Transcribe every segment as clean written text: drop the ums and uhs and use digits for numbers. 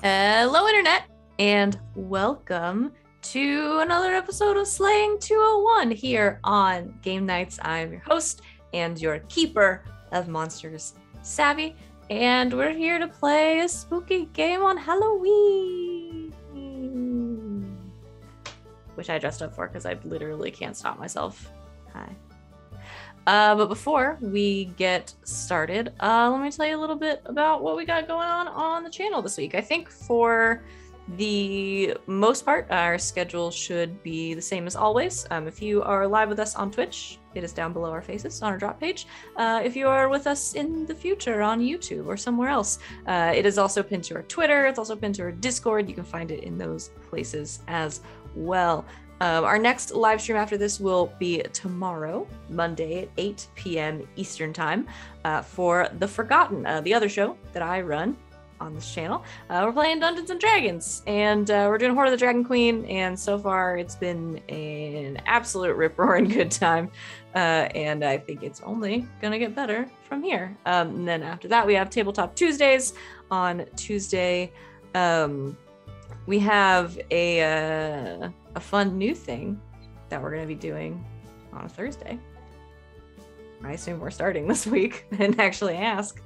Hello, Internet, and welcome to another episode of Slaying 201 here on Game Nights. I'm your host and your keeper of monsters, Savvy, and we're here to play a spooky game on Halloween, which I dressed up for because I literally can't stop myself. Hi. But before we get started, let me tell you a little bit about what we got going on the channel this week. I think for the most part, our schedule should be the same as always. If you are live with us on Twitch, it is down below our faces on our drop page. If you are with us in the future on YouTube or somewhere else, it is also pinned to our Twitter. It's also pinned to our Discord. You can find it in those places as well. Our next live stream after this will be tomorrow, Monday at 8 p.m. Eastern Time, for The Forgotten, the other show that I run on this channel. We're playing Dungeons & Dragons, and we're doing Hoard of the Dragon Queen, and so far it's been an absolute rip-roaring good time, and I think it's only gonna get better from here. And then after that, we have Tabletop Tuesdays. On Tuesday, we have a fun new thing that we're going to be doing on a Thursday. I assume we're starting this week. I didn't actually ask.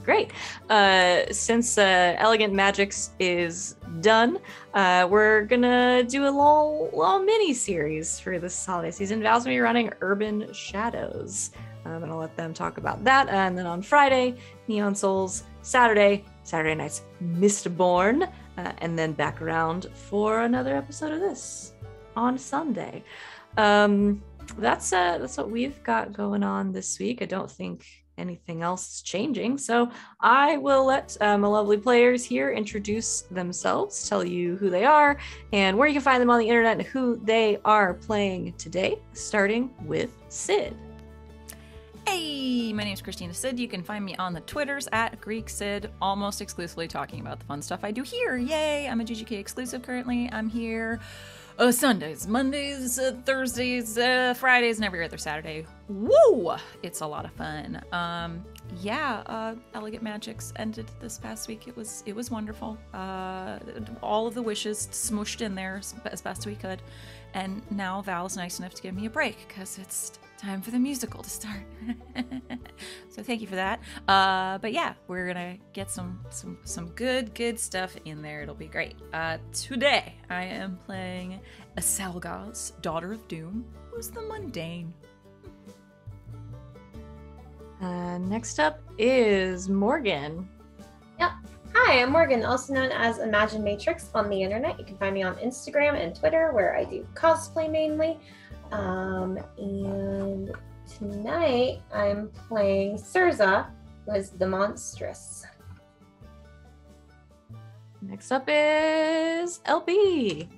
Great. Since Elegant Magics is done, we're gonna do a little mini series for this holiday season. Val's gonna be running Urban Shadows. I'm gonna let them talk about that. And then on Friday, Neon Souls. Saturday Night's Mistborn. And then back around for another episode of this on Sunday. That's what we've got going on this week. I don't think anything else is changing, so I will let my lovely players here introduce themselves, tell you who they are and where you can find them on the internet and who they are playing today, starting with Sid. Hey, my name is Christina Sid. You can find me on the Twitters at Greek Sid, almost exclusively talking about the fun stuff I do here. Yay! I'm a GGK exclusive currently. I'm here Sundays, Mondays, Thursdays, Fridays, and every other Saturday. Woo! It's a lot of fun. Elegant Magics ended this past week. It was wonderful. All of the wishes smooshed in there as best we could. And now Val's nice enough to give me a break because it's time for the musical to start. So thank you for that. But yeah, we're gonna get some good stuff in there. It'll be great. Today I am playing a Sal'goz, Daughter of Doom, who's the mundane. Next up is Morgan. Yep. Hi, I'm Morgan, also known as Imagine Matrix on the internet. You can find me on Instagram and Twitter, where I do cosplay mainly. And tonight I'm playing Surza, who is the Monstrous. Next up is LB.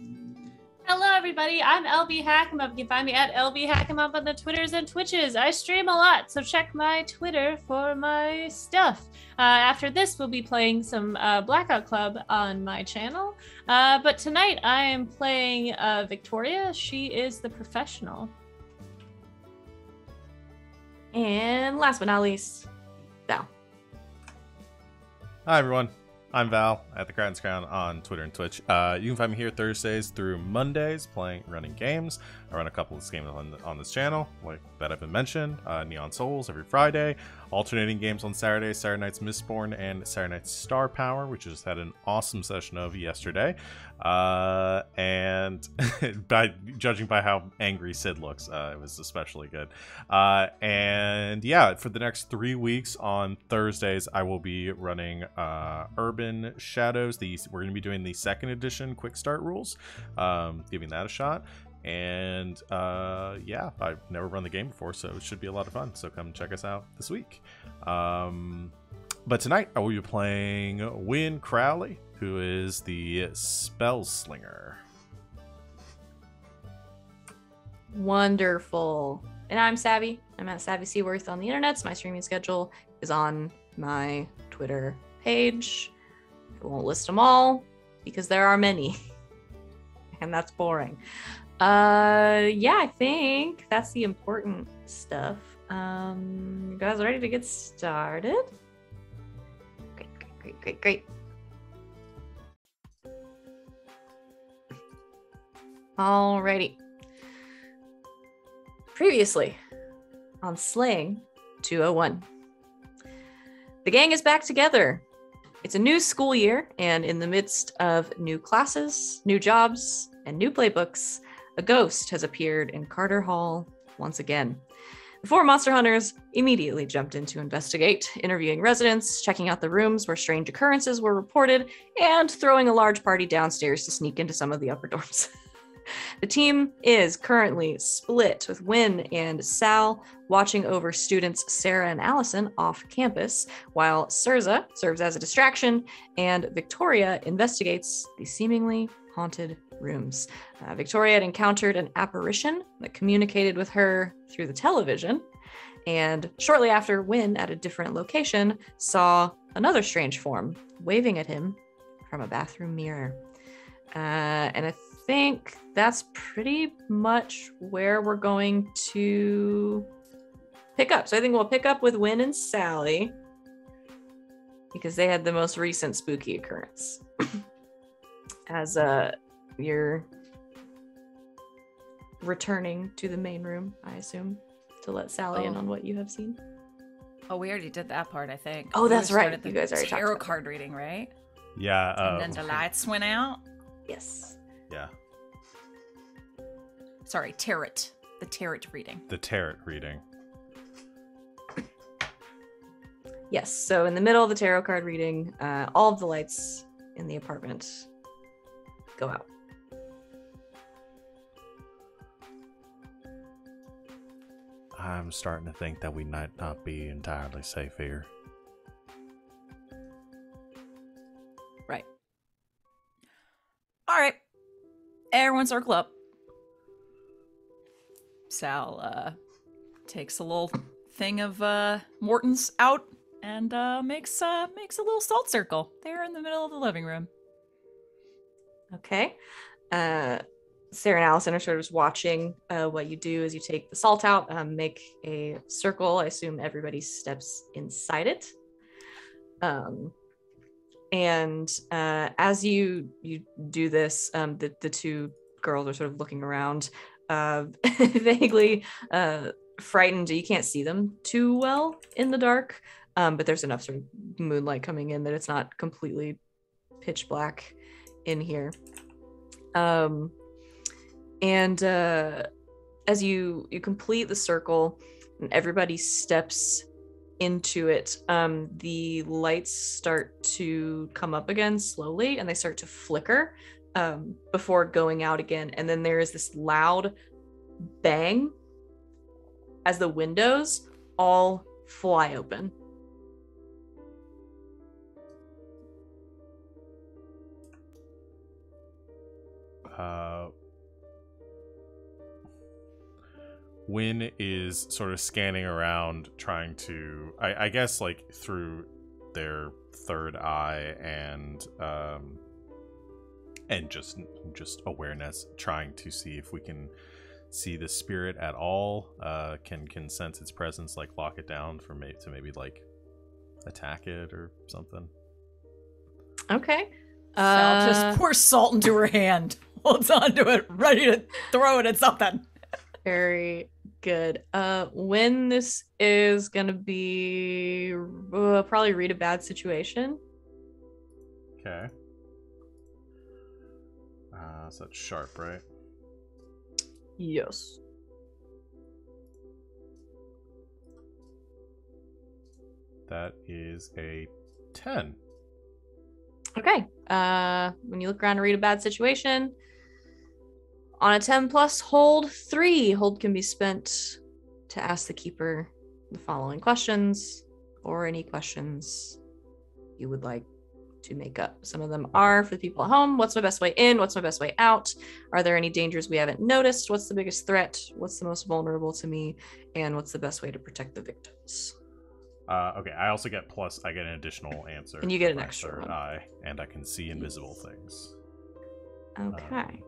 Hello, everybody. I'm LB Hackemup. You can find me at LB Hackemup on the Twitters and Twitches. I stream a lot, so check my Twitter for my stuff. After this, we'll be playing some Blackout Club on my channel. But tonight, I am playing Victoria. She is the professional. And last but not least, Val. Hi, everyone. I'm Val at the Kraken's Crown on Twitter and Twitch. You can find me here Thursdays through Mondays running games. I run a couple of games on this channel, like that have been mentioned. Neon Souls every Friday, alternating games on Saturday, Saturday Night's Mistborn, and Saturday Night's Star Power, which just had an awesome session of yesterday. And judging by how angry Sid looks, it was especially good. And yeah, for the next 3 weeks on Thursdays, I will be running Urban Shadows. We're going to be doing the 2nd edition quick start rules, giving that a shot. And yeah, I've never run the game before, so it should be a lot of fun. So come check us out this week. But tonight I will be playing Wynn Crowley, who is the Spell Slinger. Wonderful. And I'm Savvy. I'm at Savvy Seaworth on the internet. My streaming schedule is on my Twitter page. I won't list them all because there are many. And that's boring. Yeah, I think that's the important stuff. You guys ready to get started? Great, great, great. Alrighty. Previously on Slaying 201. The gang is back together. It's a new school year, and in the midst of new classes, new jobs, and new playbooks, a ghost has appeared in Carter Hall once again. The four monster hunters immediately jumped in to investigate, interviewing residents, checking out the rooms where strange occurrences were reported, and throwing a large party downstairs to sneak into some of the upper dorms. The team is currently split, with Wynn and Sal watching over students Sarah and Allison off campus, while Sirza serves as a distraction and Victoria investigates the seemingly haunted rooms. Victoria had encountered an apparition that communicated with her through the television, and shortly after, Wynn, at a different location, saw another strange form waving at him from a bathroom mirror. And I think that's pretty much where we're going to pick up. So I think we'll pick up with Wynn and Sally because they had the most recent spooky occurrence. As you're returning to the main room, I assume, to let Sally in on what you have seen. Oh, we already did that part, I think. Oh, that's right. You guys already talked tarot about card reading, right? Yeah. And then the lights went out. Yes. Yeah. Sorry, tarot. The tarot reading. The tarot reading. Yes. So in the middle of the tarot card reading, all of the lights in the apartment go out. I'm starting to think that we might not be entirely safe here. Right. All right. Everyone circle up. Sal takes a little thing of Morton's out and makes a little salt circle there in the middle of the living room. Okay. Sarah and Allison are sort of just watching what you do as you take the salt out, make a circle. I assume everybody steps inside it. And as you do this, the two girls are sort of looking around, vaguely frightened. You can't see them too well in the dark, but there's enough sort of moonlight coming in that it's not completely pitch black in here. And as you complete the circle and everybody steps into it, the lights start to come up again slowly and they start to flicker before going out again. And then there is this loud bang as the windows all fly open. Wynn is sort of scanning around, trying to, I guess, like through their third eye and just awareness, trying to see if we can see the spirit at all. Can sense its presence, like lock it down for maybe like attack it or something. Okay. Sal just pours salt into her hand, holds onto it, ready to throw it at something. Very good. When this is gonna be probably read a bad situation. Okay. So that's sharp, right? Yes. That is a 10. Okay. When you look around to read a bad situation, on a 10 plus, hold 3. Hold can be spent to ask the keeper the following questions, or any questions you would like to make up. Some of them are for the people at home. What's my best way in? What's my best way out? Are there any dangers we haven't noticed? What's the biggest threat? What's the most vulnerable to me? And what's the best way to protect the victims? Okay, I also get I get an additional answer. And you get an for my extra third one. eye, and I can see invisible things. Okay.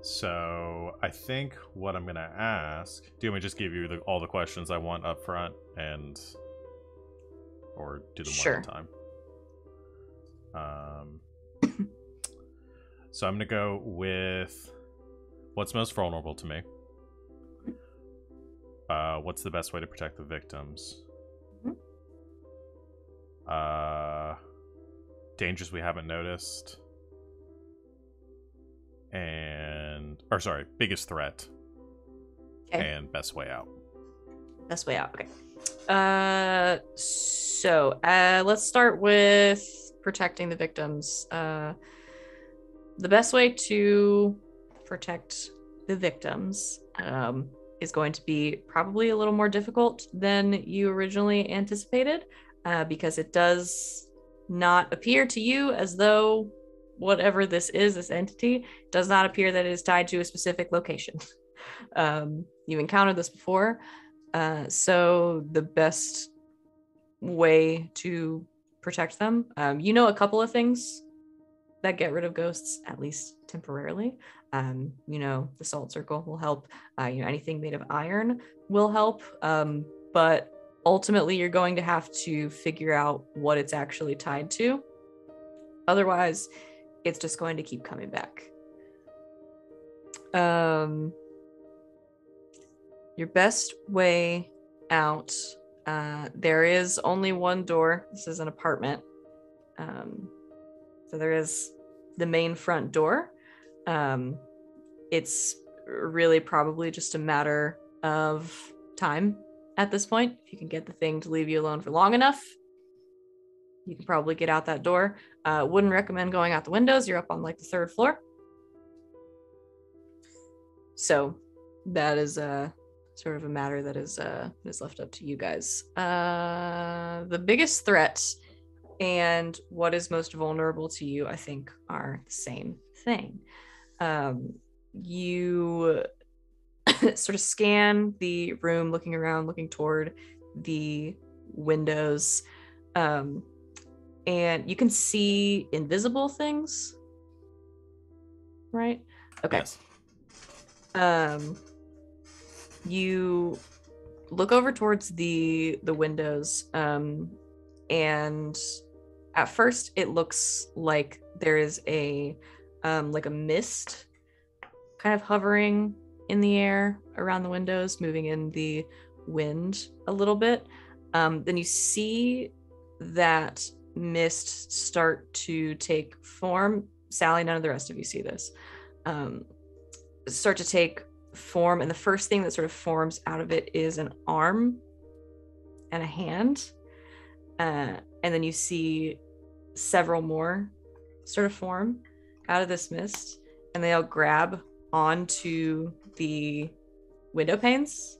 So I think what I'm gonna ask. Do you want me to just give you all the questions I want up front, or do them one at a time? So I'm gonna go with what's most vulnerable to me. What's the best way to protect the victims? Dangers we haven't noticed. Biggest threat. Okay. And best way out. Best way out. Okay. Let's start with protecting the victims. The best way to protect the victims is going to be probably a little more difficult than you originally anticipated, because it does not appear to you as though whatever this is, this entity, does not appear that it is tied to a specific location. You've encountered this before, so the best way to protect them, a couple of things that get rid of ghosts, at least temporarily. The salt circle will help. Anything made of iron will help. But ultimately, you're going to have to figure out what it's actually tied to. Otherwise, it's just going to keep coming back. Your best way out, there is only one door. This is an apartment. So there is the main front door. It's really probably just a matter of time at this point. If you can get the thing to leave you alone for long enough, you can probably get out that door. Wouldn't recommend going out the windows. You're up on like the 3rd floor. So that is sort of a matter that is left up to you guys. The biggest threat and what is most vulnerable to you, I think, are the same thing. You sort of scan the room, looking around, looking toward the windows, and you can see invisible things, right? Okay. Yes. You look over towards the windows, and at first it looks like there is a mist kind of hovering in the air around the windows, moving in the wind a little bit. Then you see that mist start to take form. Sally, none of the rest of you see this. Start to take form, and the first thing that sort of forms out of it is an arm and a hand. And then you see several more sort of form out of this mist, and they all grab onto the window panes,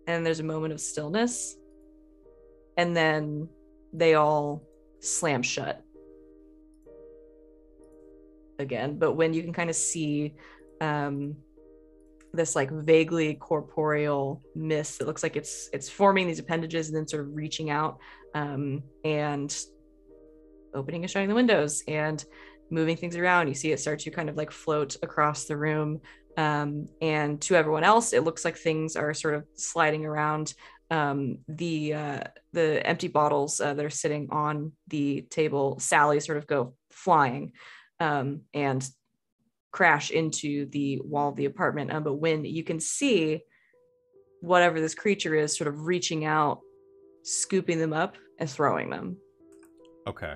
and there's a moment of stillness, and then they all slam shut again. But when you can kind of see this like vaguely corporeal mist that looks like it's forming these appendages and then sort of reaching out, and opening and shutting the windows and moving things around. You see it start to kind of like float across the room, and to everyone else it looks like things are sort of sliding around. The empty bottles that are sitting on the table, Sally, sort of go flying and crash into the wall of the apartment. But when you can see whatever this creature is sort of reaching out, scooping them up and throwing them. Okay.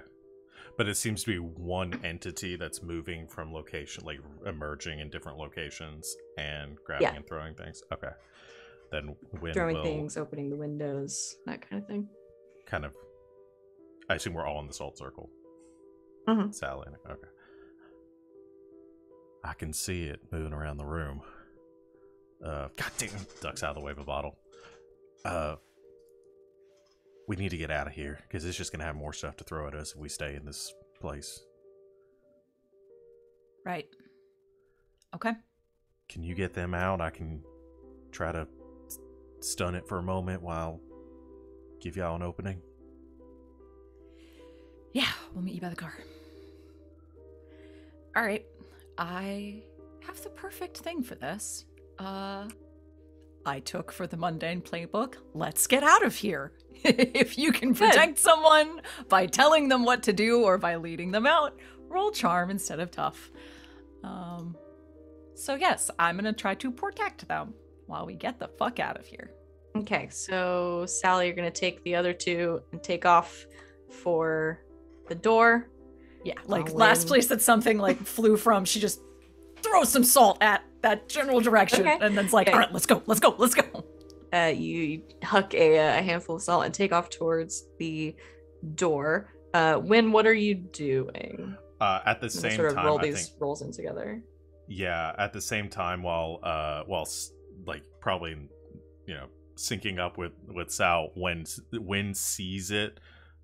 But it seems to be one entity that's moving from location, like emerging in different locations and grabbing and throwing things. Okay. Then Wynn throwing things, opening the windows, that kind of thing. Kind of. I assume we're all in the salt circle. Mm-hmm. Sally. Okay. I can see it moving around the room. God damn, ducks out of the way of a bottle. We need to get out of here, because it's just going to have more stuff to throw at us if we stay in this place. Right. Okay. Can you get them out? I can try to stun it for a moment while give y'all an opening. Yeah, we'll meet you by the car. All right. I have the perfect thing for this. I took for the mundane playbook. Let's get out of here. If you can protect someone by telling them what to do or by leading them out, roll charm instead of tough. So yes, I'm gonna try to protect them while we get the fuck out of here. Okay, so Sally, you're gonna take the other two and take off for the door. Yeah, like last place that something like flew from, she just throws some salt at that general direction, and then's like, all right, let's go. You huck a handful of salt and take off towards the door. Wynn, what are you doing? At the same sort of time, roll I these think, rolls in together. yeah, at the same time, while like probably, syncing up with Sal, when Wynn sees it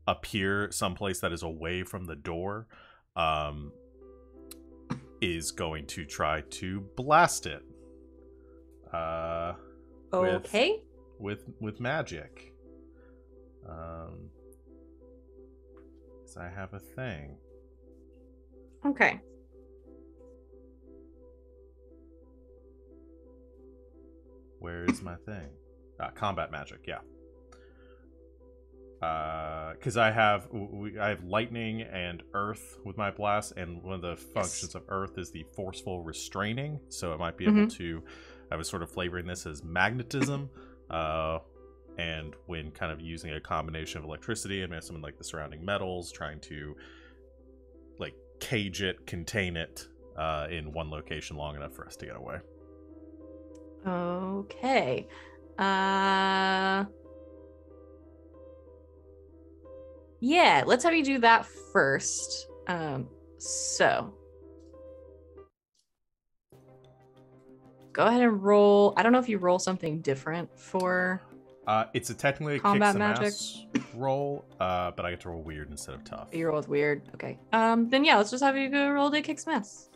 appear someplace that is away from the door, is going to try to blast it. Okay. With magic. So I have a thing. Okay. Where is my thing? Combat magic, yeah. Because I have lightning and earth with my blast, and one of the functions of earth is the forceful restraining, so it might be able to. I was sort of flavoring this as magnetism, and when kind of using a combination of electricity and something like the surrounding metals, trying to like cage it, contain it in one location long enough for us to get away. Okay. Yeah, let's have you do that first. So go ahead and roll. I don't know if you roll something different for it's technically a combat kick some magic ass roll, but I get to roll weird instead of tough. you roll with weird. Okay. Then yeah, let's just have you go roll to kick some ass.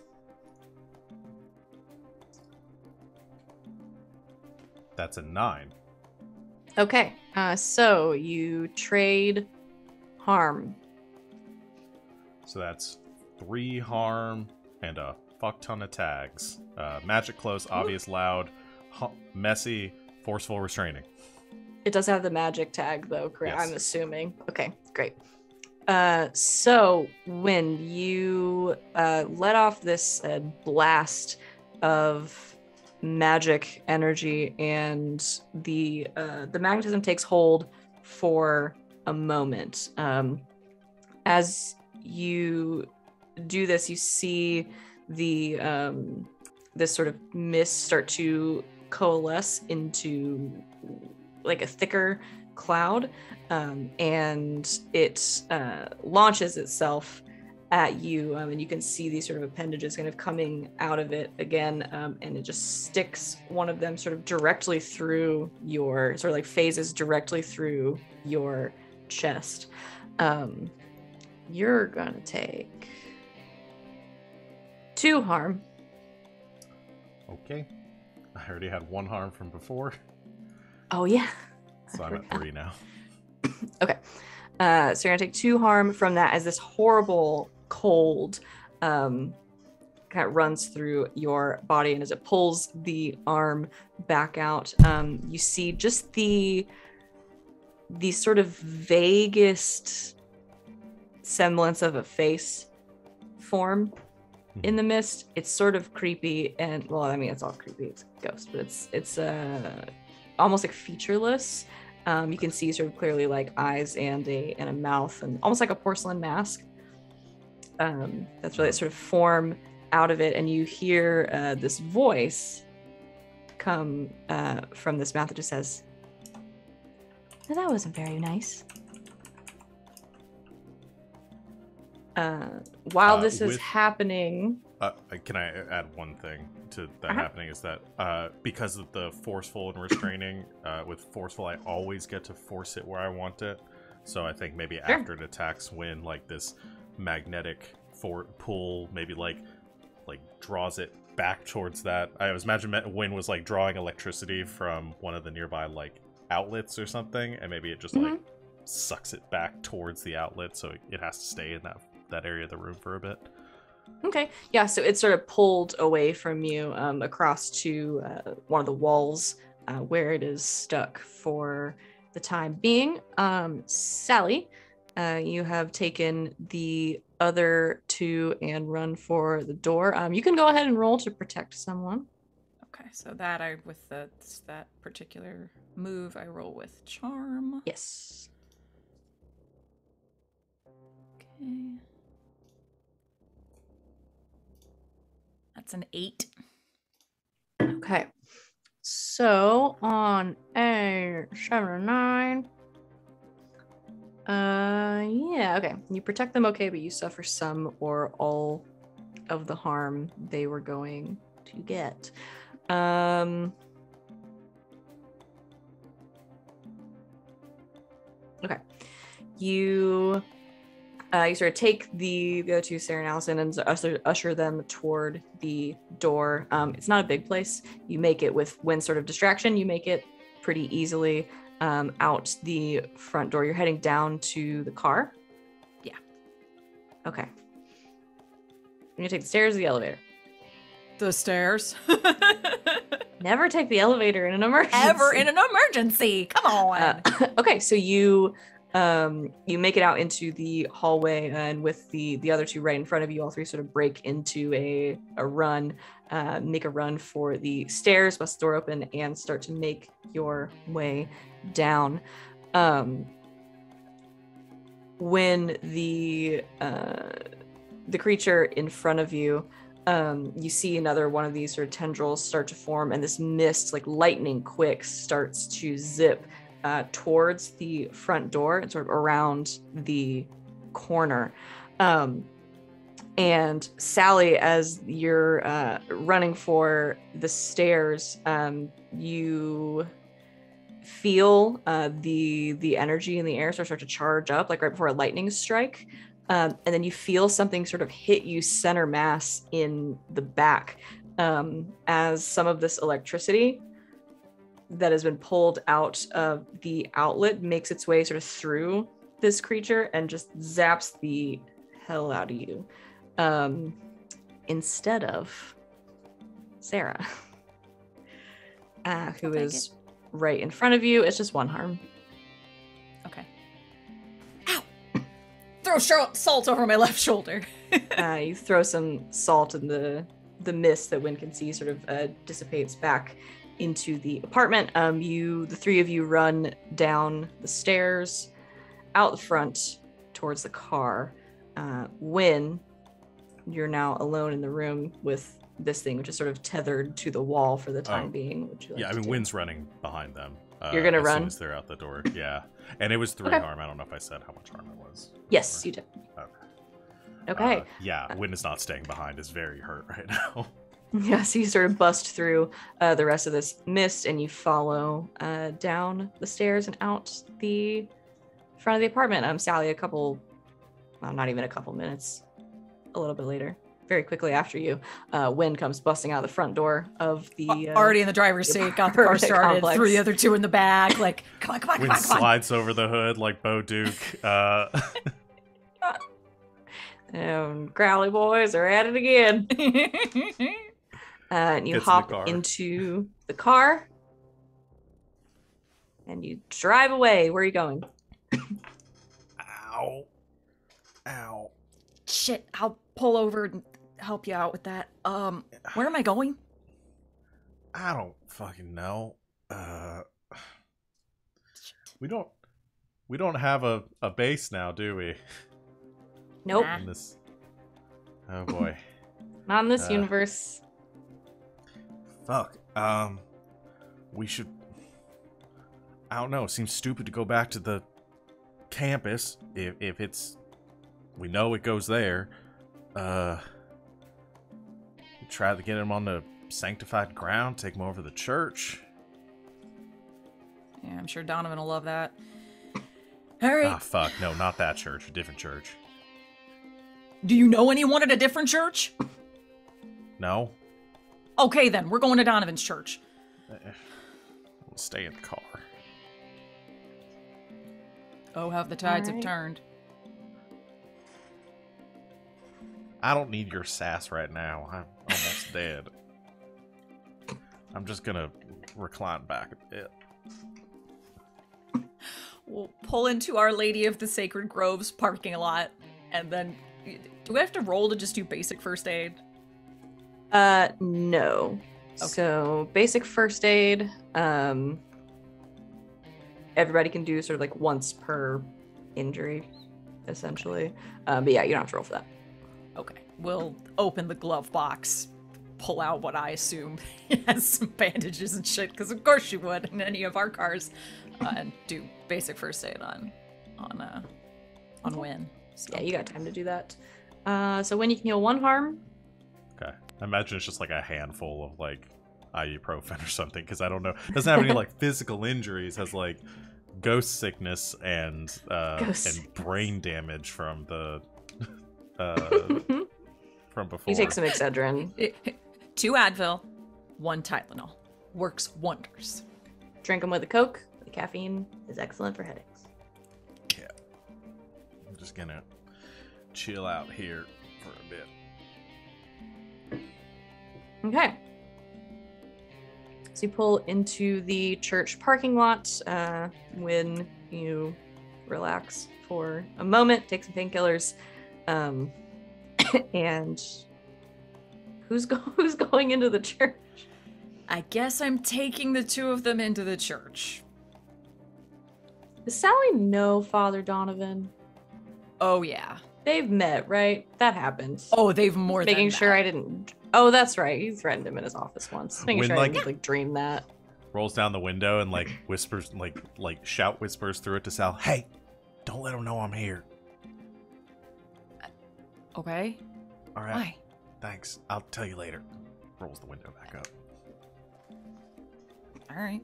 That's a 9. Okay. So you trade harm. So that's 3 harm and a fuck ton of tags. Magic close, obvious loud, messy, forceful restraining. It does have the magic tag though, correct? Yes. I'm assuming. Okay, great. So when you let off this blast of magic energy, and the magnetism takes hold for a moment. As you do this, you see the this sort of mist start to coalesce into like a thicker cloud, and it launches itself at you, and you can see these sort of appendages kind of coming out of it again, and it just sticks one of them sort of directly through your, sort of like phases directly through your chest. You're gonna take 2 harm. Okay. I already had 1 harm from before, Oh yeah. so I'm at 3 now. Okay. So you're gonna take 2 harm from that as this horrible cold kind of runs through your body, and as it pulls the arm back out, you see just the sort of vaguest semblance of a face form in the mist. It's sort of creepy, and well, I mean, it's all creepy. It's a ghost, but it's almost like featureless. You can see sort of clearly like eyes and a mouth, and almost like a porcelain mask. That's really sort of form out of it, and you hear this voice come from this mouth that just says, "Well, that wasn't very nice." While this is happening, can I add one thing to that happening? Is that because of the forceful and restraining, with forceful I always get to force it where I want it. So I think maybe after it attacks Wynn, like this magnetic pull maybe like draws it back towards that. I was imagining Wynn was like drawing electricity from one of the nearby like outlets or something, and maybe it just like sucks it back towards the outlet, so it has to stay in that area of the room for a bit. Okay. Yeah, so it's sort of pulled away from you across to one of the walls where it is stuck for the time being. Sally, you have taken the other two and run for the door. You can go ahead and roll to protect someone. Okay, so that with that particular move, I roll with charm. Yes. Okay. That's an 8. Okay. So on a 7 or 9. Yeah, okay. You protect them okay, but you suffer some or all of the harm they were going to get. Okay. You sort of take the other two, Sarah and Allison, and usher them toward the door. It's not a big place. You make it with Wynn's sort of distraction. You make it pretty easily out the front door. You're heading down to the car? Yeah. Okay. You're going to take the stairs or the elevator? The stairs. Never take the elevator in an emergency. Ever in an emergency. Come on. Okay, so you make it out into the hallway, and with the other two right in front of you, all three sort of break into a run, make a run for the stairs, bust the door open, and start to make your way down. When the creature in front of you, you see another one of these sort of tendrils start to form, and this mist, like lightning quick, starts to zip towards the front door and sort of around the corner. And Sally, as you're running for the stairs, you feel the energy in the air start to charge up, like right before a lightning strike. And then you feel something sort of hit you center mass in the back, as some of this electricity that has been pulled out of the outlet makes its way sort of through this creature and just zaps the hell out of you. Instead of Sarah, who is right in front of you. It's just one harm. Okay. Ow! Throw salt over my left shoulder. You throw some salt, and the mist that Wynn can see sort of dissipates back into the apartment. The three of you run down the stairs, out the front towards the car. Wynn, you're now alone in the room with this thing, which is sort of tethered to the wall for the time being. Wynn's running behind them. You're gonna run? As soon as they're out the door, yeah. And it was 3 Okay. harm. I don't know if I said how much harm it was. Yes, you did. Okay. Yeah, Wynn is not staying behind. Is very hurt right now. Yeah, so you sort of bust through the rest of this mist, and you follow down the stairs and out the front of the apartment. Sally, not even a couple minutes, a little bit later, very quickly after you, Wynn comes busting out the front door of the... already in the driver's seat, got the car started, complex. threw the other two in the back, like, come on. Wynn slides over the hood like Bo Duke. Crowley boys are at it again. And you Gets hop into the car, and you drive away. Where are you going? Ow. Shit, I'll pull over and help you out with that. Where am I going? I don't fucking know. We don't have a base now, do we? Nope. Nah. In this... Oh boy. Not in this universe. Fuck. We should... I don't know. It seems stupid to go back to the campus if it's... We know it goes there. Try to get him on the sanctified ground, take him over to the church. Yeah, I'm sure Donovan will love that. All right. Ah, fuck. No, not that church. A different church. Do you know anyone at a different church? No? Okay, then. We're going to Donovan's church. We'll stay in the car. Oh, how the tides All right. have turned. I don't need your sass right now. I'm almost dead. I'm just gonna recline back a bit. We'll pull into Our Lady of the Sacred Groves parking lot, and then do we have to roll to just do basic first aid? No. Okay. So basic first aid, everybody can do sort of like once per injury, essentially. But yeah, you don't have to roll for that. Okay. We'll open the glove box, pull out what I assume has some bandages and shit, because of course you would in any of our cars, and do basic first aid on Wynn. So. Yeah, you got time to do that. So when you can heal 1 harm. Okay. I imagine it's just like a handful of like ibuprofen or something, because I don't know. It doesn't have any like physical injuries. Has like ghost sickness and brain damage from the from before. You take some Excedrin. 2 Advil, 1 Tylenol. Works wonders. Drink them with a Coke. The caffeine is excellent for headaches. Yeah. I'm just gonna chill out here for a bit. Okay. So you pull into the church parking lot when you relax for a moment, take some painkillers, and who's going into the church? I guess I'm taking the 2 of them into the church. Does Sally know Father Donovan? Oh, yeah. They've met, right? That happened. Oh, they've more Making than sure that. I didn't... Oh, that's right. You threatened him in his office once. Making When, sure I like- didn't like dream that. Rolls down the window and like whispers, like shout whispers through it to Sal. Hey, don't let him know I'm here. Okay. All right. Why? Thanks. I'll tell you later. Rolls the window back up. All right.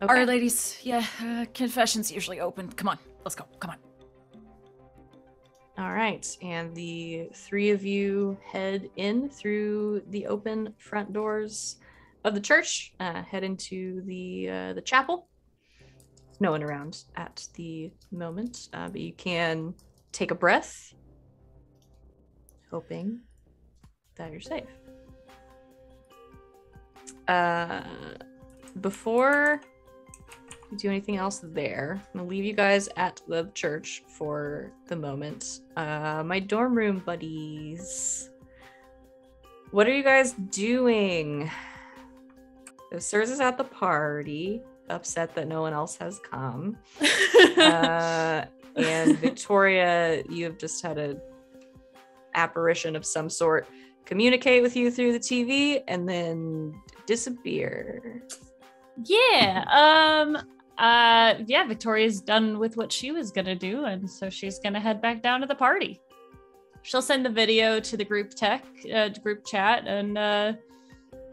Okay. All right, ladies. Yeah, confession's usually open. Come on. Let's go. Come on. All right, and the 3 of you head in through the open front doors of the church, head into the chapel. No one around at the moment, but you can take a breath, hoping that you're safe. Before we do anything else there, I'm gonna leave you guys at the church for the moment. My dorm room buddies, what are you guys doing? So Sirs is at the party, upset that no one else has come. And Victoria, you have just had a apparition of some sort communicate with you through the TV and then disappear. Yeah. Victoria's done with what she was gonna do, and so she's gonna head back down to the party. She'll send the video to the group chat, and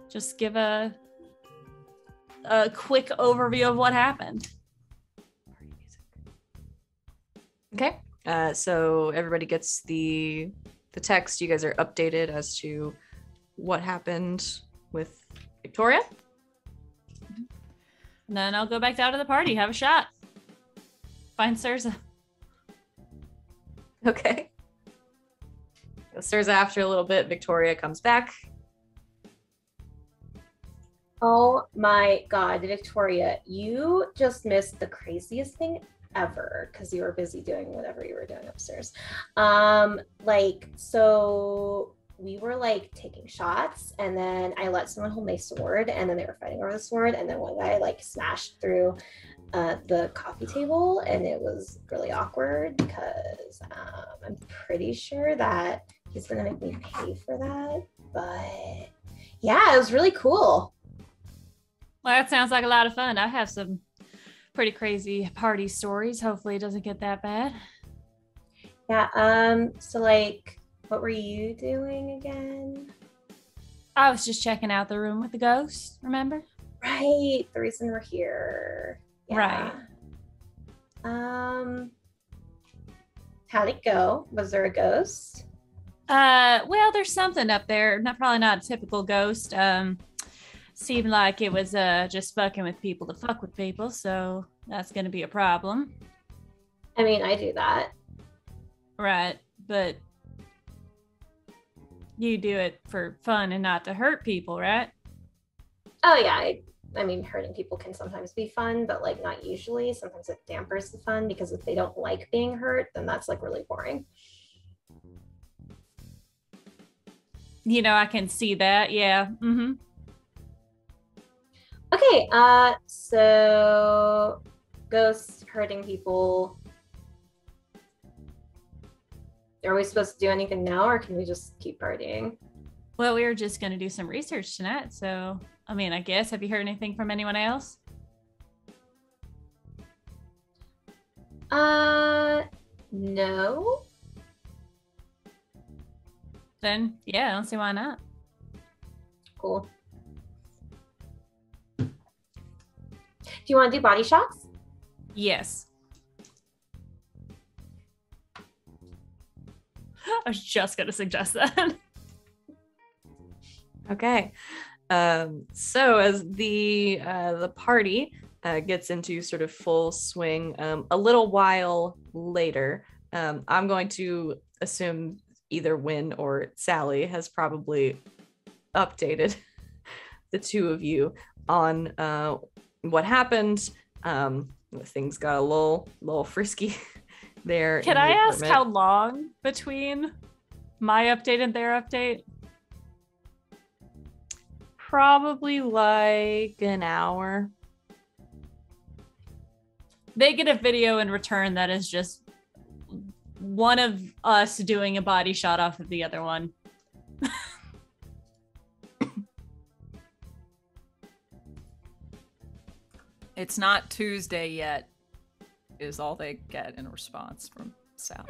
just give a quick overview of what happened. Okay. So everybody gets the text. You guys are updated as to what happened with Victoria. And then I'll go back down to the party, have a shot. Find Sirza. Okay. Sirs, after a little bit, Victoria comes back. Oh my God, Victoria, you just missed the craziest thing ever because you were busy doing whatever you were doing upstairs. So we were like taking shots, and then I let someone hold my sword, and then they were fighting over the sword, and then one guy like smashed through the coffee table, and it was really awkward because I'm pretty sure that he's gonna make me pay for that. But yeah, it was really cool. Well, that sounds like a lot of fun. I have some pretty crazy party stories. Hopefully it doesn't get that bad. Yeah, so like, what were you doing again? I was just checking out the room with the ghost, remember? Right, the reason we're here. Yeah. Right. How'd it go? Was there a ghost? Well, there's something up there. Probably not a typical ghost. Seemed like it was just fucking with people to fuck with people, so that's gonna be a problem. I mean, I do that. Right, but you do it for fun and not to hurt people, right? Oh yeah, I mean, hurting people can sometimes be fun, but like not usually. Sometimes it dampers the fun because if they don't like being hurt, then that's like really boring. You know, I can see that. Yeah. Mm-hmm. Okay, so ghosts hurting people. Are we supposed to do anything now, or can we just keep partying? Well, we were just going to do some research tonight. So, I mean, I guess, have you heard anything from anyone else? No. Then, yeah, I don't see why not. Cool. Do you want to do body shots? Yes. I was just going to suggest that. Okay. So as the party gets into sort of full swing, a little while later, I'm going to assume either Wynn or Sally has probably updated the two of you on what happened. Things got a little frisky there. Can I ask how long between my update and their update? Probably like an hour. They get a video in return that is just one of us doing a body shot off of the other one. It's not Tuesday yet, is all they get in response from Sal.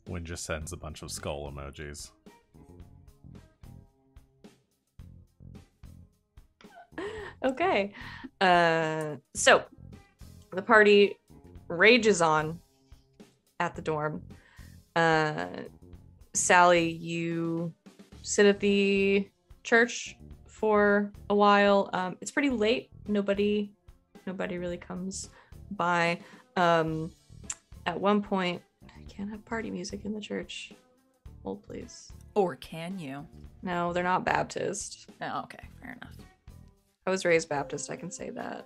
Wynn just sends a bunch of skull emojis. Okay. So the party rages on at the dorm. Sally, you sit at the church for a while. It's pretty late. Nobody really comes by. At one point, I can't have party music in the church. Hold, please. Or can you? No, they're not Baptist. Oh, okay, fair enough. I was raised Baptist, I can say that.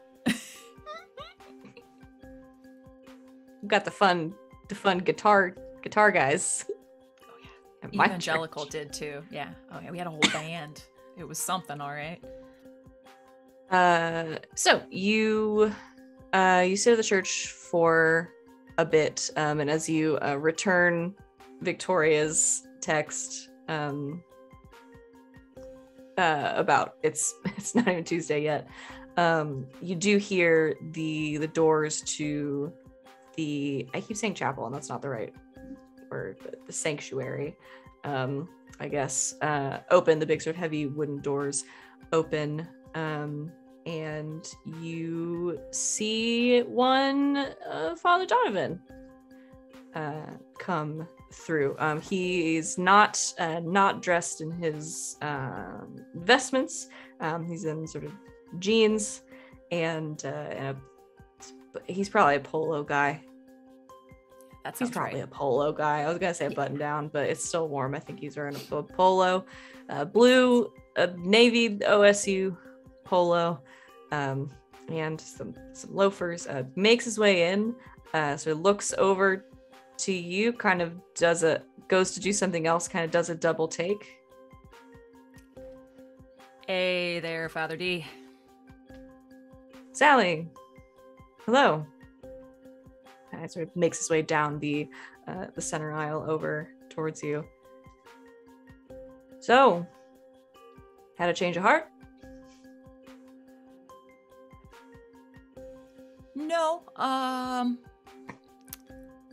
We've got the fun guitar guys. Oh yeah. At my Evangelical church. did too. Yeah. Oh yeah, we had a whole band. It was something, all right. So you sit at the church for a bit, and as you return Victoria's text about it's not even Tuesday yet, you do hear the doors to I keep saying chapel, and that's not the right word, but the sanctuary, I guess, open. The big sort of heavy wooden doors open, and you see one Father Donovan come through. He's not dressed in his vestments. He's in sort of jeans and he's probably a polo guy. He's probably a polo guy. I was gonna say a button down, but it's still warm. I think he's wearing a polo, blue, navy OSU polo, and some loafers. Makes his way in, so looks over to you, kind of goes to do something else, kind of does a double take. Hey there, Father D. Sally, hello. Sort of makes his way down the center aisle over towards you. So, had a change of heart? No,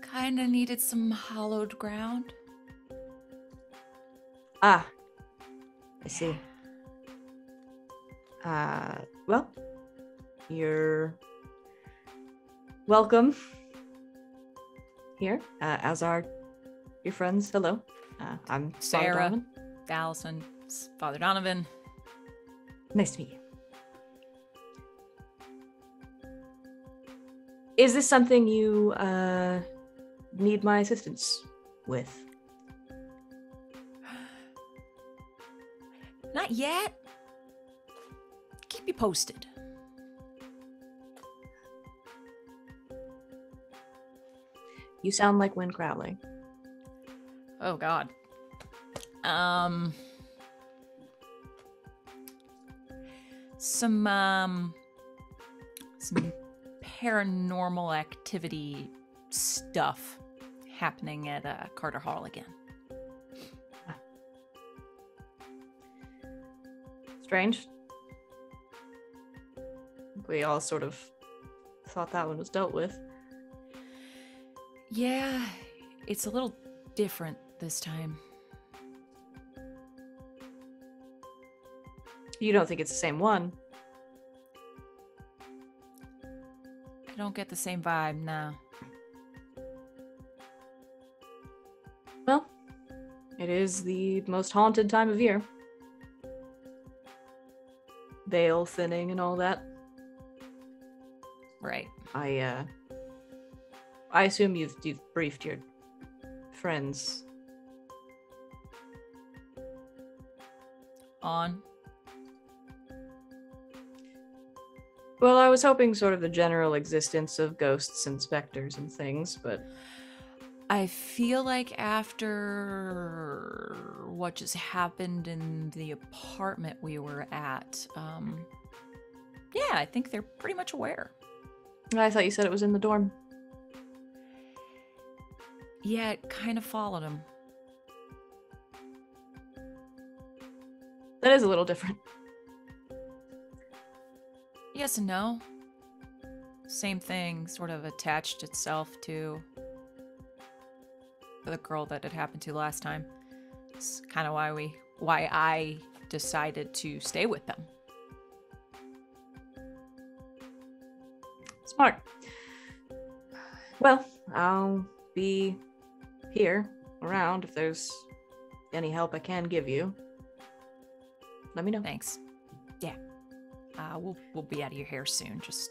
kind of needed some hallowed ground. Ah, I see. Well, you're welcome here, as are your friends. Hello, I'm Father Sarah, Donovan. Allison, Father Donovan. Nice to meet you. Is this something you need my assistance with? Not yet. Keep you posted. You sound like Wynn Crowley. Oh God. Some paranormal activity stuff happening at Carter Hall again. Strange. We all sort of thought that one was dealt with. Yeah, it's a little different this time. You don't think it's the same one? I don't get the same vibe now. Well, it is the most haunted time of year. Veil thinning and all that. Right. I assume you've briefed your friends. On. Well, I was hoping sort of the general existence of ghosts and specters and things, but I feel like after what just happened in the apartment we were at, yeah, I think they're pretty much aware. I thought you said it was in the dorm. Yeah, it kind of followed him. That is a little different. Yes and no. Same thing sort of attached itself to the girl that it happened to last time. It's kind of why I decided to stay with them. Smart. Well, I'll be here around if there's any help I can give you. Let me know. Thanks. Yeah. We'll be out of your hair soon. Just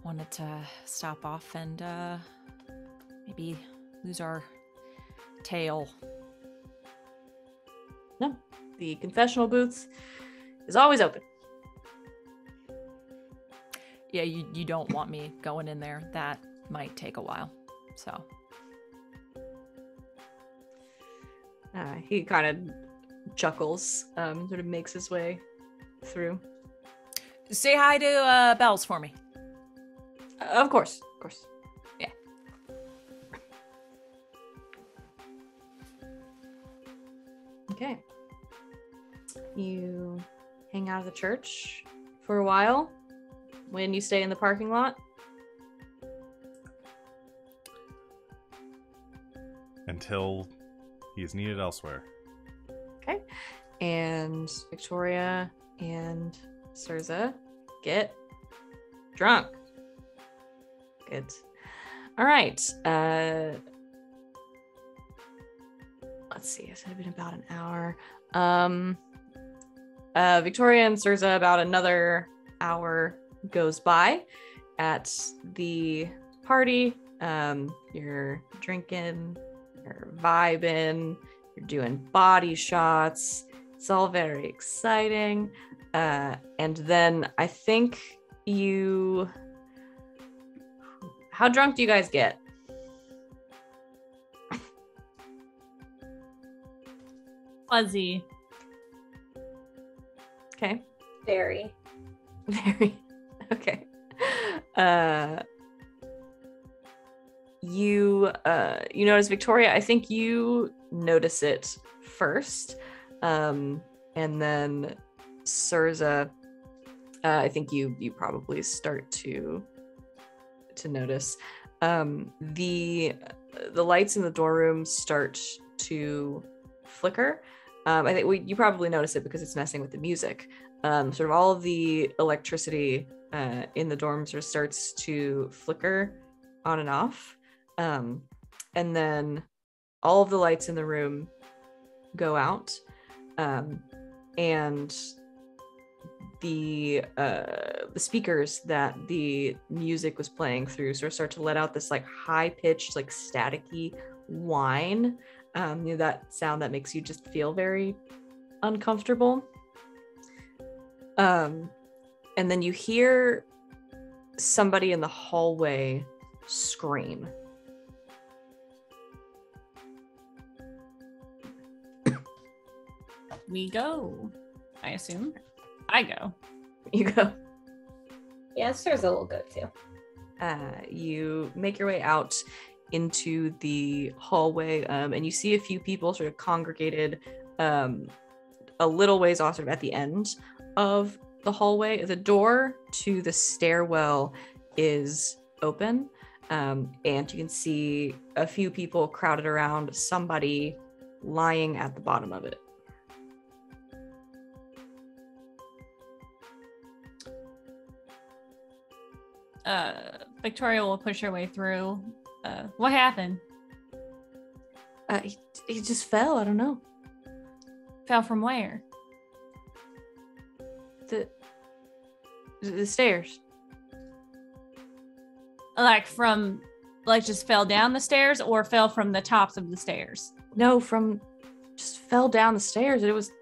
wanted to stop off and maybe lose our tail. No, the confessional booth is always open. Yeah, you don't want me going in there. That might take a while. So. He kind of chuckles, sort of makes his way through. Say hi to Bells for me. Of course. Yeah. Okay. You hang out of the church for a while when you stay in the parking lot. Until he is needed elsewhere. Okay. And Victoria and Surza get drunk. Good. All right. Let's see. It's been about an hour. Victoria and Surza, about another hour goes by at the party. You're drinking, you're vibing, you're doing body shots. It's all very exciting. And then I think how drunk do you guys get? Fuzzy. Okay. Very. Very. Okay. You notice Victoria, I think you notice it first. And then Surza, I think you probably start to notice. The lights in the dorm room start to flicker. I think you probably notice it because it's messing with the music. Sort of all of the electricity in the dorm sort of starts to flicker on and off. And then all of the lights in the room go out. And the speakers that the music was playing through sort of start to let out this like high-pitched, like staticky whine, that sound that makes you just feel very uncomfortable. And then you hear somebody in the hallway scream. We go, I assume. I go. You go. Yeah, Sarza will go too. You make your way out into the hallway, and you see a few people sort of congregated a little ways off, sort of at the end of the hallway. The door to the stairwell is open, and you can see a few people crowded around somebody lying at the bottom of it. Victoria will push her way through. What happened? He just fell. I don't know. Fell from where? The stairs. Like just fell down the stairs, or fell from the tops of the stairs? No, just fell down the stairs. It was,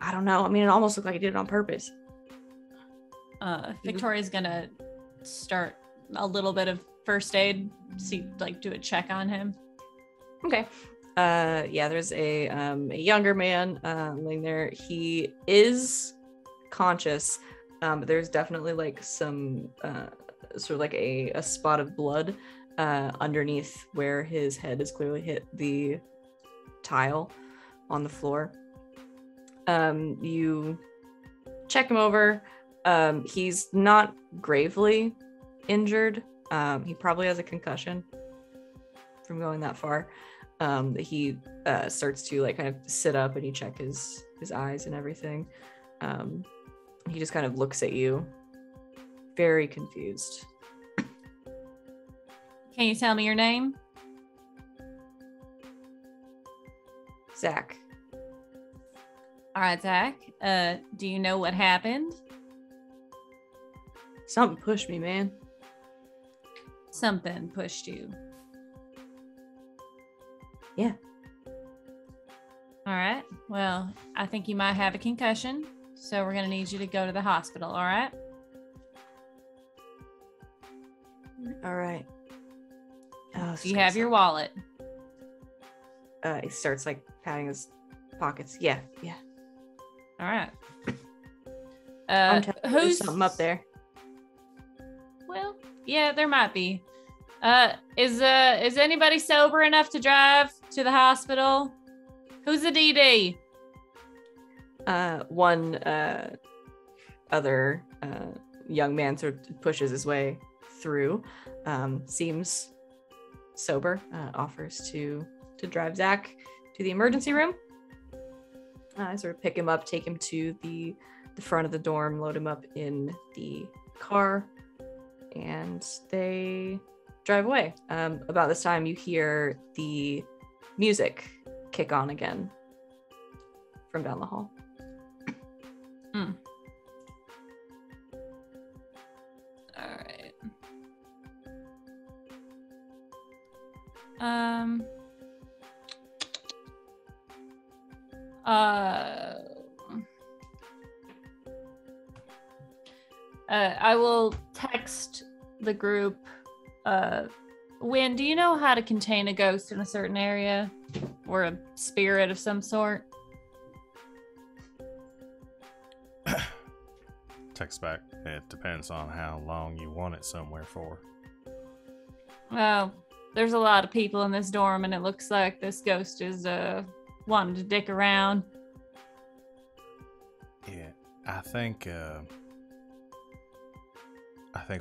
I don't know. I mean, it almost looked like he did it on purpose. Victoria's gonna start a little bit of first aid, do a check on him. Okay. Yeah, there's a younger man laying there. He is conscious, but there's definitely like some sort of like a spot of blood underneath where his head has clearly hit the tile on the floor. You check him over. He's not gravely injured. He probably has a concussion from going that far. He starts to like kind of sit up, and you check his eyes and everything. He just kind of looks at you, very confused. Can you tell me your name? Zach. All right, Zach. Do you know what happened? Something pushed me, man. Something pushed you. Yeah. All right. Well, I think you might have a concussion, so we're going to need you to go to the hospital, all right? All right. Oh, Do you have your wallet? He starts like patting his pockets. Yeah. All right. I'm telling you, there's Who's something up there? Well, yeah, there might be. Is anybody sober enough to drive to the hospital? Who's the DD? One other young man sort of pushes his way through. Seems sober. Offers to drive Zach to the emergency room. I sort of pick him up, take him to the front of the dorm, load him up in the car, and they drive away. About this time, you hear the music kick on again from down the hall. All right. I will text the group. Wynn, do you know how to contain a ghost in a certain area, or a spirit of some sort? Text back. It depends on how long you want it somewhere for. Well, there's a lot of people in this dorm, and it looks like this ghost is wanting to dick around. Yeah, I think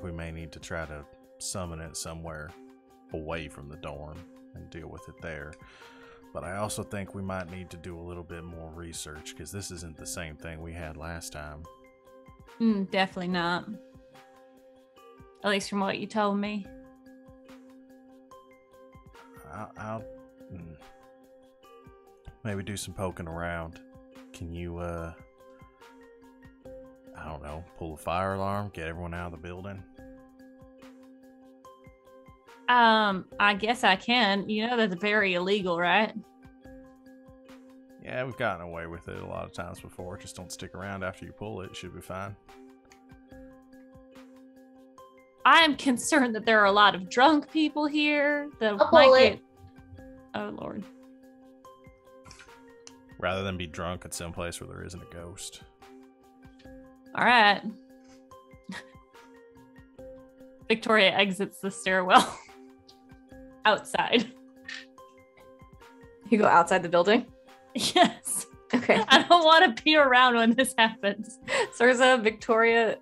we may need to try to summon it somewhere away from the dorm and deal with it there. But I also think we might need to do a little bit more research, because this isn't the same thing we had last time. Definitely not. At least from what you told me. I'll maybe do some poking around. Can you, I don't know, pull a fire alarm, get everyone out of the building? I guess I can. You know that's very illegal, right? Yeah, we've gotten away with it a lot of times before. Just don't stick around after you pull it. It should be fine. I am concerned that there are a lot of drunk people here that I'll might pull get. it. Oh Lord. Rather than be drunk at some place where there isn't a ghost. All right. Victoria exits the stairwell outside. You go outside the building? Yes. Okay. I don't want to be around when this happens. Sarza, Victoria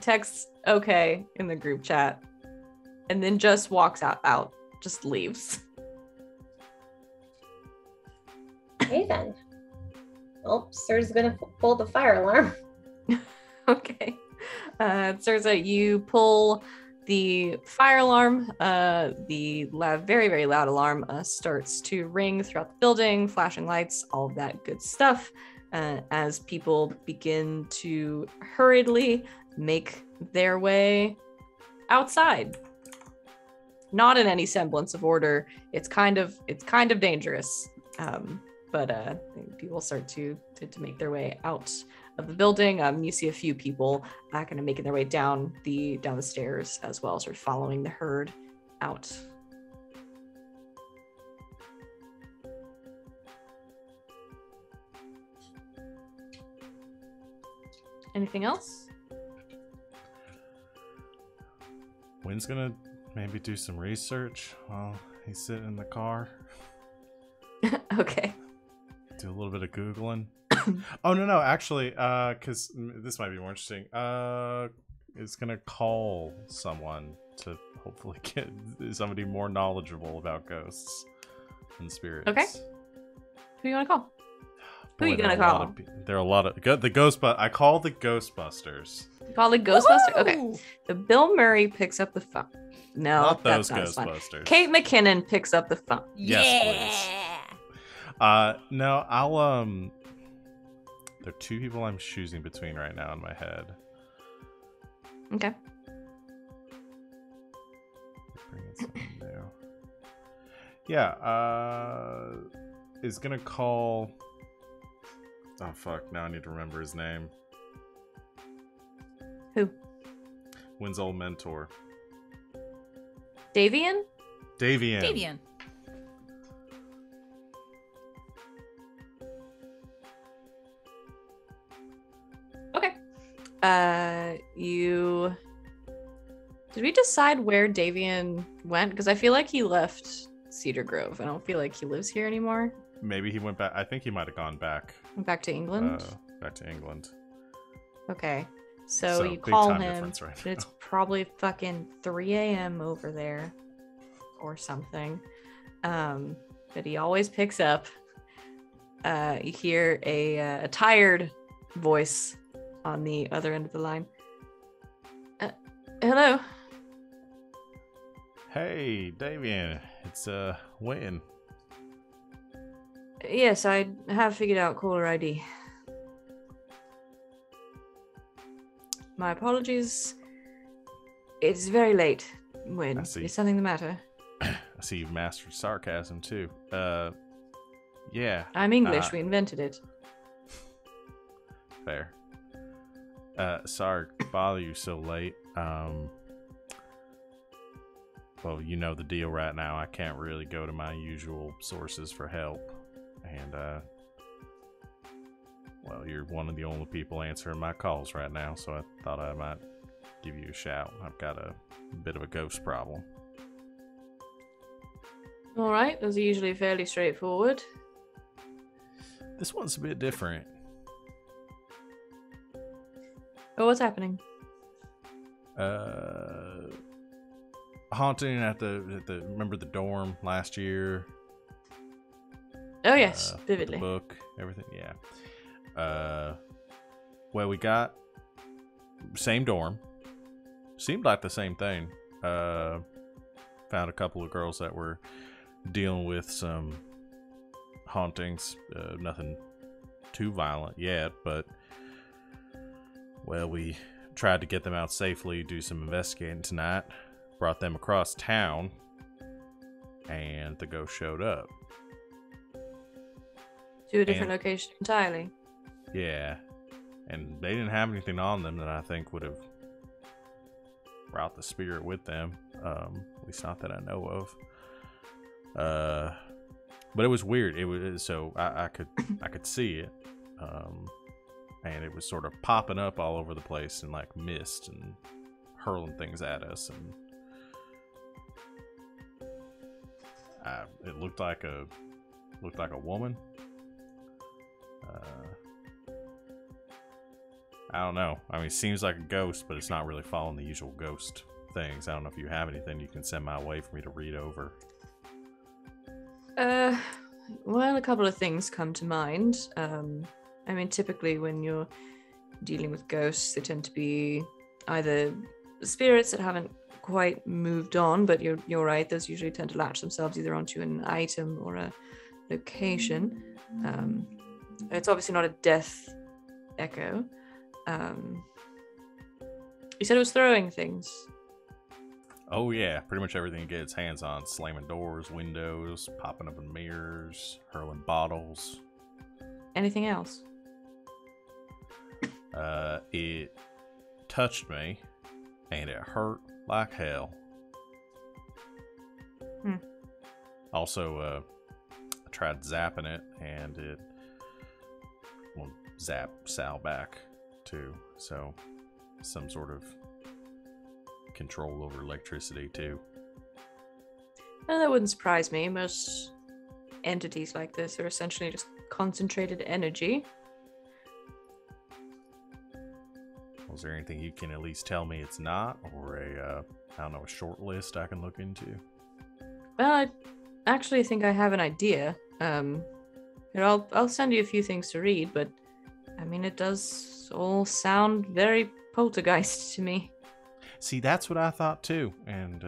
texts okay in the group chat and then just walks out, just leaves. Okay then. Oh, Sir's gonna pull the fire alarm. Okay. Sarza, you pull the fire alarm. The very, very loud alarm starts to ring throughout the building, flashing lights, all of that good stuff, as people begin to hurriedly make their way outside. Not in any semblance of order. It's kind of dangerous. But people start to make their way out of the building. You see a few people kind of making their way down the stairs as well, sort of following the herd out. Anything else? Wynn's gonna maybe do some research while he's sitting in the car. Okay. Do a little bit of Googling. Oh, no, actually, because this might be more interesting. It's going to call someone to hopefully get somebody more knowledgeable about ghosts and spirits. Okay. Who you want to call? Who Boy, you gonna call? There are a lot of... I call the Ghostbusters. Call the Ghostbusters? Okay. Woohoo! So Bill Murray picks up the phone. No, Not those that's not Ghostbusters. Kate McKinnon picks up the phone. Yes, please. No, I'll, there are two people I'm choosing between right now in my head. Okay. Bring in something new. Yeah, is gonna call... Oh, fuck, now I need to remember his name. Who? Wynn's old mentor. Davian? Davian. Davian. Okay. Did we decide where Davian went? Because I feel like he left Cedar Grove. I don't feel like he lives here anymore. Maybe he went back. I think he might have gone back. Back to England? Back to England. Okay. So you big call time him, difference right but it's now. probably fucking 3 a.m. over there or something. But he always picks up. You hear a tired voice on the other end of the line. Hello? Hey, Davian. It's, Wynn. Yes, I have figured out caller ID. My apologies. It's very late. Wynn, I see. is something the matter? I see you've mastered sarcasm, too. Yeah. I'm English. We invented it. Fair. Sorry to bother you so late. Well, you know the deal right now. I can't really go to my usual sources for help. And, well, you're one of the only people answering my calls right now, so I thought I might give you a shout. I've got a bit of a ghost problem. All right, those are usually fairly straightforward. This one's a bit different. Oh, what's happening? Haunting at the remember the dorm last year? Oh yes, The vividly. book, everything, yeah. Well, we got same dorm. Seemed like the same thing. Found a couple of girls that were dealing with some hauntings. Nothing too violent yet, but well, we tried to get them out safely, do some investigating tonight. brought them across town, and the ghost showed up. To a different location entirely. Yeah. And they didn't have anything on them that I think would have brought the spirit with them. At least not that I know of. But it was weird. It was so I could see it. And it was sort of popping up all over the place in like mist and hurling things at us, and it looked like a woman. I don't know. I mean, it seems like a ghost, but it's not really following the usual ghost things. I don't know if you have anything you can send my way for me to read over. Well, a couple of things come to mind. I mean, typically when you're dealing with ghosts, they tend to be either spirits that haven't quite moved on, but you're right, those usually tend to latch themselves either onto an item or a location. It's obviously not a death echo. You said it was throwing things. Oh yeah, pretty much everything it gets hands on. Slamming doors, windows, popping up in mirrors, hurling bottles. Anything else? It touched me, and it hurt like hell. Also, I tried zapping it, and it zapped Sal back too. So, some sort of control over electricity too. No, that wouldn't surprise me. Most entities like this are essentially just concentrated energy. Was there anything you can at least tell me it's not, or a short list I can look into? Well, I actually think I have an idea. I'll send you a few things to read, but I mean, it does all sound very poltergeist to me. See, that's what I thought too, and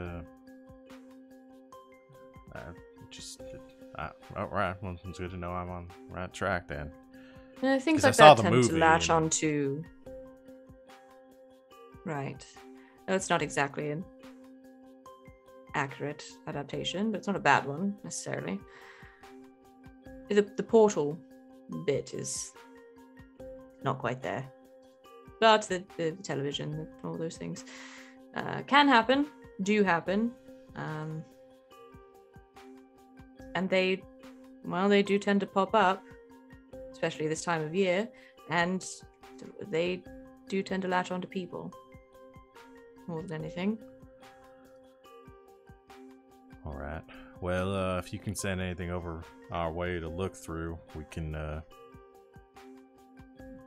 all right. Well, it's good to know I'm on the right track then. Things 'Cause I like saw that the tend to movie latch and- onto. Right. No, it's not exactly an accurate adaptation, but it's not a bad one necessarily. The portal bit is not quite there, but the television, all those things can happen, do happen, and they do tend to pop up, especially this time of year, and they do tend to latch onto people more than anything. All right. Well, if you can send anything over our way to look through, we can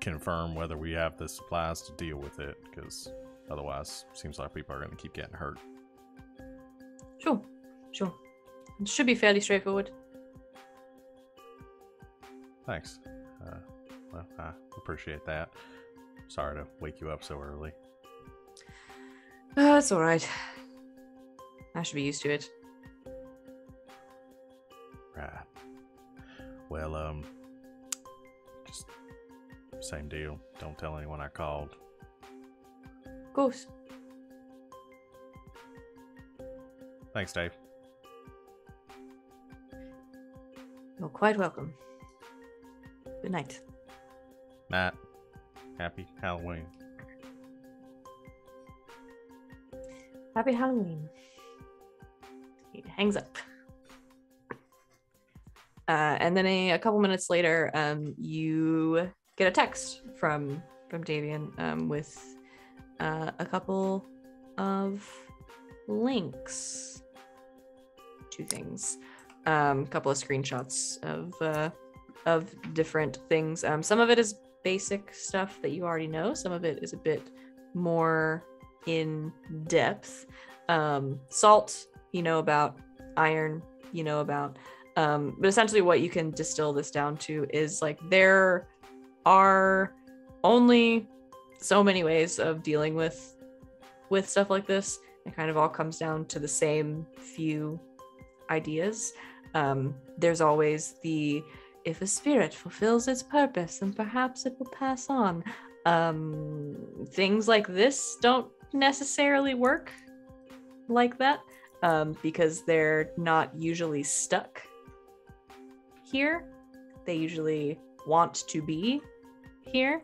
confirm whether we have the supplies to deal with it, because otherwise it seems like people are going to keep getting hurt. Sure. It should be fairly straightforward. Thanks. Well, I appreciate that. Sorry to wake you up so early. It's all right. I should be used to it. Right. Well, just same deal. Don't tell anyone I called. Of course. Thanks, Dave. You're quite welcome. Good night. Matt, happy Halloween. Happy Halloween. He hangs up. And then a couple minutes later, you get a text from Davian with a couple of links to things. A couple of screenshots of different things. Some of it is basic stuff that you already know. Some of it is a bit more in depth. Salt, you know about. Iron, you know about. But essentially what you can distill this down to is like there are only so many ways of dealing with stuff like this. It kind of all comes down to the same few ideas. There's always the, if a spirit fulfills its purpose, then perhaps it will pass on. Things like this don't necessarily work like that, because they're not usually stuck here. They usually want to be here.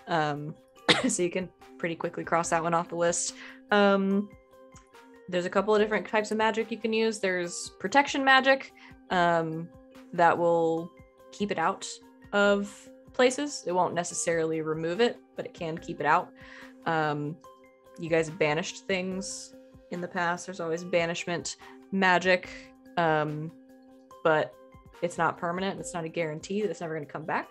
So you can pretty quickly cross that one off the list. There's a couple of different types of magic you can use. There's protection magic that will keep it out of places. It won't necessarily remove it, but it can keep it out. You guys banished things in the past. There's always banishment magic, but it's not permanent. It's not a guarantee that it's never going to come back.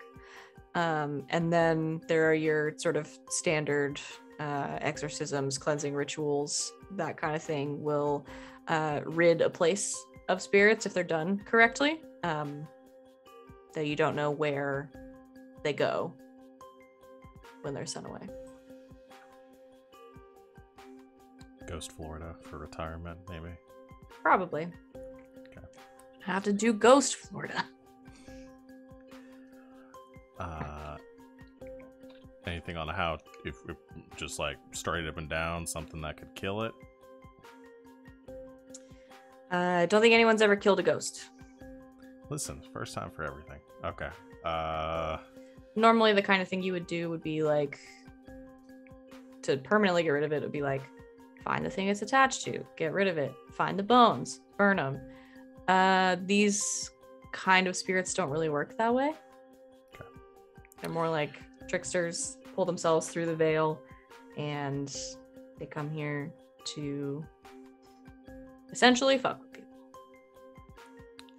And then there are your sort of standard exorcisms, cleansing rituals, that kind of thing will rid a place of spirits if they're done correctly. That you don't know where they go when they're sent away. Ghost Florida for retirement, maybe. Probably. Okay. Have to do Ghost Florida. Anything on how, if just like straight up and down, something that could kill it? I don't think anyone's ever killed a ghost. Listen, first time for everything. Okay. Normally the kind of thing you would do would be like, to permanently get rid of it, would be like, find the thing it's attached to, get rid of it, find the bones, burn them. These kind of spirits don't really work that way. Okay. They're more like tricksters, pull themselves through the veil, and they come here to essentially fuck with people.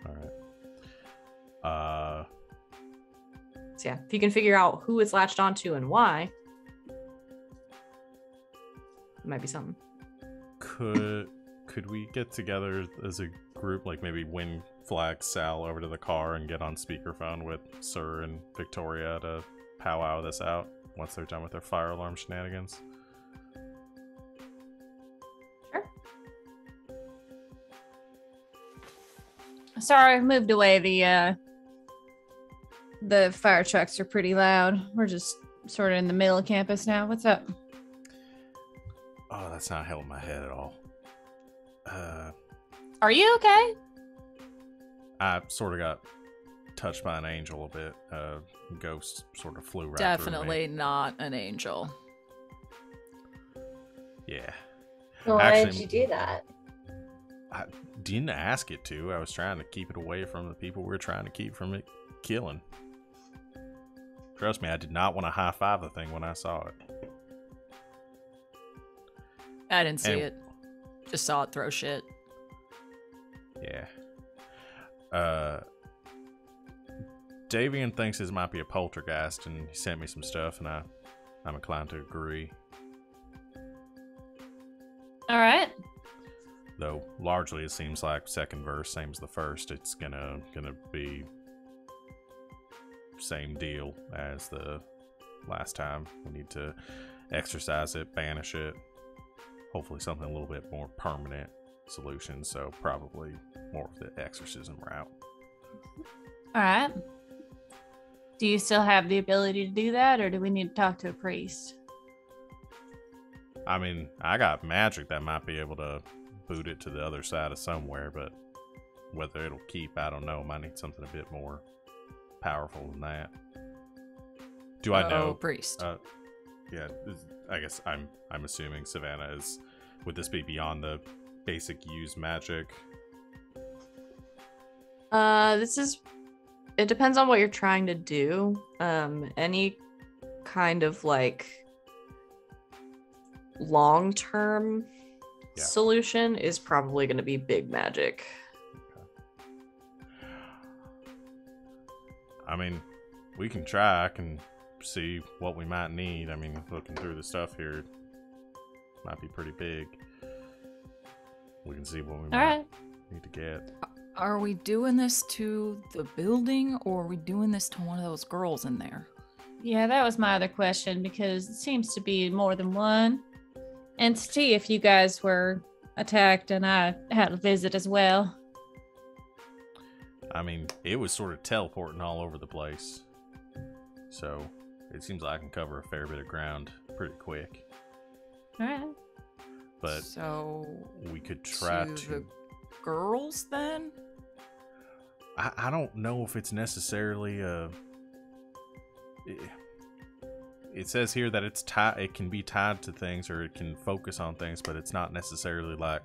All right. So yeah, if you can figure out who it's latched onto and why, it might be something. Could we get together as a group, like maybe Wynn flag Sal over to the car and get on speakerphone with Sir and Victoria to powwow this out once they're done with their fire alarm shenanigans? Sure. Sorry, I've moved away. The fire trucks are pretty loud. We're just sort of in the middle of campus now. What's up? Oh, that's not helping my head at all. Are you okay? I sort of got touched by an angel a bit. Ghost sort of flew right Definitely through me. not an angel. Yeah. Well, why Actually, did you do that? I didn't ask it to. I was trying to keep it away from the people we were trying to keep from it killing. Trust me, I did not want to high-five the thing when I saw it. I didn't see it. Just saw it throw shit. Yeah. Davian thinks this might be a poltergeist, and he sent me some stuff, and I'm inclined to agree. All right. Though largely it seems like second verse, same as the first. It's gonna be same deal as the last time. We need to exorcise it, banish it. Hopefully something a little bit more permanent solution. So probably more of the exorcism route. All right. Do you still have the ability to do that, or do we need to talk to a priest? I mean, I got magic that might be able to boot it to the other side of somewhere, but whether it'll keep, I don't know. Might need something a bit more powerful than that. Do I know? Priest. Yeah, I guess I'm assuming Savannah is. Would this be beyond the basic use magic? It depends on what you're trying to do. Any kind of like long-term solution is probably going to be big magic. Okay. I mean, we can try. I can see what we might need. I mean, looking through the stuff here, it might be pretty big. We can see what we might need to get. Are we doing this to the building, or are we doing this to one of those girls in there? Yeah, that was my other question, because it seems to be more than one entity if you guys were attacked and I had a visit as well. I mean, it was sort of teleporting all over the place. So it seems like I can cover a fair bit of ground pretty quick. All right. but so we could try to the girls then. I don't know if it's necessarily it says here that it's tied. It can be tied to things, or it can focus on things, but it's not necessarily like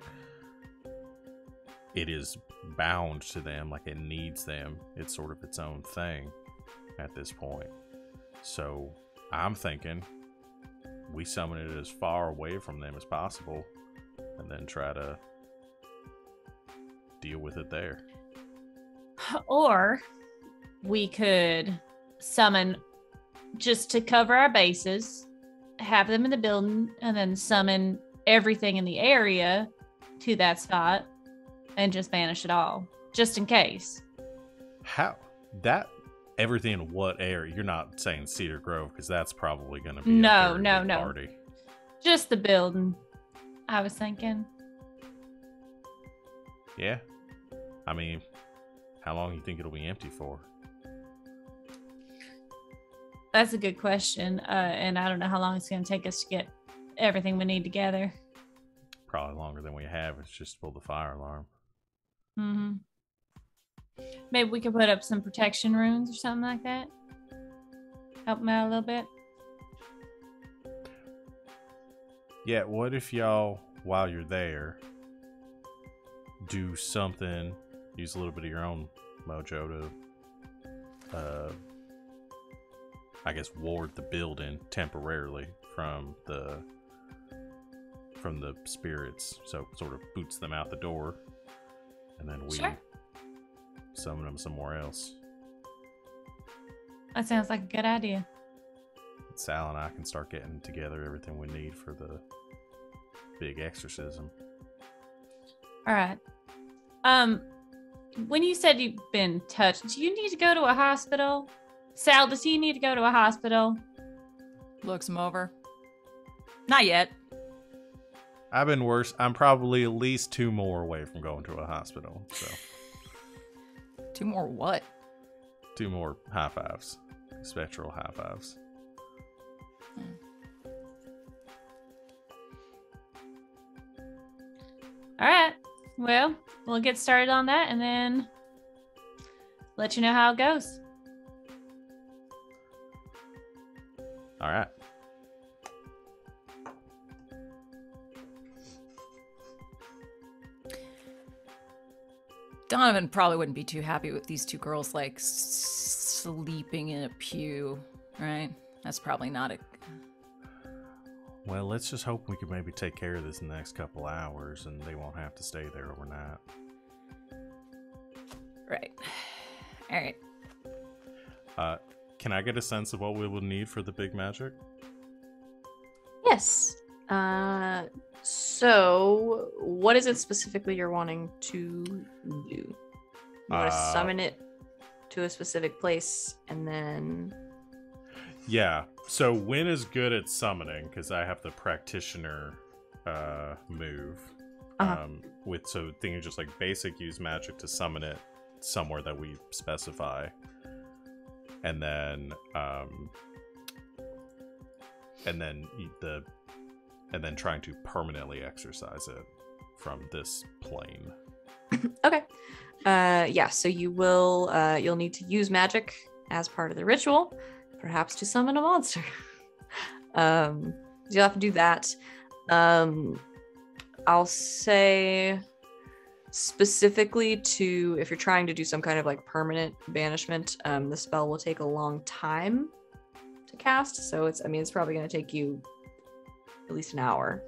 it is bound to them, like it needs them. It's sort of its own thing at this point. So I'm thinking we summon it as far away from them as possible, and then try to deal with it there. Or we could summon just to cover our bases, have them in the building, and then summon everything in the area to that spot and just banish it all, just in case. How? That everything in what area? You're not saying Cedar Grove, because that's probably going to be No. party. Just the building, I was thinking. Yeah. I mean, how long do you think it'll be empty for? That's a good question. And I don't know how long it's going to take us to get everything we need together. Probably longer than we have. It's just pull the fire alarm. Mm-hmm. Maybe we could put up some protection runes or something like that. Help them out a little bit. Yeah, what if y'all, while you're there, do something, use a little bit of your own mojo to, I guess, ward the building temporarily from the spirits, so sort of boots them out the door, and then we summon them somewhere else. That sounds like a good idea. Sal and I can start getting together everything we need for the big exorcism. All right. When you said you've been touched, do you need to go to a hospital? Sal, does he need to go to a hospital? Looks him over. Not yet. I've been worse. I'm probably at least 2 more away from going to a hospital. So 2 more what? 2 more high fives. Spectral high fives. All right. Well, we'll get started on that and then let you know how it goes. All right. Donovan probably wouldn't be too happy with these 2 girls like sleeping in a pew, right? That's probably not a... Well, let's just hope we can maybe take care of this in the next couple hours and they won't have to stay there overnight. Right. All right. Can I get a sense of what we will need for the big magic? Yes. So what is it specifically you're wanting to do? You want to summon it to a specific place and then... Yeah. So Wynn is good at summoning because I have the practitioner move. So thinking just like basic use magic to summon it somewhere that we specify. And then trying to permanently exorcise it from this plane. Okay. Yeah, so you will you'll need to use magic as part of the ritual, perhaps to summon a monster. You'll have to do that. I'll say specifically to if you're trying to do some kind of like permanent banishment, the spell will take a long time to cast. So it's probably going to take you at least an hour.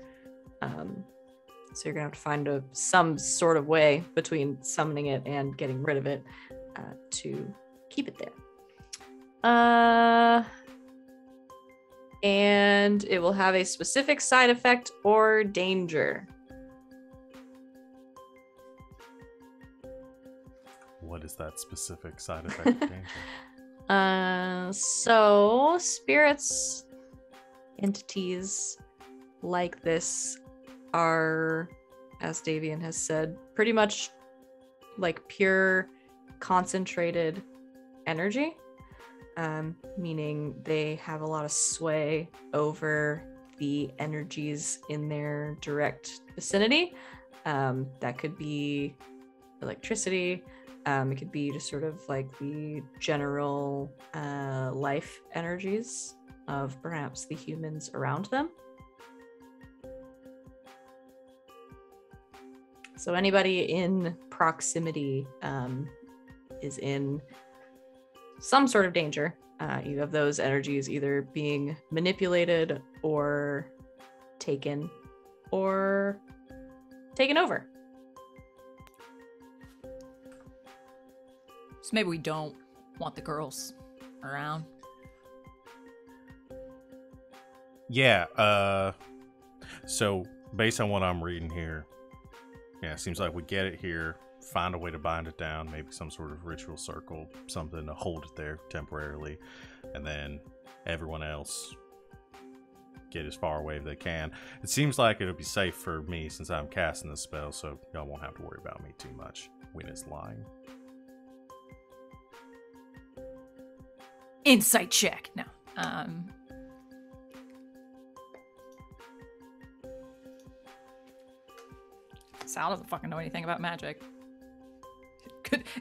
So you're gonna have to find some sort of way between summoning it and getting rid of it to keep it there. And it will have a specific side effect or danger. What is that specific side effect or danger? So spirits, entities like this are, as Davian has said, pretty much like pure concentrated energy, meaning they have a lot of sway over the energies in their direct vicinity. That could be electricity. It could be just sort of like the general life energies of perhaps the humans around them. So anybody in proximity is in some sort of danger. You have those energies either being manipulated or taken over. So maybe we don't want the girls around. Yeah, so based on what I'm reading here, yeah, it seems like we get it here, find a way to bind it down, maybe some sort of ritual circle, something to hold it there temporarily, and then everyone else get as far away as they can. It seems like it'll be safe for me since I'm casting the spell, so y'all won't have to worry about me too much when it's lying. Insight check. No. Sal doesn't fucking know anything about magic.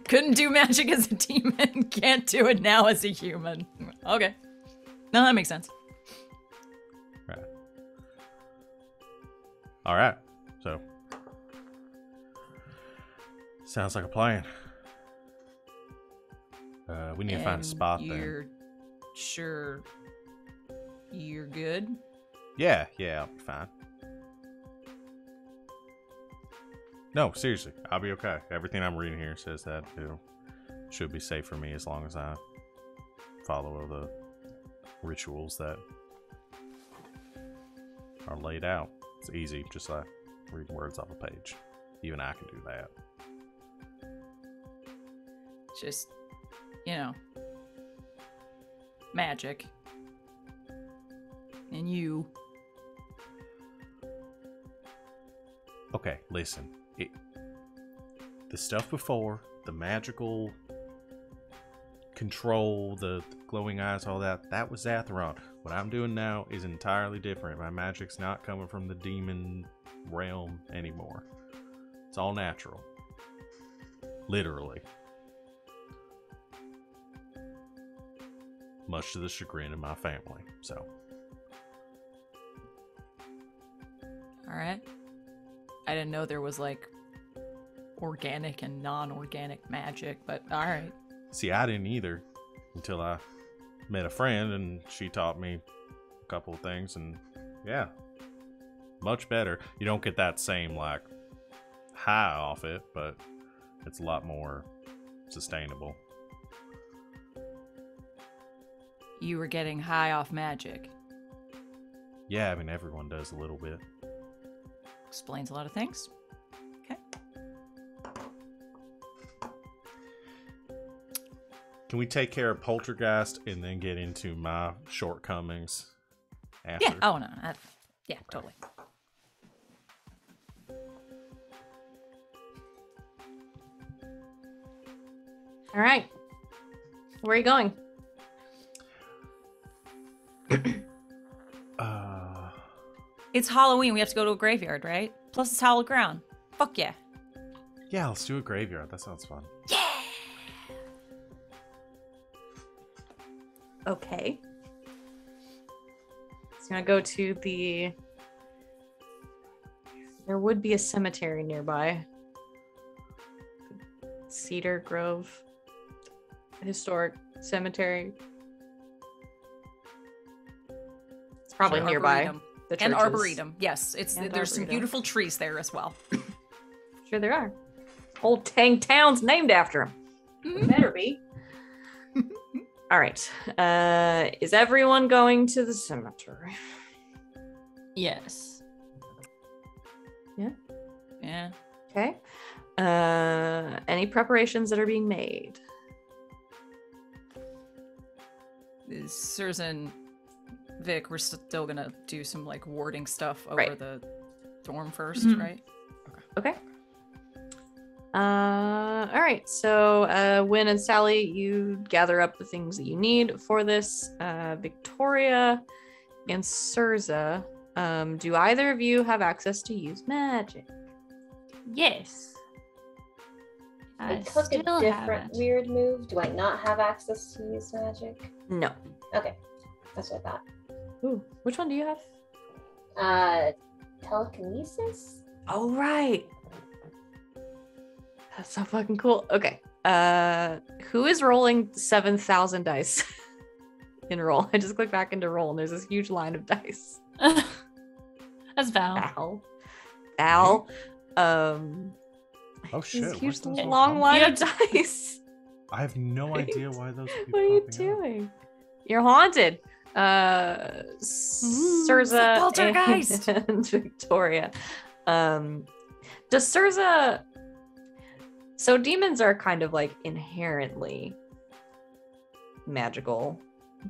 Couldn't do magic as a demon. Can't do it now as a human. Okay. No, that makes sense. Right. All right. So sounds like a plan. We need to find a spot then. You're sure you're good? Yeah, I'll be fine. No, seriously, I'll be okay. Everything I'm reading here says that it should be safe for me as long as I follow the rituals that are laid out. It's easy, just like reading words off a page. Even I can do that. Just, magic. And you. Okay, listen. The stuff before, the magical control, the glowing eyes, all that was Atheron. What I'm doing now is entirely different. My magic's not coming from the demon realm anymore. It's all natural. Literally. Much to the chagrin of my family, so. Alright. I didn't know there was like organic and non-organic magic, but alright. See, I didn't either until I met a friend and she taught me a couple of things, and yeah, much better. You don't get that same like high off it, but it's a lot more sustainable. You were getting high off magic. Yeah, I mean everyone does a little bit. Explains a lot of things. Okay. Can we take care of Poltergeist and then get into my shortcomings after? Yeah. Oh no. Yeah, totally. All right. Where are you going? It's Halloween. We have to go to a graveyard, right? Plus it's hallowed ground. Fuck yeah. Yeah, let's do a graveyard. That sounds fun. Yeah. Okay. So I'm gonna go to the. There would be a cemetery nearby. Cedar Grove Historic Cemetery. It's probably Sure, nearby. Arboretum. The And churches. Arboretum. Yes, it's And there's some Arboretum. beautiful trees there as well. Sure there are. Old Tang Town's named after him. Mhm. Better be. All right. Is everyone going to the cemetery? Yes. Yeah. Okay. Any preparations that are being made? Sirs and Vic, we're still gonna do some like warding stuff over Right. the dorm 1st, Mhm. right? Okay. All right. So, Wynn and Sally, you gather up the things that you need for this. Victoria and Sirza, Do either of you have access to use magic? Yes. I I took a still different haven't. weird move. Do I not have access to use magic? No. Okay, that's what I thought. Ooh, which one do you have? Telekinesis? Oh, right. That's so fucking cool. Okay. Who is rolling 7,000 dice in roll? I just click back into roll and there's this huge line of dice. That's Val. Val. Oh shit! This huge where's those all long come line You of dice. from? I have no idea why those keep What are you popping up. doing? You're haunted. Surza poltergeist. and Victoria. Does Surza? So demons are kind of like inherently magical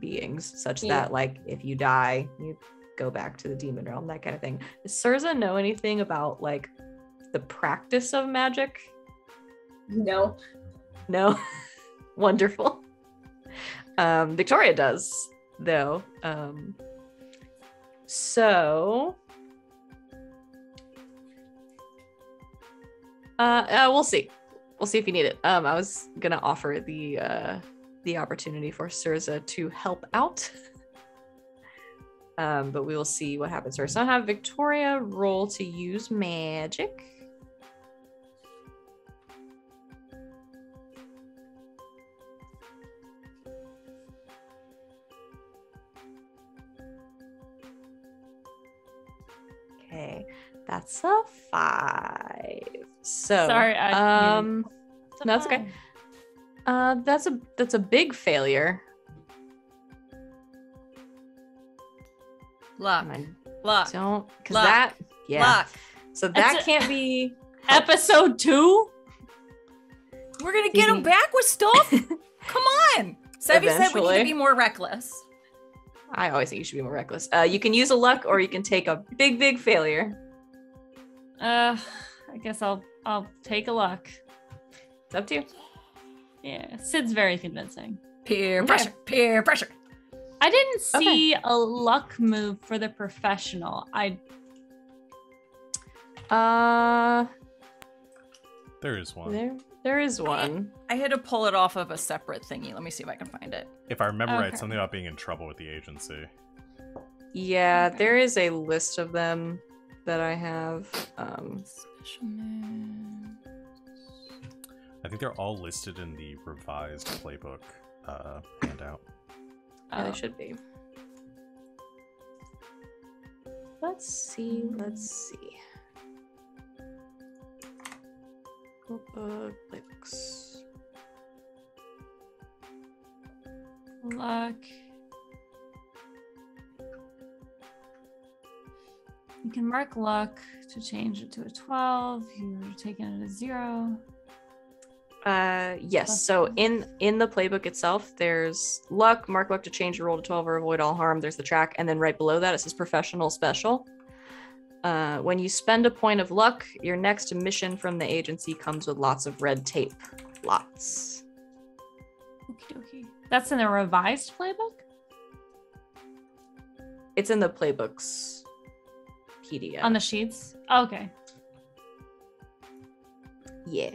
beings, such Yeah. that like if you die, you go back to the demon realm, that kind of thing. Does Surza know anything about like the practice of magic? No. No. Wonderful. Victoria does, though. So we'll see. We'll see if you need it. I was gonna offer the opportunity for Surza to help out. But we will see what happens first. I'll have Victoria roll to use magic. Okay, that's a 5. So Sorry, I no, that's okay. That's a big failure. Luck. And I Luck. don't, because Luck. that, yeah. Luck. So that That's a- can't be. Episode 2? We're gonna get him back with stuff. Come on. Sevi said we need Eventually. to be more reckless. I always think you should be more reckless. You can use a luck, or you can take a big failure. I guess I'll take a luck. It's up to you. Yeah, Sid's very convincing. Peer Okay. pressure. Peer pressure. I didn't see a luck move for the professional. There is one. There is one. I had to pull it off of a separate thingy. Let me see if I can find it. If I remember right, Okay. something about being in trouble with the agency. Yeah, Okay. there is a list of them that I have. Special move. I think they're all listed in the revised playbook handout. Yeah, they should be. Let's see. Playbooks. luck. You can mark luck to change it to a 12. You're taking it as 0. Yes. So in the playbook itself, there's luck, mark luck to change your roll to 12 or avoid all harm. There's the track, and then right below that it says professional special. When you spend a point of luck, your next mission from the agency comes with lots of red tape. Lots. Okie dokie. That's in the revised playbook? It's in the playbooks PDF. On the sheets? Okay. Yeah.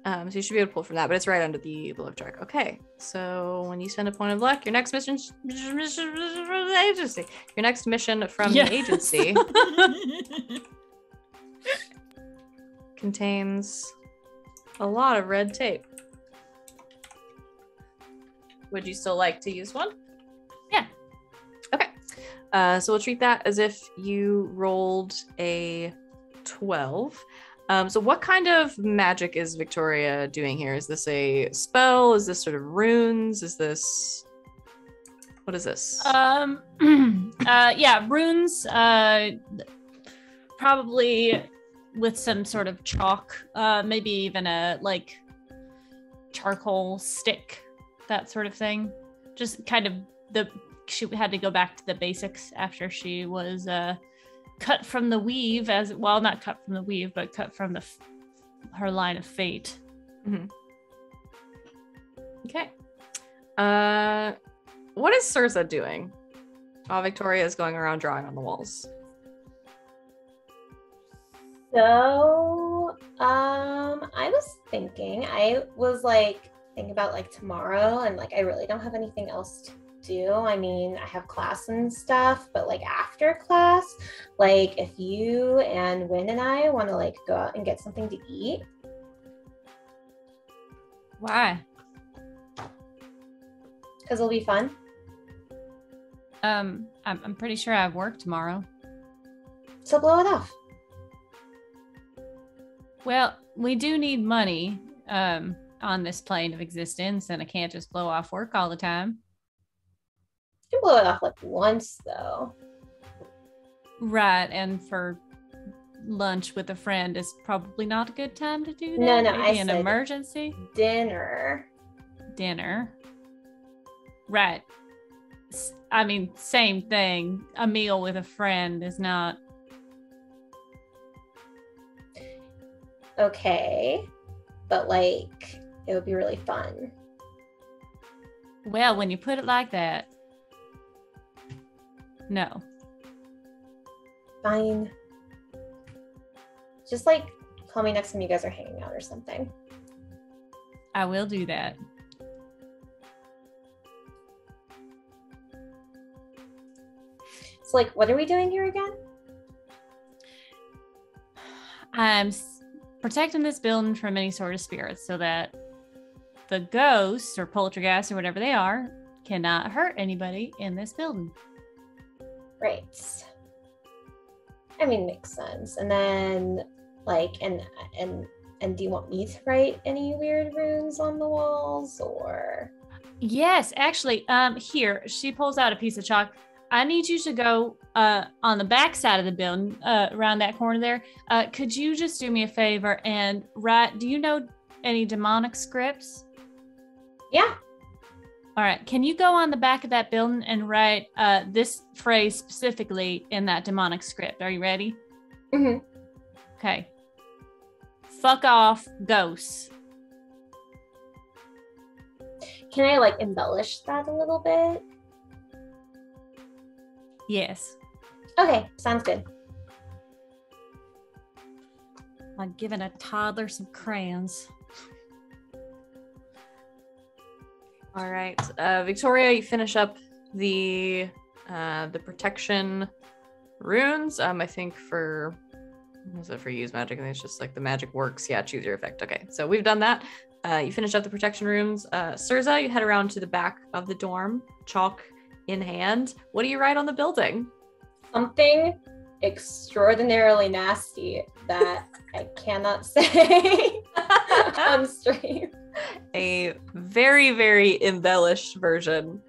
So you should be able to pull from that, but it's right under the luck track. Okay. So when you spend a point of luck, your next mission agency. Your next mission from Yeah. the agency contains a lot of red tape. Would you still like to use one? Yeah. Okay. So we'll treat that as if you rolled a 12. So what kind of magic is Victoria doing here? Is this a spell? Is this sort of runes? Is this... What is this? Yeah, runes, probably with some sort of chalk, maybe even a like charcoal stick, that sort of thing. Just kind of she had to go back to the basics after she was cut from the weave, not cut from the weave, but cut from her line of fate. Mm-hmm. Okay. What is Surza doing while Victoria is going around drawing on the walls? So, I was thinking, thinking about like tomorrow, and like I really don't have anything else to do. I mean, I have class and stuff, but like after class, like if you and Wynn and I want to like go out and get something to eat. Why? Because it'll be fun. I'm pretty sure I have work tomorrow. So blow it off. Well, we do need money on this plane of existence, and I can't just blow off work all the time. You can blow it off like once though. Right, and for lunch with a friend is probably not a good time to do that. No, Maybe I an said emergency dinner. Right. I mean, same thing. A meal with a friend is not. Okay, but like it would be really fun. Well, when you put it like that, no. Fine. Just like call me next time you guys are hanging out or something. I will do that. So like, what are we doing here again? I'm protecting this building from any sort of spirits so that the ghosts or poltergeists or whatever they are cannot hurt anybody in this building. Right. I mean, makes sense. And then like, and do you want me to write any weird runes on the walls or? Yes, actually, here, she pulls out a piece of chalk. I need you to go on the back side of the building, around that corner there. Could you just do me a favor and write, do you know any demonic scripts? Yeah. All right. Can you go on the back of that building and write this phrase specifically in that demonic script? Are you ready? Mm-hmm. Okay. Fuck off, ghosts. Can I like embellish that a little bit? Yes. Okay, sounds good. Like giving a toddler some crayons. All right, Victoria, you finish up the protection runes. I think for was it for use magic? I think it's just like the magic works. Yeah, choose your effect. Okay, so we've done that. You finish up the protection runes. Surza, you head around to the back of the dorm, chalk in hand. What do you write on the building? Something extraordinarily nasty that I cannot say on stream. A very, very embellished version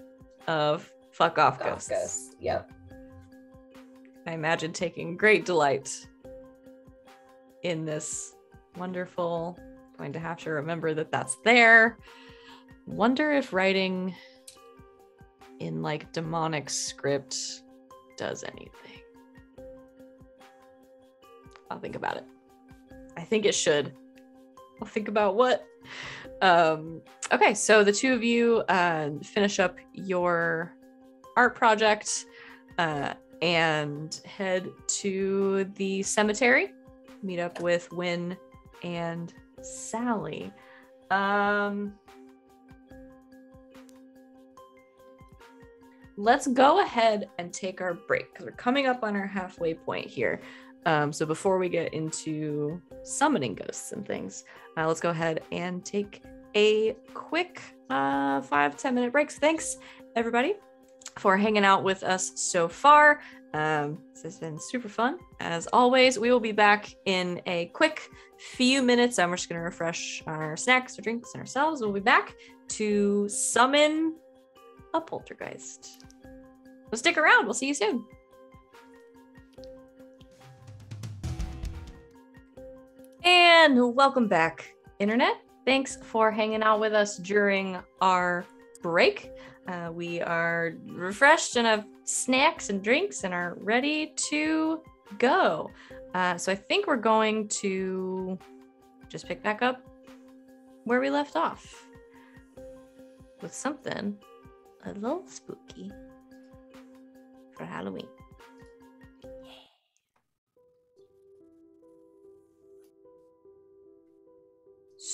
of fuck off ghosts. Yep. I imagine taking great delight in this wonderful. Going to have to remember that that's there. Wonder if writing in like demonic script does anything. I'll think about it. I think it should. I'll think about what. Okay, so the two of you finish up your art project and head to the cemetery. Meet up with Wynn and Sally. Let's go ahead and take our break because we're coming up on our halfway point here. So before we get into summoning ghosts and things, let's go ahead and take a quick 5-10 minute break. So thanks everybody for hanging out with us so far. This has been super fun. As always, we will be back in a quick few minutes. We're just going to refresh our snacks or drinks and ourselves. We'll be back to summon a poltergeist. So stick around. We'll see you soon. And welcome back, Internet. Thanks for hanging out with us during our break. We are refreshed and have snacks and drinks and are ready to go. So I think we're going to just pick back up where we left off with something a little spooky for Halloween.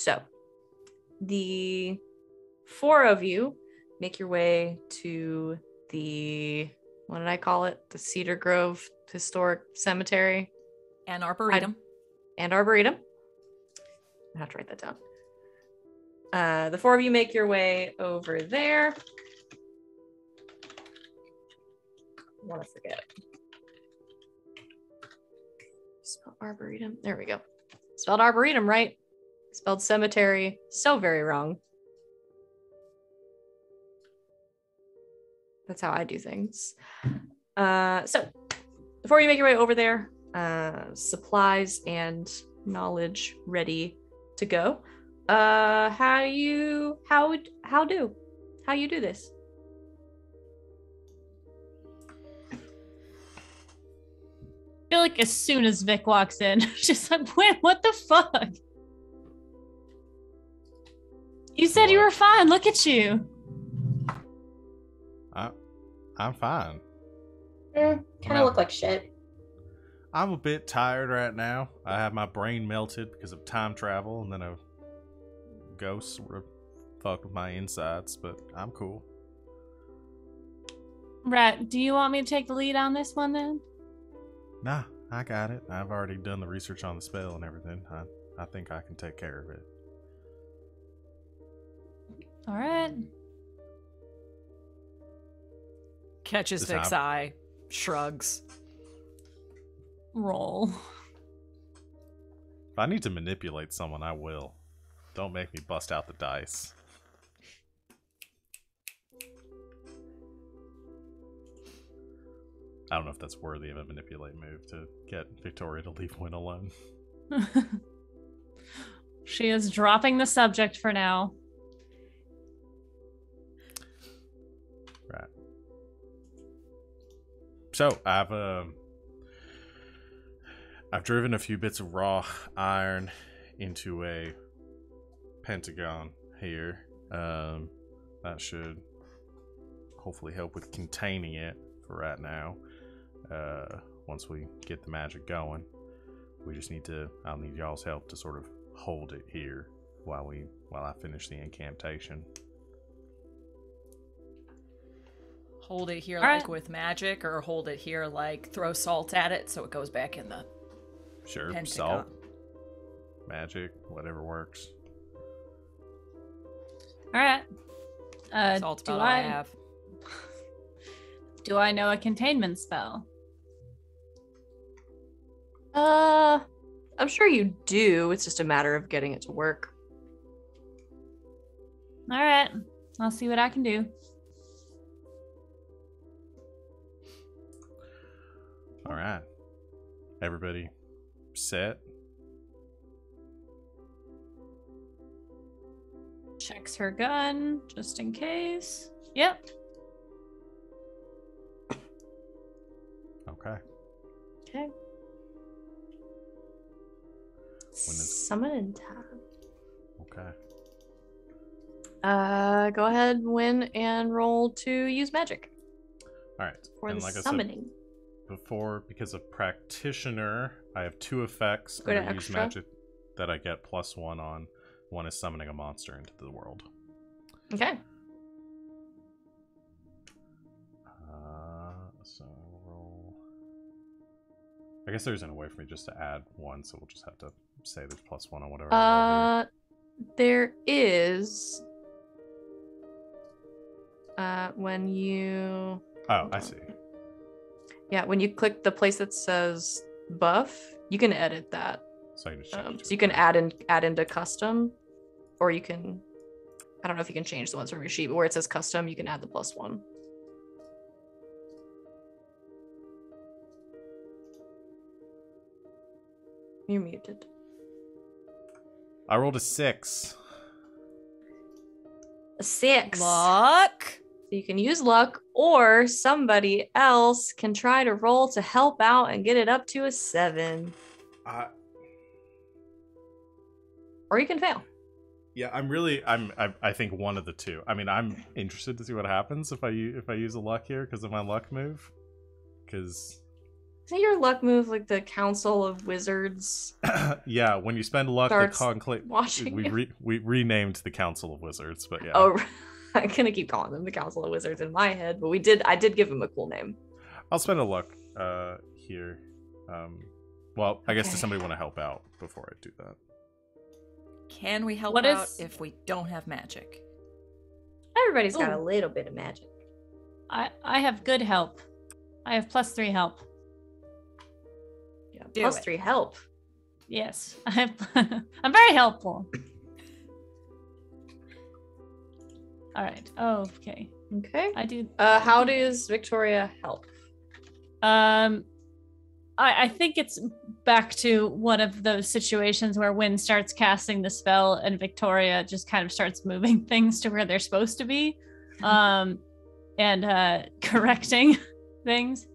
So the 4 of you make your way to the, what did I call it? The Cedar Grove Historic Cemetery. And Arboretum. And Arboretum. I have to write that down. The 4 of you make your way over there. I want to forget. Spelled Arboretum. There we go. Spelled Arboretum right. Spelled cemetery. So very wrong. That's how I do things. So before you make your way over there, supplies and knowledge ready to go. How you do this? I feel like as soon as Vic walks in, she's like, "Wait, what the fuck? You said you were fine. Look at you." I'm fine. Kind of look like shit. I'm a bit tired right now. I have my brain melted because of time travel, and then a ghost sort of fucked with my insides, but I'm cool. Right. Do you want me to take the lead on this one then? Nah, I got it. I've already done the research on the spell and everything. I think I can take care of it. All right. Catches This Vic's time. eye, shrugs. Roll. If I need to manipulate someone, I will. Don't make me bust out the dice. I don't know if that's worthy of a manipulate move to get Victoria to leave Wynn alone. She is dropping the subject for now. Right. So I've driven a few bits of raw iron into a pentagon here. That should hopefully help with containing it for right now. Once we get the magic going, I'll need y'all's help to sort of hold it here while I finish the incantation. Hold it here All like right. with magic, or hold it here like throw salt at it so it goes back in the Sure, pentagon. salt, magic, whatever works. All right. Salt's do about all I I have. do I know a containment spell? I'm sure you do. It's just a matter of getting it to work. All right. I'll see what I can do. All right, everybody set? Checks her gun just in case. Yep. Okay. Okay. When is- Summoning time. Okay. Go ahead, Win, and roll to use magic All right. for And the like I summoning. said before, because of practitioner, I have 2 effects Go to under use extra. magic that I get +1 on. One is summoning a monster into the world. Okay. So roll. I guess there isn't a way for me just to add 1, so we'll just have to say there's +1 on whatever. I roll here. There is. When you. Oh, I see. Yeah, when you click the place that says buff, you can edit that. So I can just change it to So you a can thing. add into custom, or you can. I don't know if you can change the ones from your sheet, but where it says custom, you can add the +1. You're muted. I rolled a 6. A 6. Luck. So you can use luck, or somebody else can try to roll to help out and get it up to a 7. Or you can fail. Yeah, I think one of the two. I mean, I'm interested to see what happens if I use a luck here because of my luck move. Because Isn't your luck move like the Council of Wizards? Yeah, when you spend luck, the Starts conclave. watching We renamed the Council of Wizards, but yeah. Oh, I'm gonna keep calling them the Council of Wizards in my head, but I did give them a cool name. I'll spend a luck here. Well, I guess Okay. does somebody want to help out before I do that? Can we help What out is- if we don't have magic? Everybody's got a Ooh. little bit of magic. I have good help. I have +3 help. Yeah, Do plus it. 3 help. Yes, I have. I'm very helpful. All right. Oh, okay. Okay. I do. How does Victoria help? I think it's back to one of those situations where Wynn starts casting the spell and Victoria just kind of starts moving things to where they're supposed to be, and correcting things.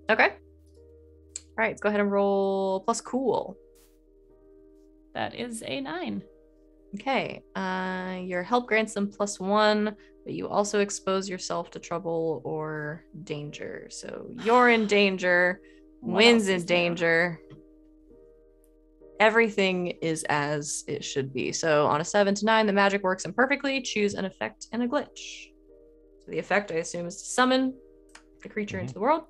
Okay. All right, let's go ahead and roll plus cool. That is a 9. Okay. Your help grants them +1, but you also expose yourself to trouble or danger. So you're in danger. What Wynn's else in is there? danger. Everything is as it should be. So on a 7 to 9, the magic works imperfectly. Choose an effect and a glitch. So the effect, I assume, is to summon the creature into the world.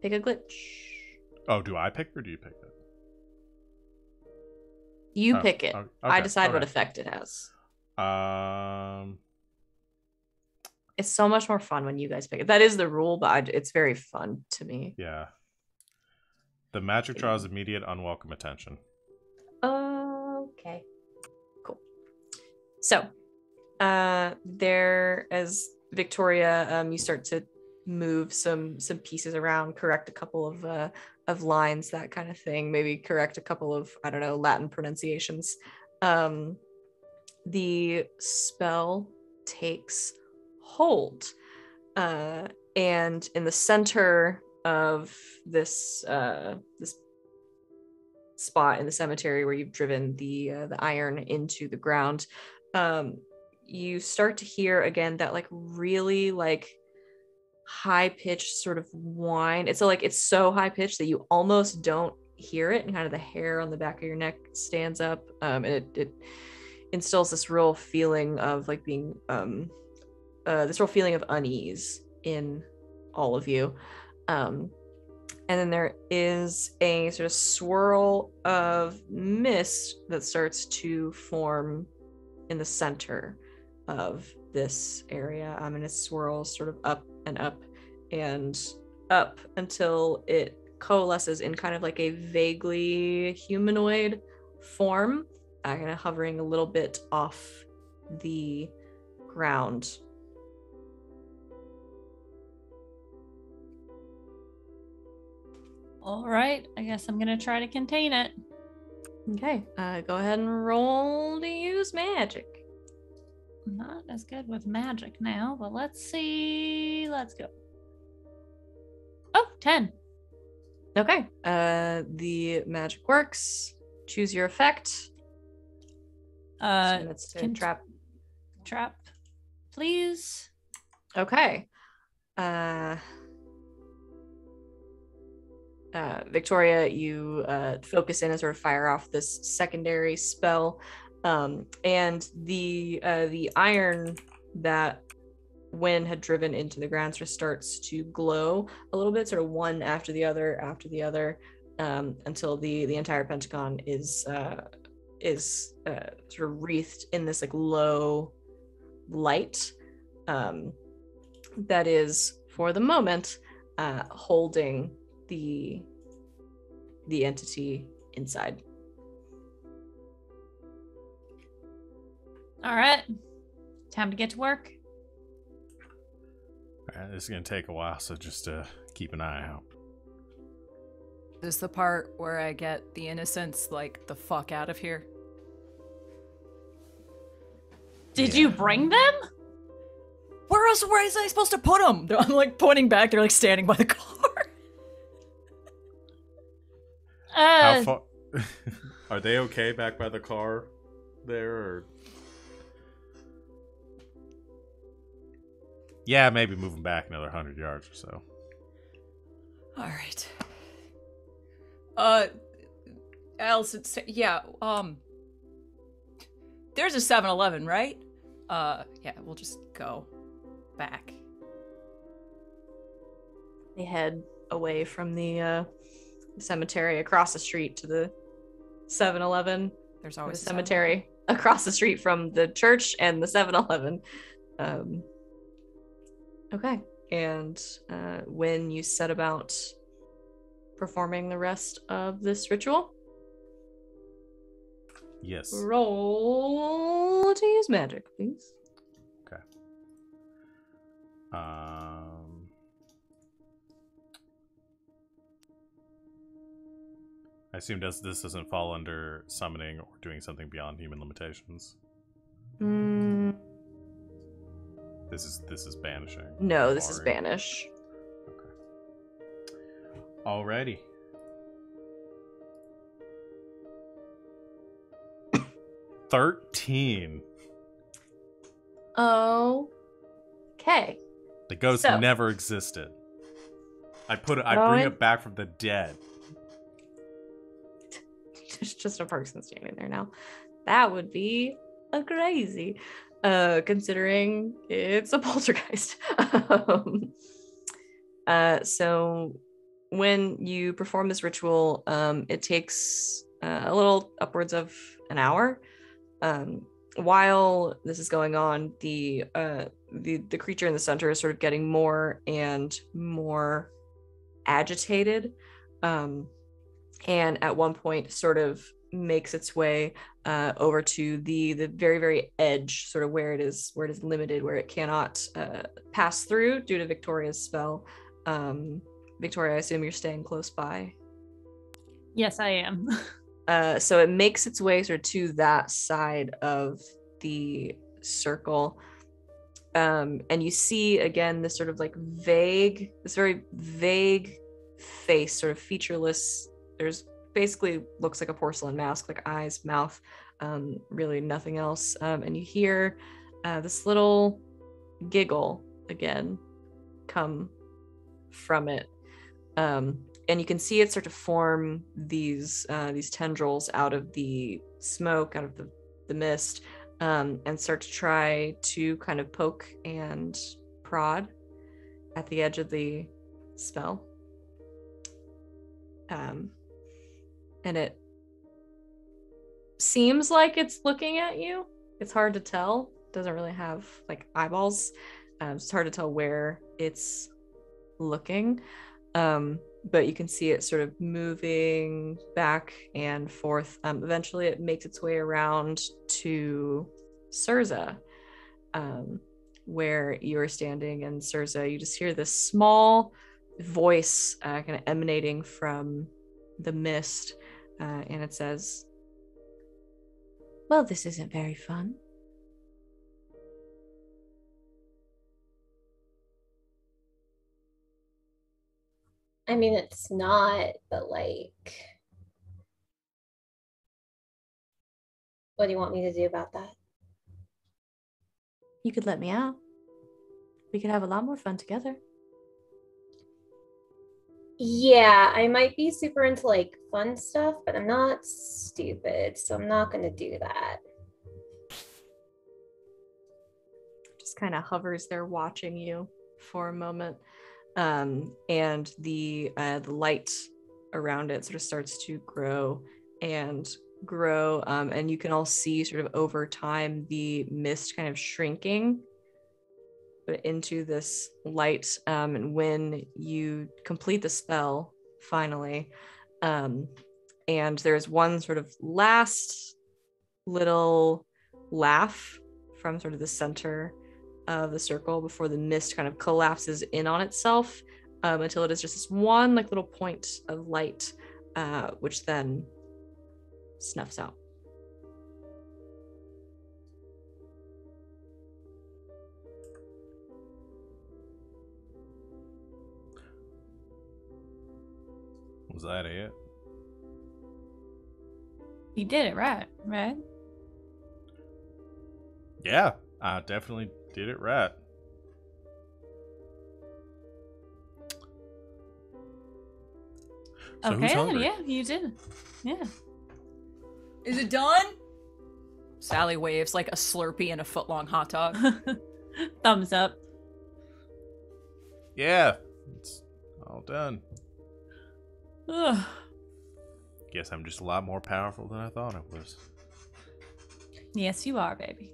Pick a glitch. Oh, do I pick or do you pick it? You Oh, pick it. okay, I decide what okay. effect it has. Um, It's so much more fun when you guys pick it. That is the rule, but it's very fun to me. yeah. The magic draws immediate unwelcome attention. Okay. Cool. So, there, as Victoria, you start to move some pieces around, correct a couple of lines, that kind of thing. Maybe correct a couple of, I don't know, Latin pronunciations. The spell takes hold, and in the center of this this spot in the cemetery where you've driven the iron into the ground, you start to hear again that like really like high-pitched sort of whine. It's so high-pitched that you almost don't hear it, and kind of the hair on the back of your neck stands up, and it instills this real feeling of like being this real feeling of unease in all of you. And then there is a sort of swirl of mist that starts to form in the center of this area. And it swirls sort of up and up and up until it coalesces in kind of like a vaguely humanoid form, kind of hovering a little bit off the ground. All right. I guess I'm gonna try to contain it. Okay, go ahead and roll to use magic. Not as good with magic now, but let's see. Let's go. Oh, 10. Okay, the magic works. Choose your effect. It's to can- trap. Trap, please. Okay. Victoria, you focus in and sort of fire off this secondary spell, and the iron that Wynn had driven into the ground sort of starts to glow a little bit, sort of one after the other, until the entire pentagon is sort of wreathed in this like low light that is, for the moment, holding the entity inside. All right. Time to get to work. Alright, this is gonna take a while, so just keep an eye out. This is the part where I get the innocents like the fuck out of here. Did you bring them? Where else was I supposed to put them? I'm like pointing back. They're like standing by the car. How far? Are they okay back by the car there? Or... Yeah, maybe moving back another 100 yards or so. All right. Allison, yeah, there's a 7-Eleven, right? Yeah, we'll just go back. They head away from the cemetery across the street to the 7-Eleven. There's The always a cemetery across the street from the church and the 7-Eleven. Okay. And when you set about performing the rest of this ritual, Yes. roll to use magic, please. Okay. I assume this doesn't fall under summoning or doing something beyond human limitations. This is banishing. No, this is Barring. banish. Okay. Alrighty. $13. Okay. The ghost So- never existed. I bring Rowan? it back from the dead. There's just a person standing there now. That would be a crazy, considering it's a poltergeist. So when you perform this ritual, it takes a little upwards of an hour. While this is going on, the creature in the center is sort of getting more and more agitated. And at one point sort of makes its way over to the very, very edge, sort of where it is limited, where it cannot pass through due to Victoria's spell. Victoria, I assume you're staying close by. Yes, I am. So it makes its way sort of to that side of the circle. And you see again this sort of like very vague face, sort of featureless. There's basically looks like a porcelain mask, like eyes, mouth, really nothing else. And you hear this little giggle again come from it. And you can see it start to form these tendrils out of the smoke, out of the mist, and start to try to kind of poke and prod at the edge of the spell. And it seems like it's looking at you. It's hard to tell. It doesn't really have like eyeballs. It's hard to tell where it's looking. But you can see it sort of moving back and forth. Eventually it makes its way around to Surza, where you're standing. And Surza, you just hear this small voice kind of emanating from the mist, and it says, "Well, this isn't very fun." I mean, it's not, but like, what do you want me to do about that? You could let me out. We could have a lot more fun together. Yeah, I might be super into like fun stuff, but I'm not stupid, so I'm not gonna do that. Just kind of hovers there watching you for a moment. And the light around it sort of starts to grow and grow, and you can all see sort of over time the mist kind of shrinking into this light. And when you complete the spell finally, and there's one sort of last little laugh from sort of the center of the circle before the mist kind of collapses in on itself, until it is just this one like little point of light, which then snuffs out. Was that it? You did it right? Yeah, I definitely did it right. So who's Okay, then, hungry? yeah, you did. Yeah. Is it done? Sally waves like a Slurpee and a foot-long hot dog. Thumbs up. Yeah, it's all done. Ugh. Guess I'm just a lot more powerful than I thought I was. Yes, you are, baby.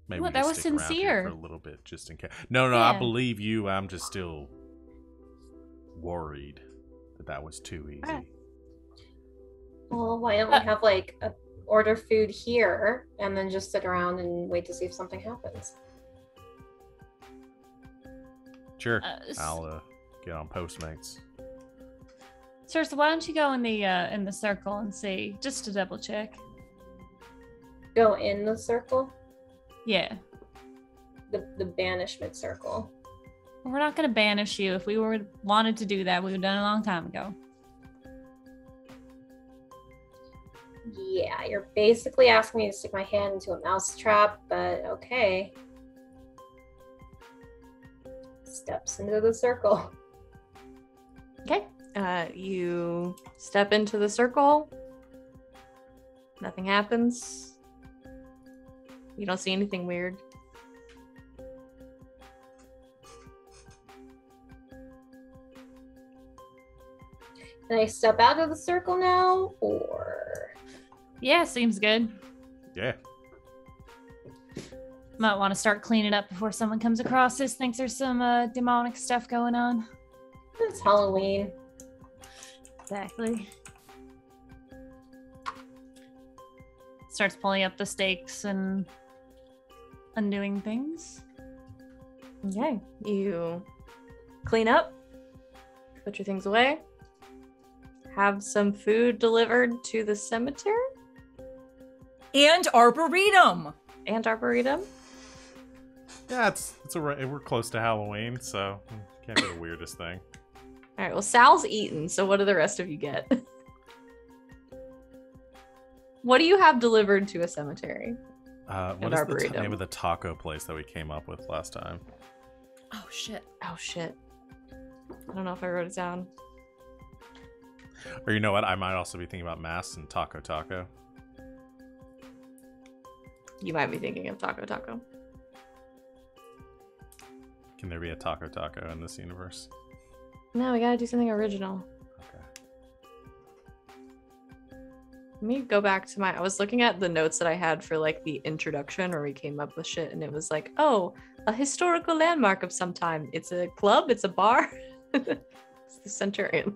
Maybe What, we that just was stick around here sincere. for a little bit, just in case. No, I Yeah. believe you. I'm just still worried that was too easy. Alright. Well, why don't we have like order food here and then just sit around and wait to see if something happens? Sure, s- I'll get on Postmates. Sir, so why don't you go in the circle and see, just to double check? Go in the circle, Yeah. the banishment circle. We're not gonna banish you. If we wanted to do that, we would have done it a long time ago. Yeah, you're basically asking me to stick my hand into a mouse trap, but okay. Steps into the circle. Okay. You step into the circle. Nothing happens. You don't see anything weird. Can I step out of the circle now, or? Yeah, seems good. Yeah. Might want to start cleaning up before someone comes across this, thinks there's some demonic stuff going on. It's Halloween. Exactly. Starts pulling up the stakes and undoing things. Okay. You clean up, put your things away, have some food delivered to the cemetery And Arboretum! and Arboretum. Yeah, it's we're close to Halloween, so can't be the weirdest thing. All right. Well, Sal's eaten. So what do the rest of you get? What do you have delivered to a cemetery? What is the Arboretum. name of the taco place that we came up with last time? Oh, shit. Oh shit. I don't know if I wrote it down. Or you know what? I might also be thinking about Mass and Taco Taco. You might be thinking of Taco Taco. Can there be a Taco Taco in this universe? No, we gotta do something original. Okay. Let me go back to I was looking at the notes that I had for like the introduction where we came up with shit, and it was like, oh, a historical landmark of some time. It's a club, it's a bar. It's the Centurion.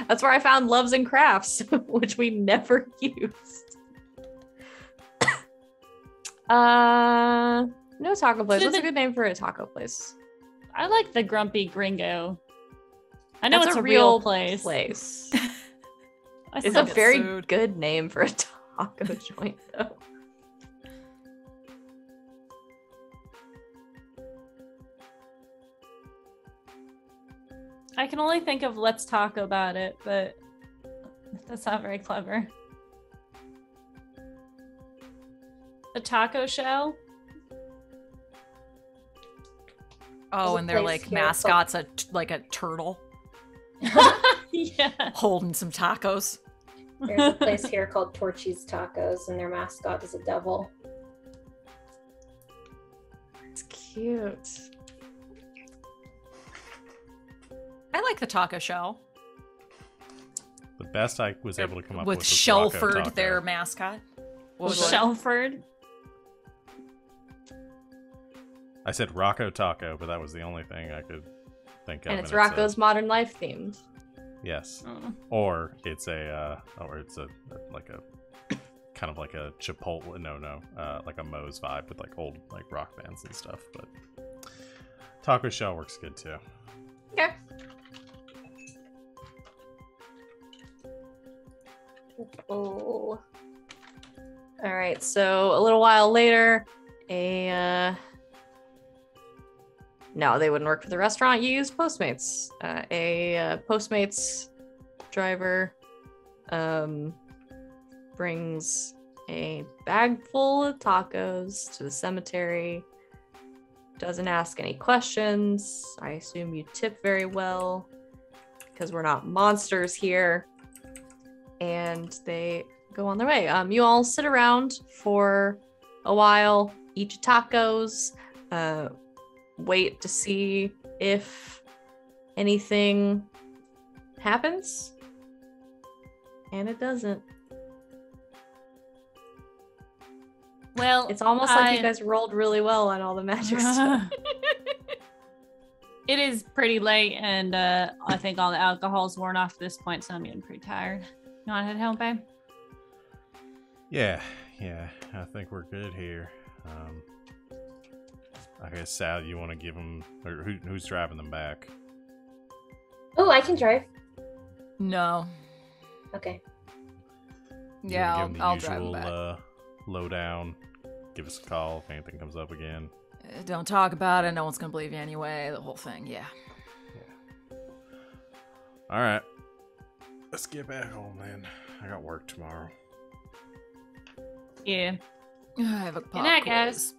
That's where I found Loves and Crafts, which we never used. No taco place. What's a good name for a taco place? I like the Grumpy Gringo. I know That's it's a real place. I It's still a get very sued. good name for a taco joint, though. I can only think of Let's Talk About It, but that's not very clever. The taco shell? Oh, There's a and they're place like here mascots, like a turtle Yeah. holding some tacos. There's a place here called Torchy's Tacos, and their mascot is a devil. It's cute. I like the taco shell. The best I was able to come up with With was Rocco Shelford, Taco. their mascot. What was it? Shelford. I said Rocco Taco, but that was the only thing I could think of. And it's Rocco's Modern Life themed. Yes. Oh. Or it's like a kind of like a Chipotle. No, like a Moe's vibe with like old like rock bands and stuff. But taco shell works good too. Okay. Oh, All right. So a little while later, no, they wouldn't work for the restaurant. You use Postmates. A Postmates driver brings a bag full of tacos to the cemetery. doesn't ask any questions. I assume you tip very well because we're not monsters here. And they go on their way. You all sit around for a while, eat your tacos, wait to see if anything happens. And it doesn't. Well, It's almost like you guys rolled really well on all the magic stuff. It is pretty late, and I think all the alcohol's worn off at this point, so I'm getting pretty tired. You want to head home, babe? Yeah, I think we're good here. I guess, Sal, you want to give them, or who's driving them back? Oh, I can drive. No. Okay. Yeah, Give 'em I'll drive them back. Lowdown. Give us a call if anything comes up again. Don't talk about it. No one's gonna believe you anyway. The whole thing, yeah. All right. Let's get back home then. I got work tomorrow. Yeah. I have a pop Good night, quiz. guys.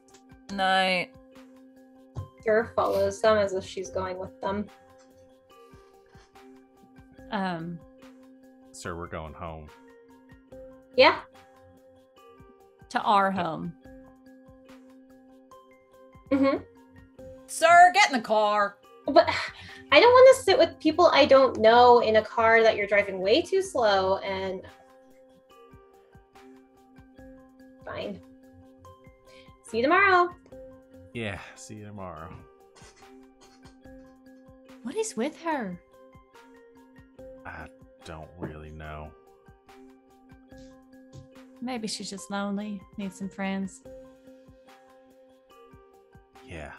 Night. Gur follows them as if she's going with them. Sir, we're going home. Yeah. To our home. Mm-hmm. Sir, get in the car. But I don't want to sit with people I don't know in a car that you're driving way too slow and... Fine. See you tomorrow. Yeah, see you tomorrow. What is with her? I don't really know. Maybe she's just lonely, needs some friends. Yeah.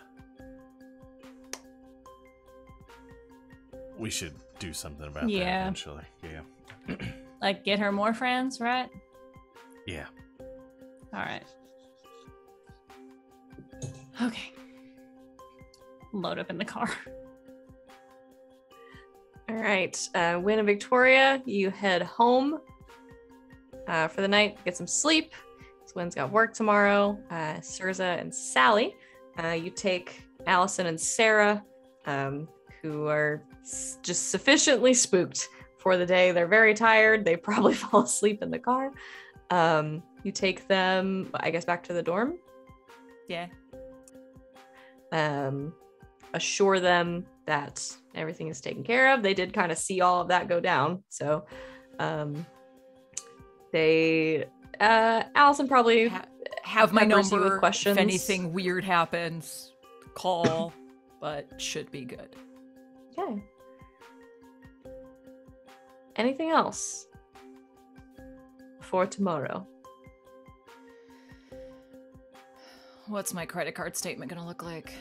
We should do something about that Yeah. eventually. Yeah. Like, get her more friends, right? Yeah. All right. Okay. Load up in the car. All right, Wynn and Victoria, you head home for the night, get some sleep. So Wynn's got work tomorrow. Surza and Sally, you take Allison and Sarah, who are just sufficiently spooked for the day. They're very tired. They probably fall asleep in the car. You take them, I guess, back to the dorm. Yeah. Assure them that everything is taken care of. They did kind of see all of that go down. So Allison probably Have my peppers you with number. questions. If anything weird happens, call, but should be good. Okay. Anything else for tomorrow? What's my credit card statement gonna look like?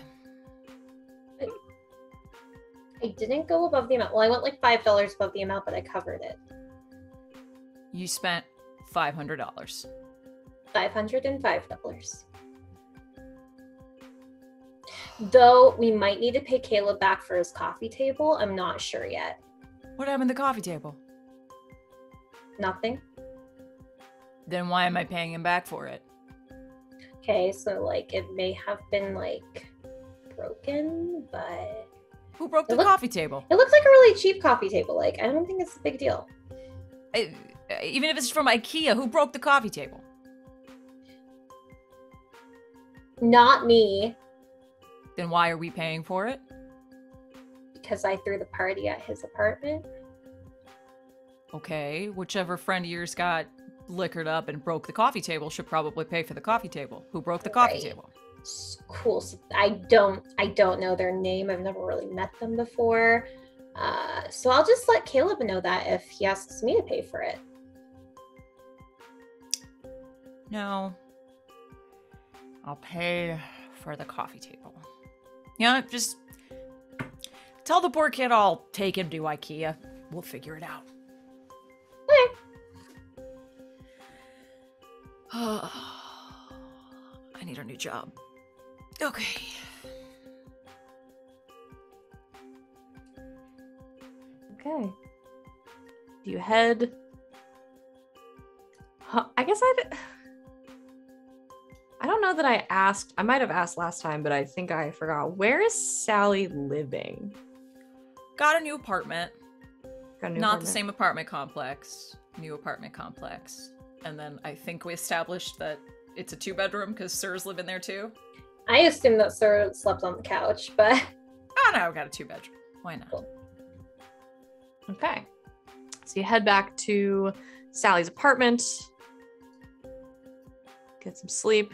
I didn't go above the amount. Well, I went like $5 above the amount, but I covered it. You spent $500. $505. Though we might need to pay Caleb back for his coffee table. I'm not sure yet. What happened to the coffee table? Nothing. Then why am I paying him back for it? Okay, so like it may have been like broken, but Who broke the It look- coffee table? it looks like a really cheap coffee table. Like I don't think it's a big deal. Even if it's from IKEA, who broke the coffee table? Not me, Then why are we paying for it? because I threw the party at his apartment. Okay, whichever friend of yours got liquored up and broke the coffee table should probably pay for the coffee table. Who broke the coffee Right. table? Cool. So I don't know their name. I've never really met them before. So I'll just let Caleb know that if he asks me to pay for it. No. I'll pay for the coffee table. Yeah, just tell the poor kid I'll take him to IKEA. We'll figure it out. Okay. I need a new job. Okay. Okay. Do you head? I guess I don't know that I asked. I might have asked last time, but I think I forgot. Where is Sally living? Got a new apartment. Got a new Not apartment. the same apartment complex. New apartment complex. And then I think we established that it's a 2-bedroom because Sir's living there too. I assumed that Sir slept on the couch, but Oh no, we got a 2-bedroom. Why not? Okay. So you head back to Sally's apartment. Get some sleep.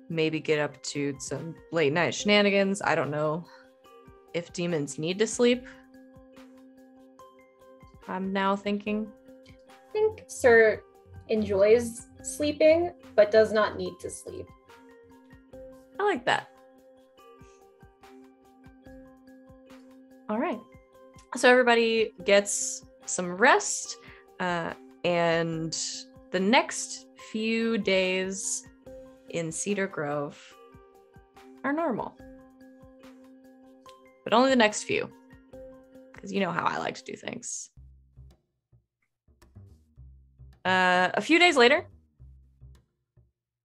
Maybe get up to some late night shenanigans. I don't know if demons need to sleep. I'm now thinking. I think Sir enjoys sleeping, but does not need to sleep. I like that. All right. So everybody gets some rest, and the next few days in Cedar Grove are normal. But only the next few, because you know how I like to do things. A few days later,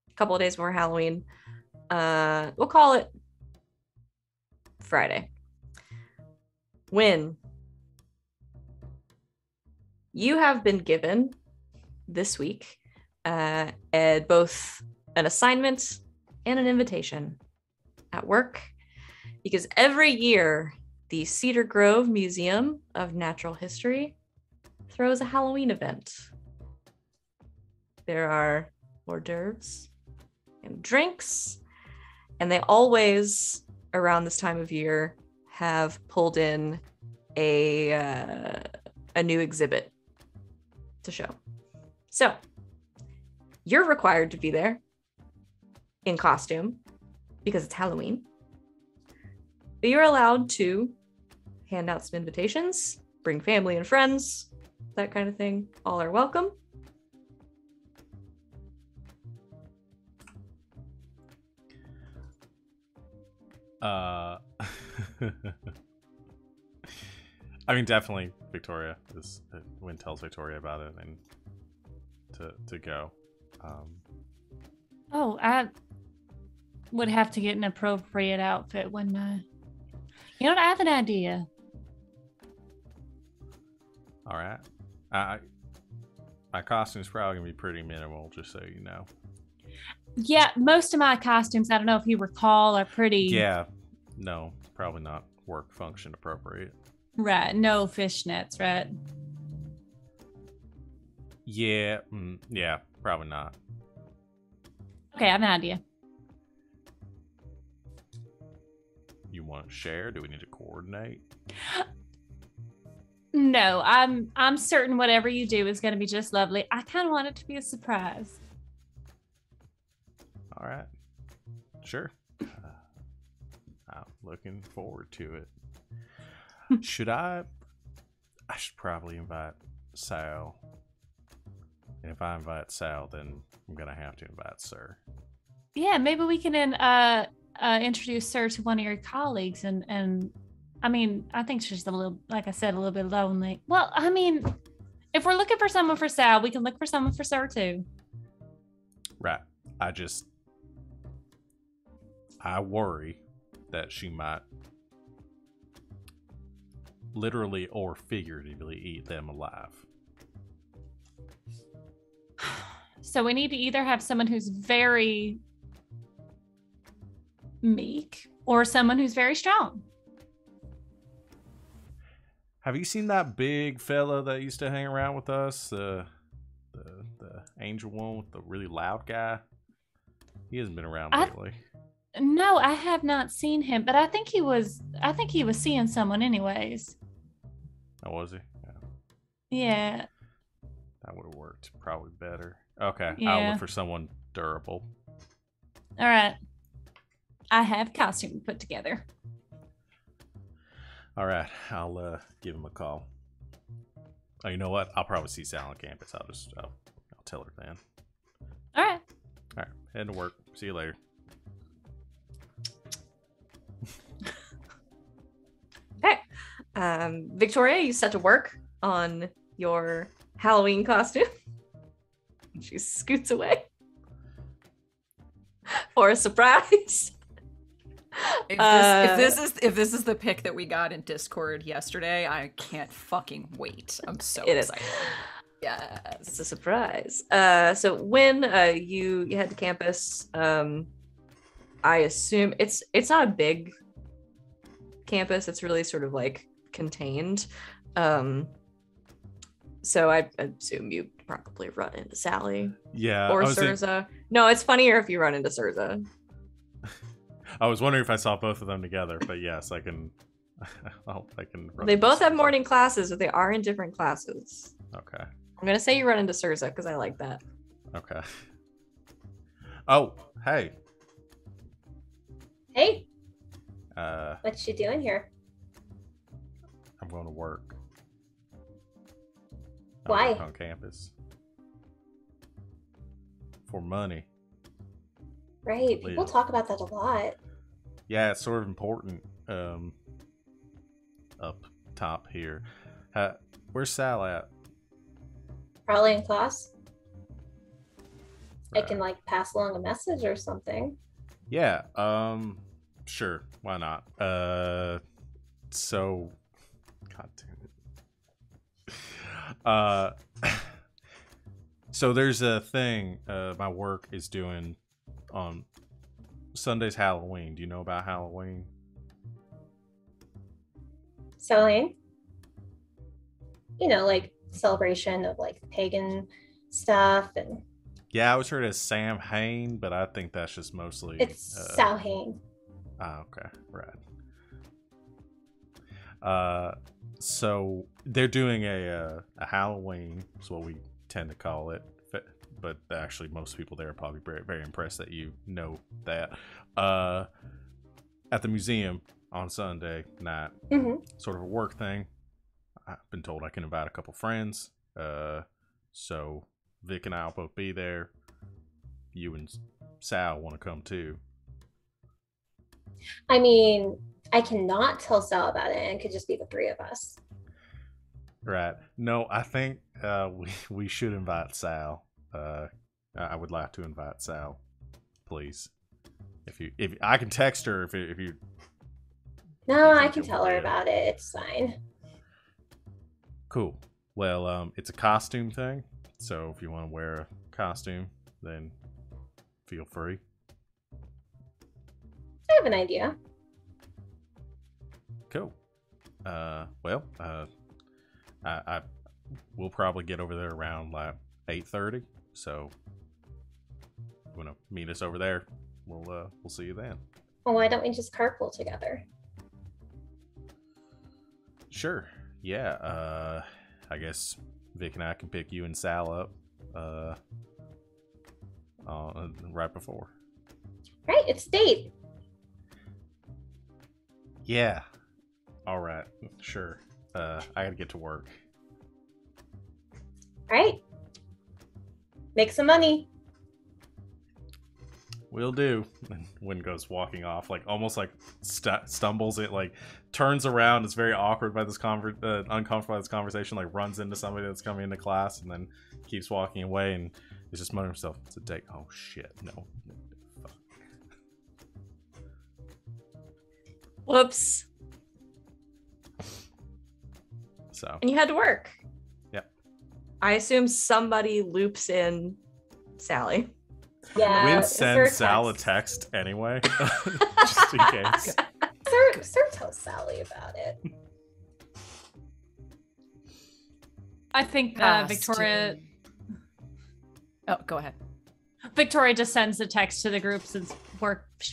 a couple of days before Halloween, we'll call it Friday. Wynn, you have been given this week both an assignment and an invitation at work, because every year the Cedar Grove Museum of Natural History throws a Halloween event. There are hors d'oeuvres and drinks, and they always, around this time of year, have pulled in a new exhibit to show. So you're required to be there in costume because it's Halloween, but you're allowed to hand out some invitations, bring family and friends, that kind of thing. All are welcome. I mean, definitely Victoria is. Wynn tells Victoria about it and to go. Oh, I would have to get an appropriate outfit, wouldn't I? You know what? I have an idea. All right. My costume's probably gonna be pretty minimal, just so you know. Yeah, most of my costumes, I don't know if you recall, are pretty. Yeah. No, probably not work function appropriate. Right. No fishnets, right? Yeah. Yeah. Probably not. Okay, I have an idea. You want to share? Do we need to coordinate? No, I'm certain whatever you do is going to be just lovely. I kind of want it to be a surprise. All right. Sure. I'm looking forward to it. Should I should probably invite Sal. And if I invite Sal, then I'm going to have to invite Sir. Yeah, maybe we can introduce Sir to one of your colleagues. And I mean, I think she's a little, like I said, a little bit lonely. Well, I mean, if we're looking for someone for Sal, we can look for someone for Sir too. Right. I worry that she might literally or figuratively eat them alive. So we need to either have someone who's very meek or someone who's very strong. Have you seen that big fella that used to hang around with us? The angel one with the really loud guy? He hasn't been around lately. No, I have not seen him, but I think he was seeing someone anyways. Oh, was he? Yeah. That would have worked probably better. Okay, Yeah. I'll look for someone durable. All right. I have costume put together. All right, I'll give him a call. Oh, you know what? I'll probably see Sal on campus. I'll tell her then. All right. All right, head to work. See you later. Okay. Victoria, you set to work on your Halloween costume. She scoots away. or a surprise. If this is the pick that we got in Discord yesterday, I can't fucking wait. I'm so excited. Yes. It's a surprise. So when you head to campus, I assume it's not a big campus. It's really sort of like contained. So I assume you probably run into Sally. Yeah. Or Surza. No, it's funnier if you run into Surza. I was wondering if I saw both of them together, but yes, I can. I can. They both have morning classes, but they are in different classes. Okay. I'm gonna say you run into Surza because I like that. Okay. Oh, hey. Hey, What you doing here? I'm going to work. I Why? work on campus. For money. Right. People Live. talk about that a lot. Yeah, it's sort of important. Up top here. Where's Sal at? Probably in class. I Right. can like pass along a message or something. Yeah, sure, why not? So, god damn it. So there's a thing my work is doing on Sunday's Halloween. Do you know about Halloween? So, like celebration of like pagan stuff, and Yeah, I always heard it as Sam Hain, but I think that's just mostly it's Samhain. Okay, right. So they're doing a Halloween, is what we tend to call it, but actually most people there are probably very, very impressed that you know that. At the museum on Sunday night, sort of a work thing. I've been told I can invite a couple friends, so Vic and I will both be there. You and Sal want to come too. I mean, I cannot tell Sal about it, and it could just be the three of us. Right. No, I think we should invite Sal. I would like to invite Sal, please. If I can text her if you. No, I can tell her about it. It's fine. Cool. Well, it's a costume thing, so if you want to wear a costume, then feel free. I have an idea. Cool. Well, I we'll probably get over there around like 8:30. So, you want to meet us over there? We'll see you then. Well, why don't we just carpool together? Sure. Yeah. I guess Vic and I can pick you and Sal up. Right before. Right, it's a date. Yeah. All right. Sure. I gotta get to work. Right. Make some money. Will do. And Wynn goes walking off, like almost like stumbles. It like turns around. It's very awkward by this uncomfortable by this conversation. Like runs into somebody that's coming into class, and then keeps walking away. And is just muttering to himself, "It's a date." Oh shit! No. Fuck. Whoops. So. And you had to work. Yep. I assume somebody loops in Sally. Yeah. Wynn sends Sal a text anyway, just in case. Sir tells Sally about it. I think Victoria. Oh, go ahead. Victoria just sends a text to the group since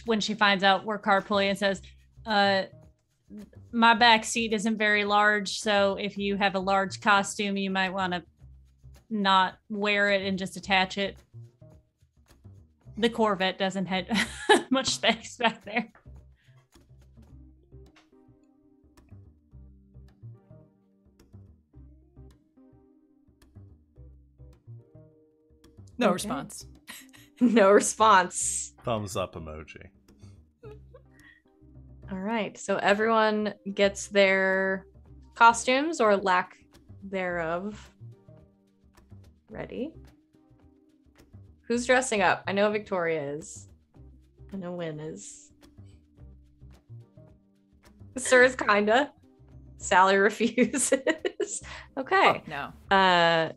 when she finds out we're carpooling and says, my back seat isn't very large, so if you have a large costume, you might want to not wear it and just attach it. The Corvette doesn't have much space back there. No Okay. response. No response. Thumbs up emoji. All right. So everyone gets their costumes or lack thereof ready. Who's dressing up? I know Victoria is. And a Wynn is. Sir's kinda. Sally refuses. Okay. Oh, no.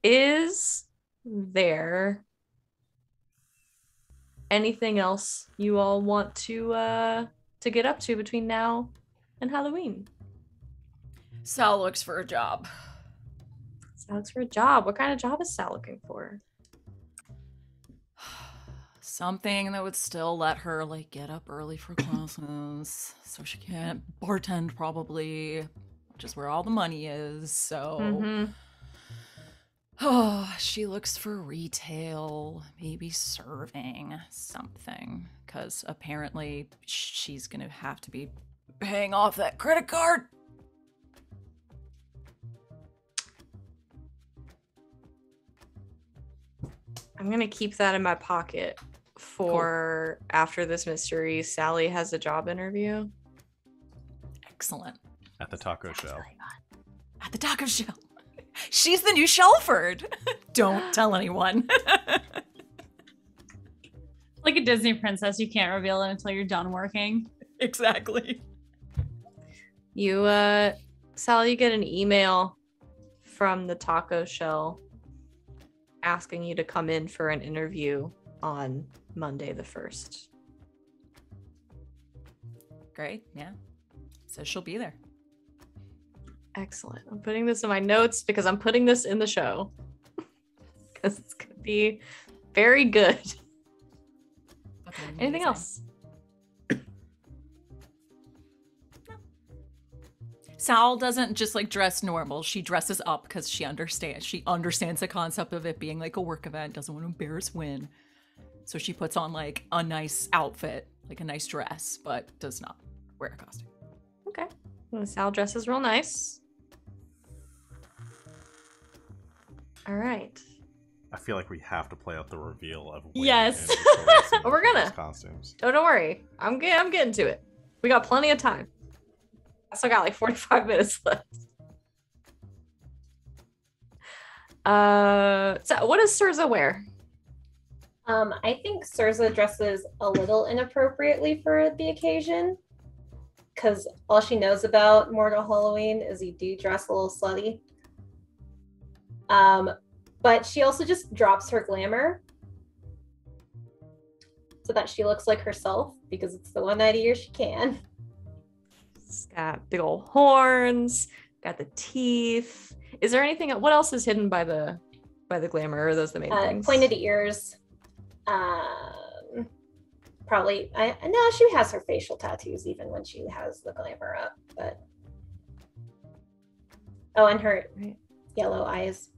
Is there anything else you all want to get up to between now and Halloween? Sal looks for a job. Sal looks for a job. What kind of job is Sal looking for? Something that would still let her like get up early for classes, so she can't bartend probably, which is where all the money is. So, oh, she looks for retail, maybe serving something, because apparently she's gonna have to be paying off that credit card. I'm gonna keep that in my pocket for after this mystery. Sally has a job interview. Excellent. At the taco shell. Really fun. At the taco shell. She's the new Shelford. Don't tell anyone. Like a Disney princess, you can't reveal it until you're done working. Exactly. You, Sally, you get an email from the taco shell asking you to come in for an interview on Monday the 1st. Great, yeah. So she'll be there. Excellent. I'm putting this in my notes because I'm putting this in the show. Because it's going to be very good. Okay, Anything else? Sal doesn't just like dress normal. She dresses up because she understands the concept of it being like a work event, doesn't want to embarrass Wynn. So she puts on like a nice outfit, like a nice dress, but does not wear a costume. Okay. Well, Sal dresses real nice. All right. I feel like we have to play out the reveal of Wynn Yes. and Victoria's in We're gonna. costumes. Oh, don't worry. I'm getting to it. We got plenty of time. I still got like 45 minutes left. So what does Sirza wear? I think Sirza dresses a little inappropriately for the occasion, because all she knows about Mortal Halloween is you do dress a little slutty. But she also just drops her glamour so that she looks like herself, because it's the one night a year she can. It's got big old horns, got the teeth. Is there anything? What else is hidden by the glamour? Or are those the main things? Pointed ears. Probably. No, she has her facial tattoos even when she has the glamour up. But and her yellow eyes.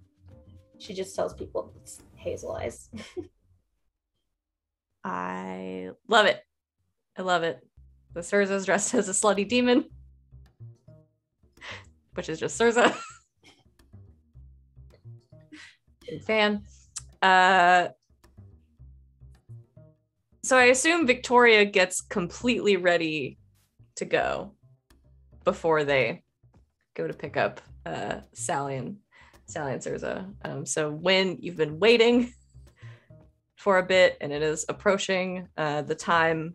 She just tells people it's hazel eyes. I love it. I love it. The Sirza's dressed as a slutty demon, which is just Sirza. Big fan. So I assume Victoria gets completely ready to go before they go to pick up Sally and Sirza. So when you've been waiting for a bit and it is approaching the time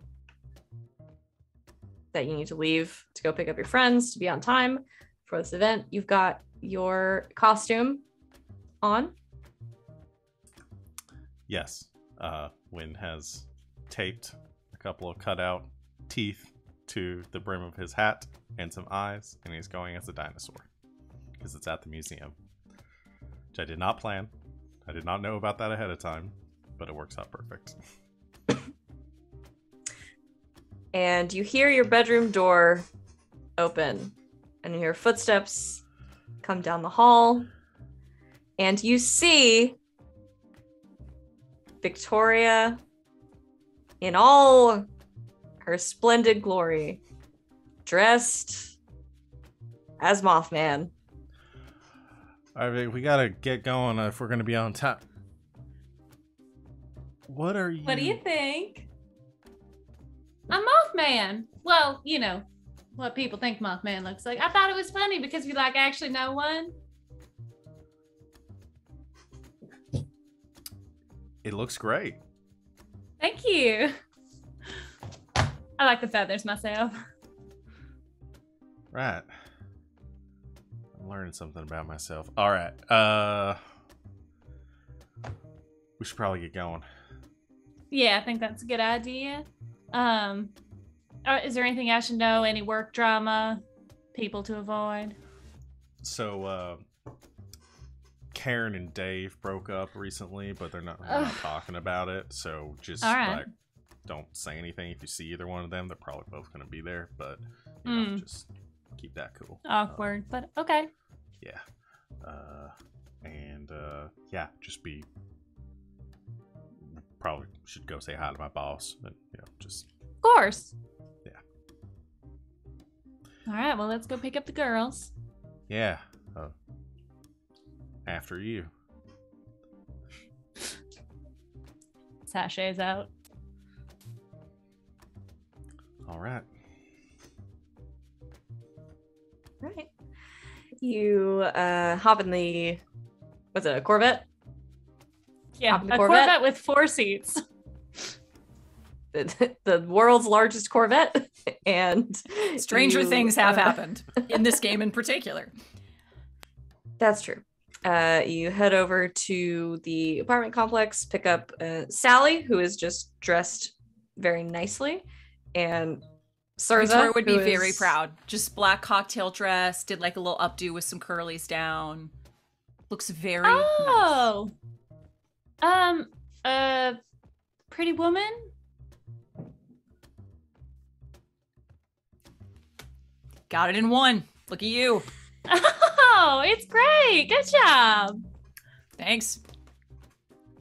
that you need to leave to go pick up your friends to be on time for this event, you've got your costume on. Yes. Wynn has taped a couple of cutout teeth to the brim of his hat and some eyes, and he's going as a dinosaur because it's at the museum, which I did not plan. I did not know about that ahead of time, but it works out perfect. And you hear your bedroom door open and you hear footsteps come down the hall, and you see Victoria in all her splendid glory, dressed as Mothman. All right, we gotta get going if we're gonna be on time. What are you? What do you think? I'm Mothman. Well, you know what people think Mothman looks like. I thought it was funny because we like actually know one. It looks great. Thank you. I like the feathers myself. Right. I'm learning something about myself. All right. We should probably get going. Yeah, I think that's a good idea. Is there anything I should know? Any work drama? People to avoid? So, Karen and Dave broke up recently, but they're not talking about it. So just like, don't say anything if you see either one of them. They're probably both going to be there, but you know, just keep that cool. Awkward, but okay. Yeah. Yeah, just be. Probably should go say hi to my boss, and just. Of course. Yeah. All right. Well, let's go pick up the girls. Yeah. After you. Sachets out. All right. Right. You hop in the, what's it, a Corvette? Yeah, a Corvette with 4 seats. The world's largest Corvette. And stranger things have happened in this game in particular. That's true. You head over to the apartment complex, pick up Sally, who is just dressed very nicely, and Surza, Victoria would be very proud. Just black cocktail dress, did like a little updo with some curlies down. Looks very nice. Pretty woman? Got it in one. Look at you. Oh, it's great. Good job. Thanks.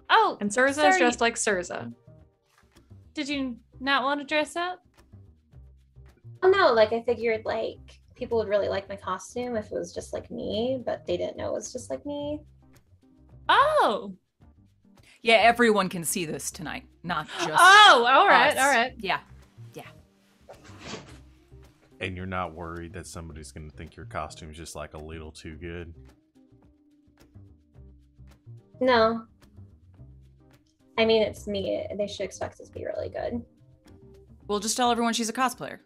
Oh, and Surza is dressed like Surza. Did you not want to dress up? Oh no, like I figured like people would really like my costume if it was just like me, but they didn't know it was just like me. Oh. Yeah, everyone can see this tonight, not just Oh, all right, us. all right. Yeah. And you're not worried that somebody's going to think your costume's just like a little too good? No. I mean, it's me. They should expect it to be really good. We'll just tell everyone she's a cosplayer.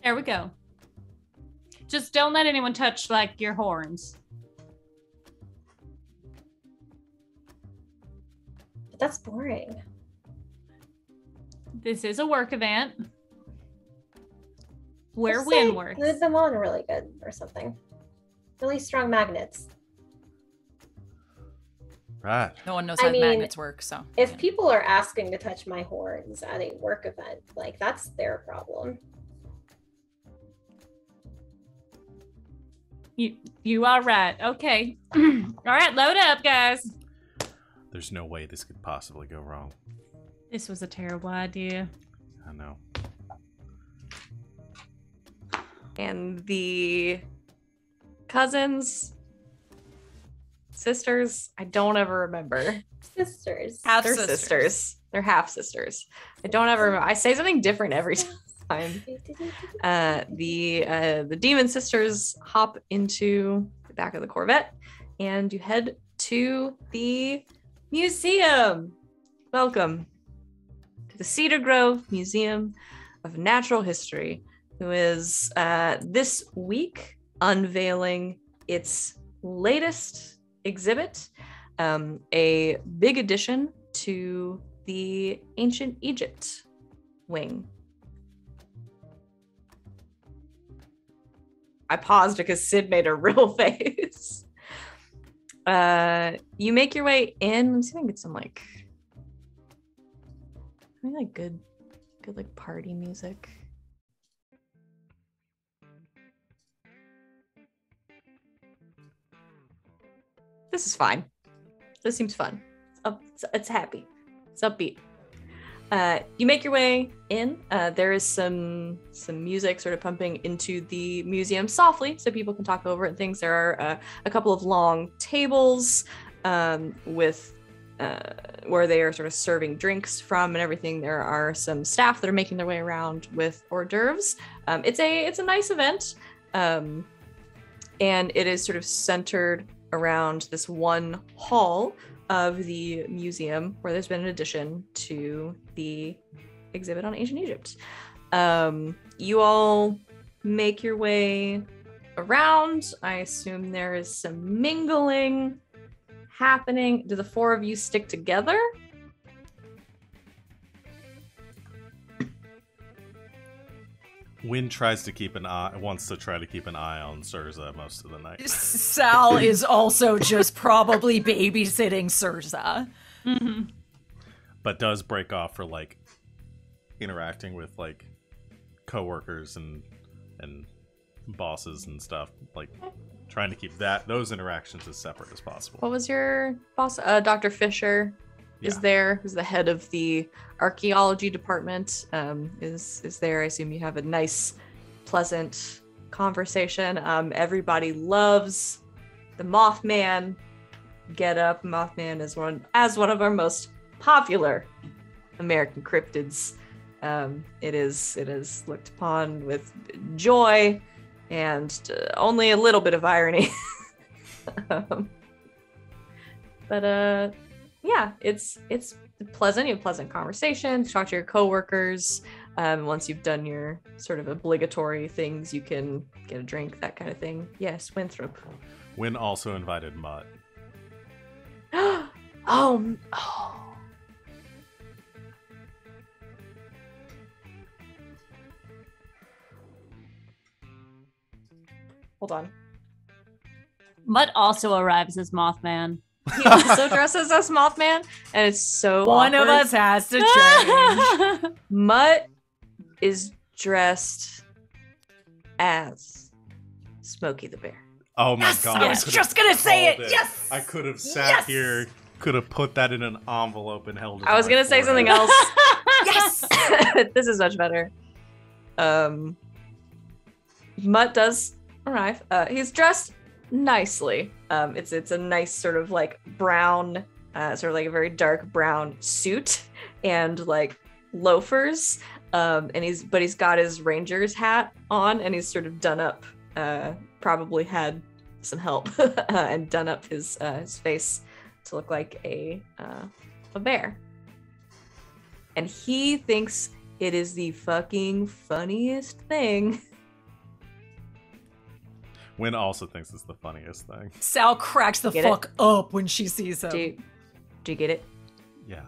There we go. Just don't let anyone touch, like, your horns. But that's boring. This is a work event. Where Just Wynn say works. glue them on really good or something. Really strong magnets. Right. No one knows how magnets work, so. If people are asking to touch my horns at a work event, like that's their problem. You are right. Okay. All right, load up, guys. There's no way this could possibly go wrong. This was a terrible idea. I know. And the cousins, sisters, I don't ever remember. Sisters. They're sisters. They're half sisters. I don't ever remember. I say something different every time. The demon sisters hop into the back of the Corvette, and you head to the museum. Welcome to the Cedar Grove Museum of Natural History, who is this week unveiling its latest exhibit, a big addition to the Ancient Egypt wing. I paused because Sid made a real face. You make your way in. Let me see if I can get some good like party music. This is fine. This seems fun. It's happy. It's upbeat. You make your way in. There is some music sort of pumping into the museum softly, so people can talk over it and things. There are a couple of long tables with where they are sort of serving drinks from and everything. There are some staff that are making their way around with hors d'oeuvres. It's a nice event, and it is sort of centered around this one hall of the museum where there's been an addition to the exhibit on ancient Egypt. You all make your way around. I assume there is some mingling happening. Do the four of you stick together? Wynn wants to try to keep an eye on Surza most of the night. Sal is also just probably babysitting Surza. Mm-hmm. But does break off for like interacting with like coworkers and bosses and stuff, like trying to keep those interactions as separate as possible. What was your boss? Dr. Fisher is there, who's the head of the archaeology department, is there. I assume you have a nice, pleasant conversation. Everybody loves the Mothman get up. Mothman is one of our most popular American cryptids. It is looked upon with joy and only a little bit of irony. But yeah, it's pleasant. You have pleasant conversations, talk to your coworkers. Once you've done your sort of obligatory things, you can get a drink, that kind of thing. Yes, Winthrop. Wynn also invited Mutt. Oh. Hold on. Mutt also arrives as Mothman. He also dresses as Mothman, and it's so One awkward. of us has to change. Mutt is dressed as Smokey the Bear. Oh my Yes, god! I was just gonna say it. Yes, I could have sat here, could have put that in an envelope and held it. I was gonna say something else. Yes. This is much better. Mutt does arrive. He's dressed nicely. It's a nice sort of like brown, sort of like a very dark brown suit and like loafers. And he's got his ranger's hat on, and he's sort of done up. Probably had some help and done up his face to look like a bear. And he thinks it is the fucking funniest thing. Wynn also thinks it's the funniest thing. Sal cracks the Get fuck up when she sees him. Do you get it? Yeah.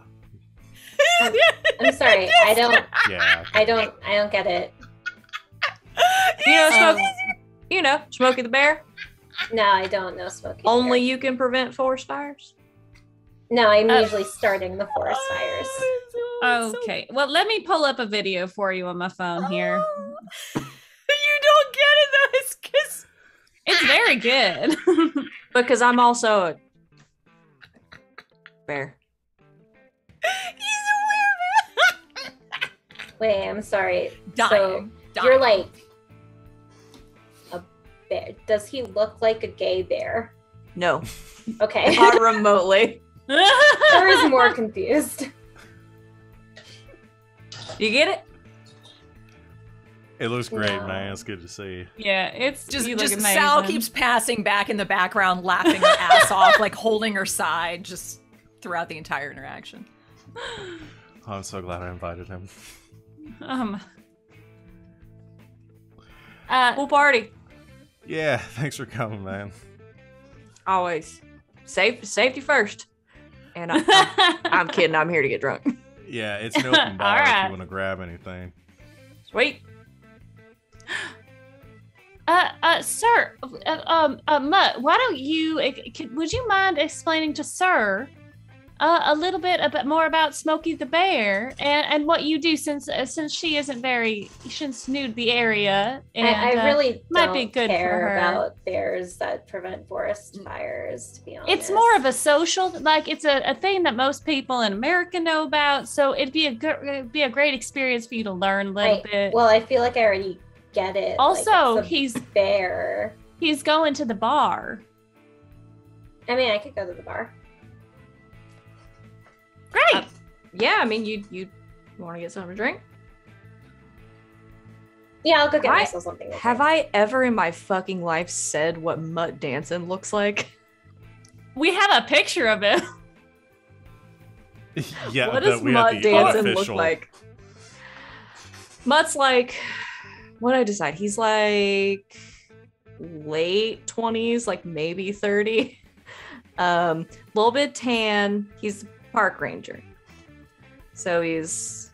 I'm sorry. I don't. Yeah. I don't get it. You know, Smokey the Bear. No, I don't know Smokey. Only Bear. you can prevent forest fires. No, I'm usually starting the forest fires. Okay. Well, let me pull up a video for you on my phone here. You don't get it though. It's because It's very good. Because I'm also a bear. he's a weird man. Wait, I'm sorry. Dying. So you're like a bear. Does he look like a gay bear? No, Okay. not remotely. I was more confused. You get it? It looks great, No. man. It's good to see. Yeah, it's Just you look amazing. Sal keeps passing back in the background, laughing her ass off, like holding her side, just throughout the entire interaction. Oh, I'm so glad I invited him. Pool party. Yeah, thanks for coming, man. Always. Safety first. And I'm kidding. I'm here to get drunk. Yeah, it's an open bar if Alright. you want to grab anything. Sweet. Sir, Mutt, why don't you, would you mind explaining to Sir a little bit more about Smokey the Bear and what you do since she isn't she's new to the area. And, I really might don't be good for care her. about bears that prevent forest fires, to be honest. It's more of a social, like it's a thing that most people in America know about. So it'd be a great experience for you to learn a little bit. Well, I feel like I already get it. Also, like, it's a he's bear. He's going to the bar. I mean, I could go to the bar. Great. Yeah, I mean, you want to get something to drink? Yeah, I'll go get Have I- myself something. to Have drink. I ever in my fucking life said what Mutt Danson looks like? We have a picture of him. Yeah, What does we had Mutt the Danson look unofficial- like? Mutt's like, what did I decide? He's like late 20s, like maybe 30. Little bit tan. He's a park ranger. So he's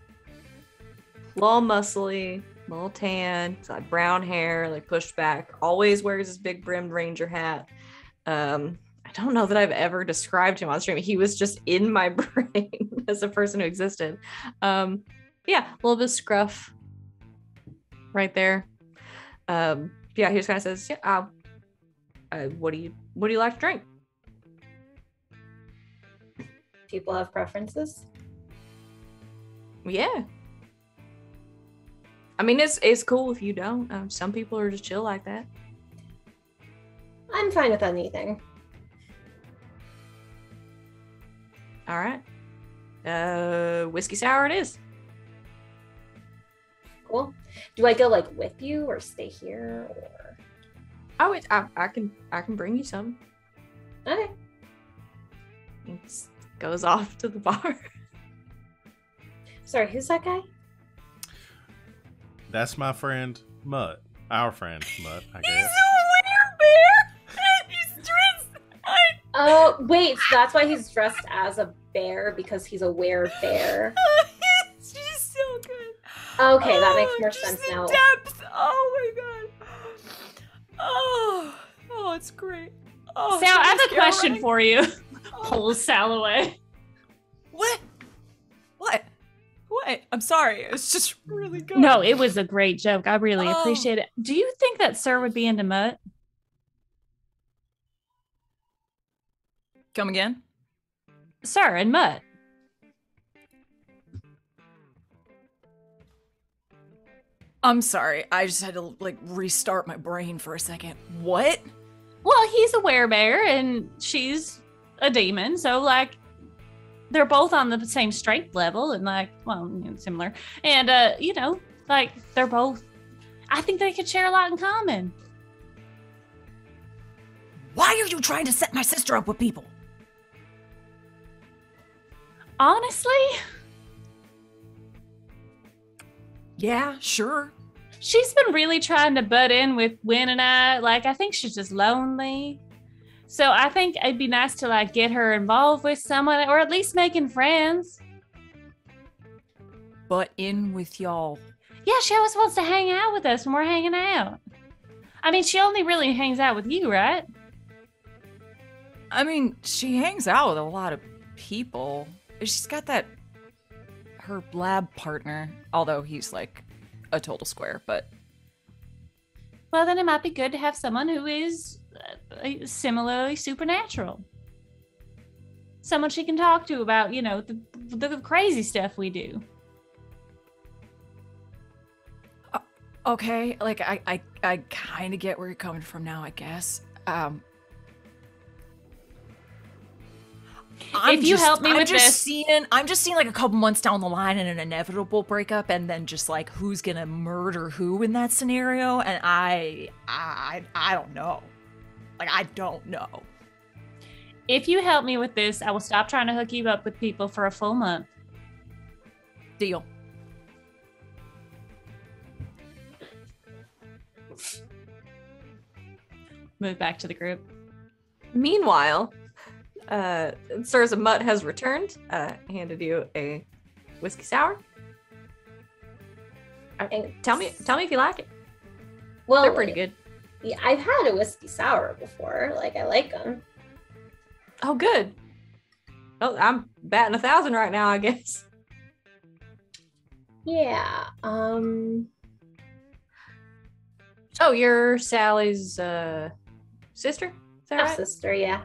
a little muscly, a little tan. He's got brown hair, like pushed back. Always wears his big brimmed ranger hat. I don't know that I've ever described him on stream. He was just in my brain as a person who existed. Yeah, a little bit of scruff right there. Yeah, he just kind of says, "Yeah, what do you like to drink?" People have preferences. Yeah. I mean, it's cool if you don't. Some people are just chill like that. I'm fine with anything. All right. Whiskey sour it is. Cool. Do I go like with you or stay here or? Oh, I can bring you some. Okay. It goes off to the bar. Sorry, who's that guy? That's my friend Mutt. Our friend Mutt, I guess. He's a werebear! And he's dressed... Oh, wait, so that's why he's dressed as a bear, because he's a werebear. It's just so good. Okay, that makes more just sense the now. Depth. Oh my god. Oh, it's great. Oh, Sal, I have a Scare question running? for you. Oh. Pull Sal away. What? What? I'm sorry. It's just really good. No, it was a great joke. I really Oh. appreciate it. Do you think that Sir would be into Mutt? Come again? Sir and Mutt. I'm sorry. I just had to like restart my brain for a second. What? Well, he's a werebear and she's a demon, so like they're both on the same strength level and like, well, similar. And like they're both, I think they could share a lot in common. Why are you trying to set my sister up with people? Honestly, Yeah, sure. she's been really trying to butt in with Wynn and I. Like, I think she's just lonely. So I think it'd be nice to like get her involved with someone or at least making friends. Butt in with y'all. Yeah, she always wants to hang out with us when we're hanging out. I mean, she only really hangs out with you, right? I mean, she hangs out with a lot of people. She's got her lab partner, although he's like a total square, but Well, then it might be good to have someone who is similarly supernatural. Someone she can talk to about, the crazy stuff we do. okay, like I kind of get where you're coming from now, I guess. If you help me with this- I'm just seeing like a couple months down the line and an inevitable breakup, and then just like who's gonna murder who in that scenario, and I don't know. Like I don't know. If you help me with this, I will stop trying to hook you up with people for a full month. Deal. Move back to the group. Meanwhile, Sirs of Mutt has returned. Handed you a whiskey sour. And Tell me if you like it. well, They're pretty good. Yeah, I've had a whiskey sour before. Like I like them. Oh, good. Oh, I'm batting 1,000 right now, I guess. Yeah. Oh, you're Sally's sister? Is that right? Sister. Yeah.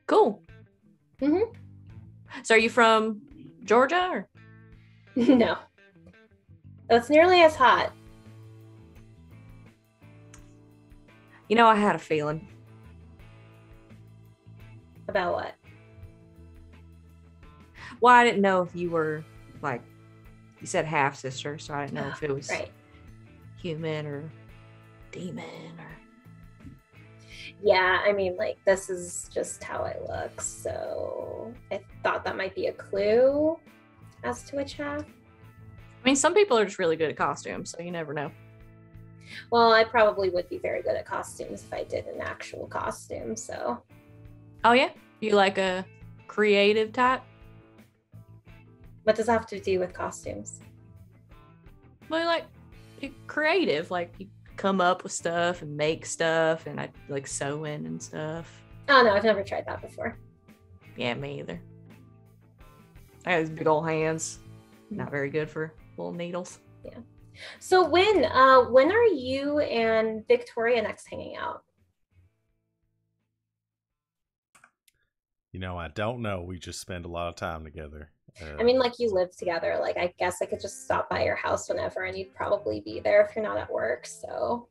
Cool. Mhm. So are you from Georgia? Or? No. That's nearly as hot. You know, I had a feeling. About what? Well, I didn't know if you were, like, you said half sister, so I didn't know if it was Right. human or demon or... Yeah, I mean, like, this is just how I look, so I thought that might be a clue as to which half. I mean, some people are just really good at costumes, so you never know. Well, I probably would be very good at costumes if I did an actual costume, so. Oh yeah, you like a creative type? What does that have to do with costumes? Well, you're creative, like you come up with stuff and make stuff, and I like sewing and stuff. Oh no, I've never tried that before. Yeah, me either. I got these big old hands. Not very good for little needles. Yeah. So when are you and Victoria next hanging out? You know, I don't know. We just spend a lot of time together. I mean, like you live together. Like I guess I could just stop by your house whenever, and you'd probably be there if you're not at work. So.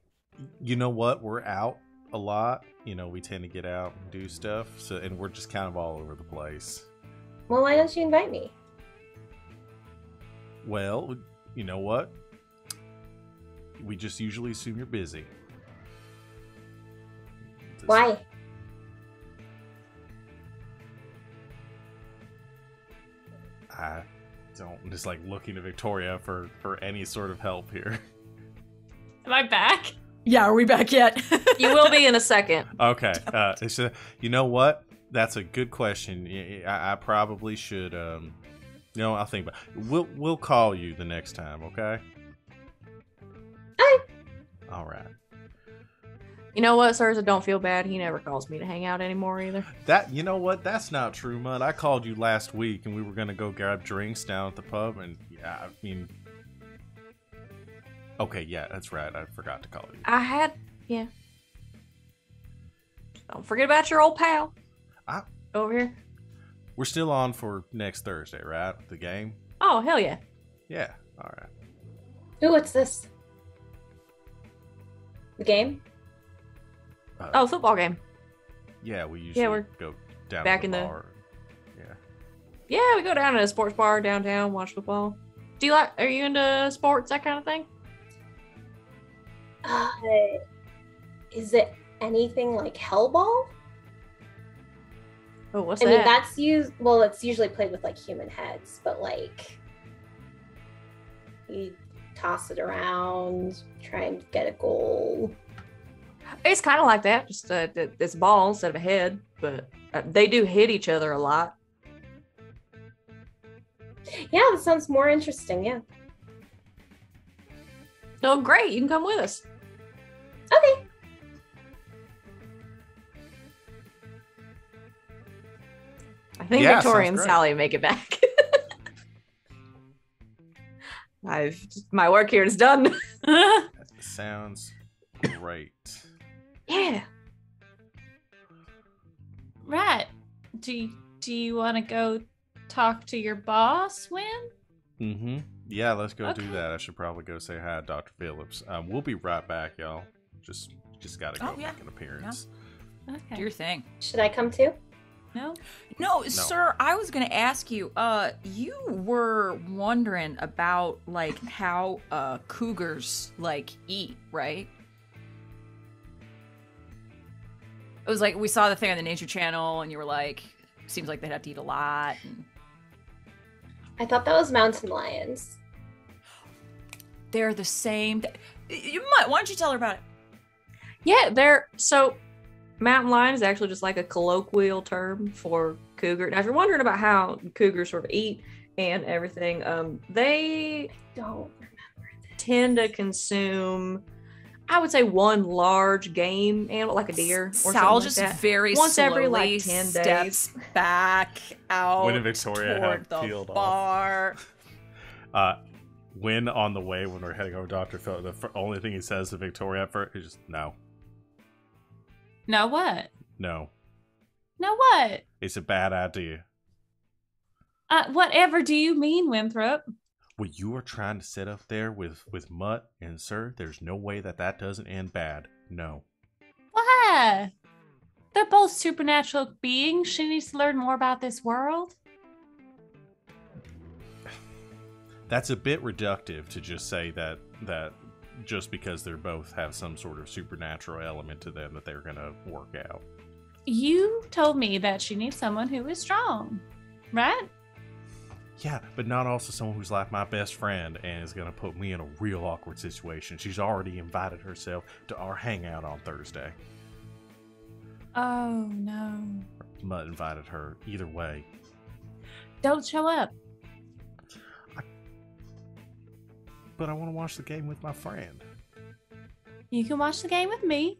You know what? We're out a lot. You know, we tend to get out and do stuff. So, and we're just kind of all over the place. Well, why don't you invite me? Well, you know what? We just usually assume you're busy. Why? I don't. I'm just like looking to Victoria for any sort of help here. Am I back? Yeah, are we back yet? You will be in a second. Okay. You know what? That's a good question. I probably should. I'll think about it. We'll call you the next time. Okay. All right. You know what, sirs? I don't feel bad. He never calls me to hang out anymore either. You know what? That's not true, Mud. I called you last week, and we were gonna go grab drinks down at the pub, and yeah, I mean, okay, yeah, that's right. I forgot to call you. Yeah. Don't forget about your old pal. Over here. We're still on for next Thursday, right? The game. Oh, hell yeah. Yeah. All right. Ooh, what's this? The game? Football game. Yeah, we usually we're go down back to in the the- bar. Yeah. Yeah, we go down to a sports bar downtown, watch football. Are you into sports, that kind of thing? Is it anything like Hellball? Oh, what's I that? mean, that's it's usually played with like human heads, but like you toss it around, try and get a goal. It's kind of like that, just this ball instead of a head, but they do hit each other a lot. Yeah, that sounds more interesting. Yeah. So great, you can come with us. Okay. I think Yeah, Victoria sounds and great. Sally make it back. My work here is done. Sounds great. Yeah. Right. Do you want to go talk to your boss, Wynn? Mm-hmm. Yeah, let's go do Okay. that. I should probably go say hi to Dr. Phillips. We'll be right back, y'all. Just gotta go Oh, yeah. make an appearance. Do Okay. your thing. Should I come too? No? No, sir, I was gonna ask you, you were wondering about like how cougars like eat, right? It was like we saw the thing on the Nature Channel and you were like, seems like they'd have to eat a lot and I thought that was mountain lions. they're the same. Why don't you tell her about it? Yeah, so mountain lion is actually just like a colloquial term for cougar. Now, if you're wondering about how cougars sort of eat and everything, they Don't. tend to consume, I would say, one large game animal, like a deer or Sal something just like that. very Once slowly every, like, 10 steps back out Wynn and Victoria toward have the peeled off. bar. When on the way, when we're heading over to Dr. Phil, the only thing he says to Victoria at first is just, no. No what? No. No what? It's a bad idea. Whatever do you mean, Winthrop? What you are trying to set up there with Mutt and Sir, there's no way that doesn't end bad. No. Why? They're both supernatural beings. She needs to learn more about this world. That's a bit reductive to just say that just because they're both have some sort of supernatural element to them that they're gonna work out. You told me that she needs someone who is strong, right? Yeah, but not also someone who's like my best friend and is going to put me in a real awkward situation. She's already invited herself to our hangout on Thursday. Oh, no. Mutt invited her. Either way. Don't show up. But I want to watch the game with my friend. You can watch the game with me.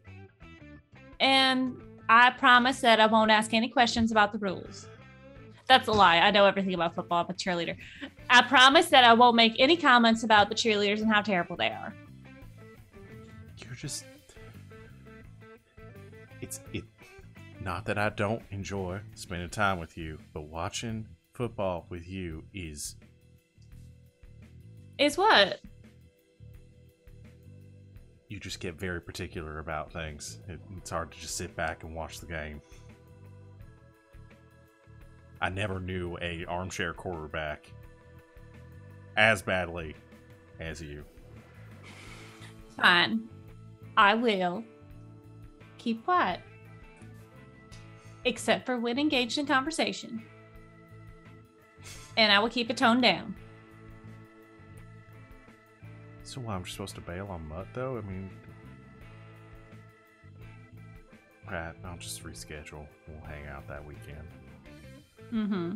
And I promise that I won't ask any questions about the rules. That's a lie. I know everything about football. I'm a cheerleader. I promise that I won't make any comments about the cheerleaders and how terrible they are. You're just... It. Not that I don't enjoy spending time with you, but watching football with you is... Is what? You just get very particular about things. It's hard to just sit back and watch the game. I never knew a armchair quarterback as badly as you. Fine. I will keep quiet. Except for when engaged in conversation. And I will keep it toned down. So I'm just supposed to bail on Mutt, though? I mean... Right, I'll just reschedule. We'll hang out that weekend. Mm-hmm.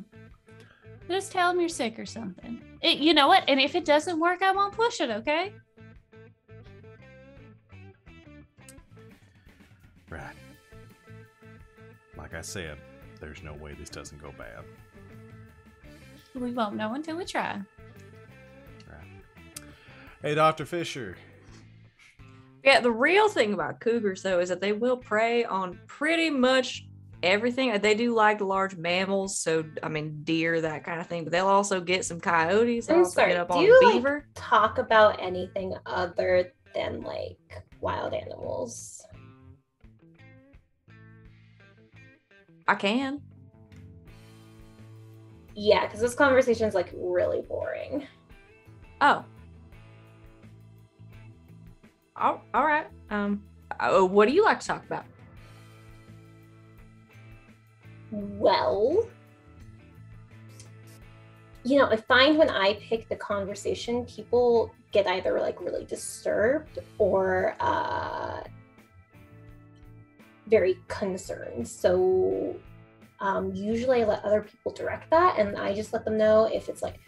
Just tell them you're sick or something. You know what? And if it doesn't work, I won't push it, okay? Right. Like I said, there's no way this doesn't go bad. We won't know until we try. Right. Hey, Dr. Fisher. Yeah, the real thing about cougars, though, is that they will prey on pretty much everything. They do like large mammals, so, I mean, deer, that kind of thing, but they'll also get some coyotes. They'll I'm also sorry, get up do on you beaver. talk about anything other than like wild animals? I can. Yeah, because this conversation is like really boring. Oh. All right. What do you like to talk about? Well, I find when I pick the conversation, people get either like really disturbed or very concerned. So usually I let other people direct that, and I just let them know if it's like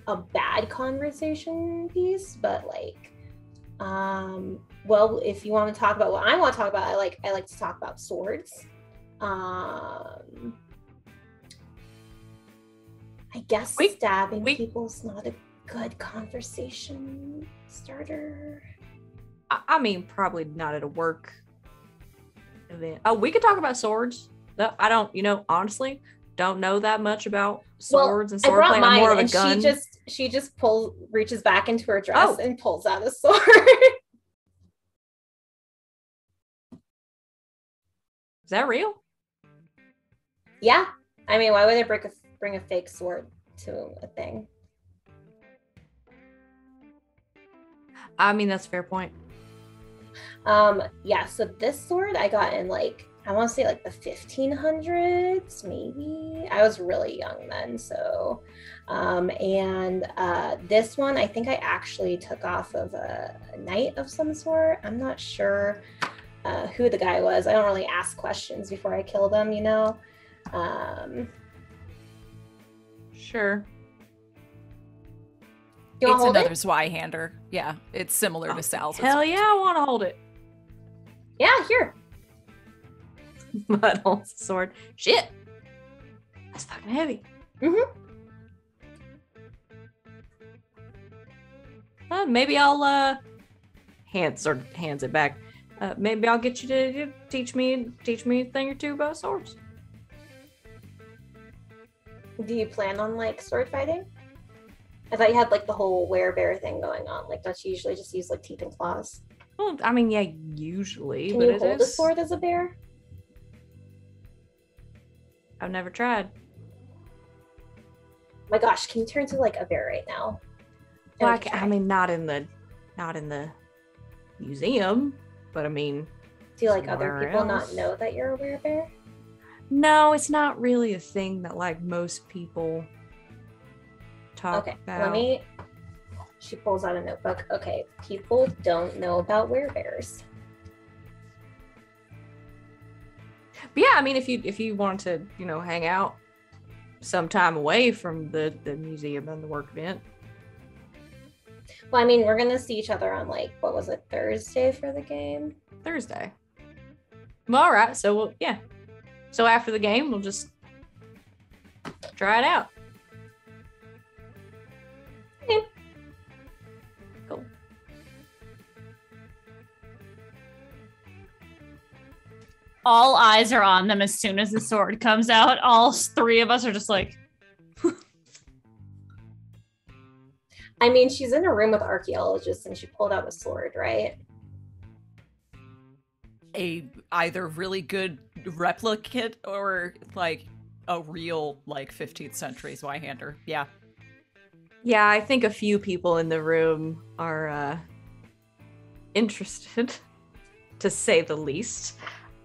a bad conversation piece. But like, well, if you want to talk about what I want to talk about, I like to talk about swords. I guess stabbing people's not a good conversation starter. I mean, probably not at a work event. Oh, we could talk about swords. I don't, honestly, don't know that much about swords and sword play. I'm more of a gun. She just reaches back into her dress and pulls out a sword. Is that real? Yeah. I mean, why would I bring a fake sword to a thing? I mean, that's a fair point. Yeah, so this sword I got in like, I want to say like the 1500s, maybe. I was really young then, so and this one I think I actually took off of a knight of some sort. I'm not sure who the guy was. I don't really ask questions before I kill them, Sure. It's another Zweihander. Yeah, it's similar to Sal's. Hell yeah, I want to hold it. Yeah, here. Mud holds the sword. Shit. That's fucking heavy. Mm-hmm. Maybe I'll hands it back. Maybe I'll get you to teach me a thing or two about swords. Do you plan on like sword fighting? I thought you had like the whole werebear thing going on. Like, don't you usually just use like teeth and claws? Well, I mean, yeah, usually. Can but you hold a sword as a bear? I've never tried. My gosh, can you turn to like a bear right now? Like, I mean, not in the museum, but I mean, do like other people else. Not know that you're a werebear? No, it's not really a thing that like most people talk Okay, about. She pulls out a notebook. Okay, people don't know about werebears. But yeah, I mean, if you want to, hang out some time away from the museum and the work event. Well, I mean, we're gonna see each other on what was it, Thursday for the game? Thursday. Well, all right. So yeah. So after the game, we'll just try it out. Okay. Cool. All eyes are on them as soon as the sword comes out. All three of us are just like, I mean, she's in a room with archaeologists and she pulled out a sword, right? A either really good replicate or a real 15th century Zweihander. Yeah. Yeah, I think a few people in the room are interested, to say the least.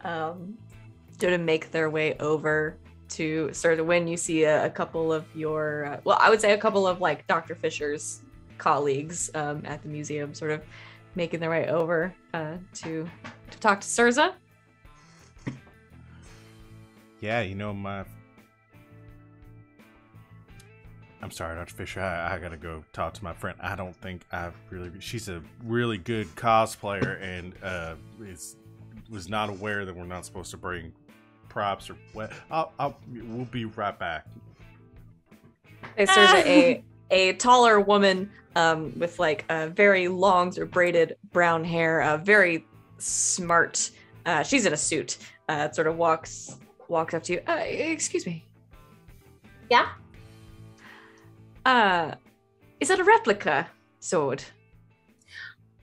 To make their way over to sort of when you see a couple of your, I would say a couple of Dr. Fisher's colleagues at the museum sort of making their way over to talk to Surza. Yeah, I'm sorry, Dr. Fisher. I gotta go talk to my friend. I don't think she's a really good cosplayer and was not aware that we're not supposed to bring props or what. We'll be right back. There's a taller woman with a very long sort of braided brown hair, very smart. She's in a suit. Sort of walks up to you. Excuse me. Yeah. Is that a replica sword?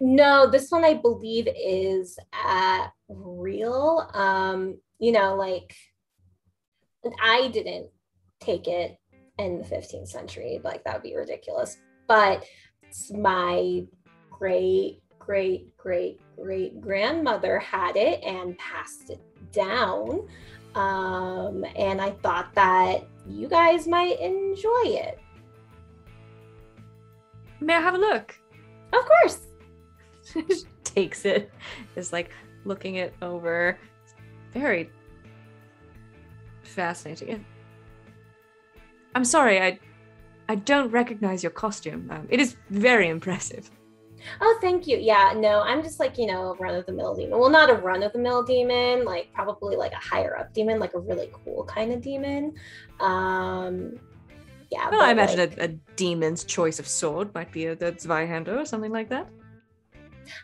No, this one I believe is real. I didn't take it in the 15th century. That would be ridiculous. But my great grandmother had it and passed it down. And I thought that you guys might enjoy it. May I have a look? Of course. Takes it, is looking it over. Very fascinating. I'm sorry, I don't recognize your costume. It is very impressive. Oh, thank you. Yeah, no, I'm just run-of-the-mill demon. Well, not a run-of-the-mill demon, probably a higher up demon, a really cool kind of demon. Yeah. Well, I imagine a demon's choice of sword might be the Zweihander or something like that.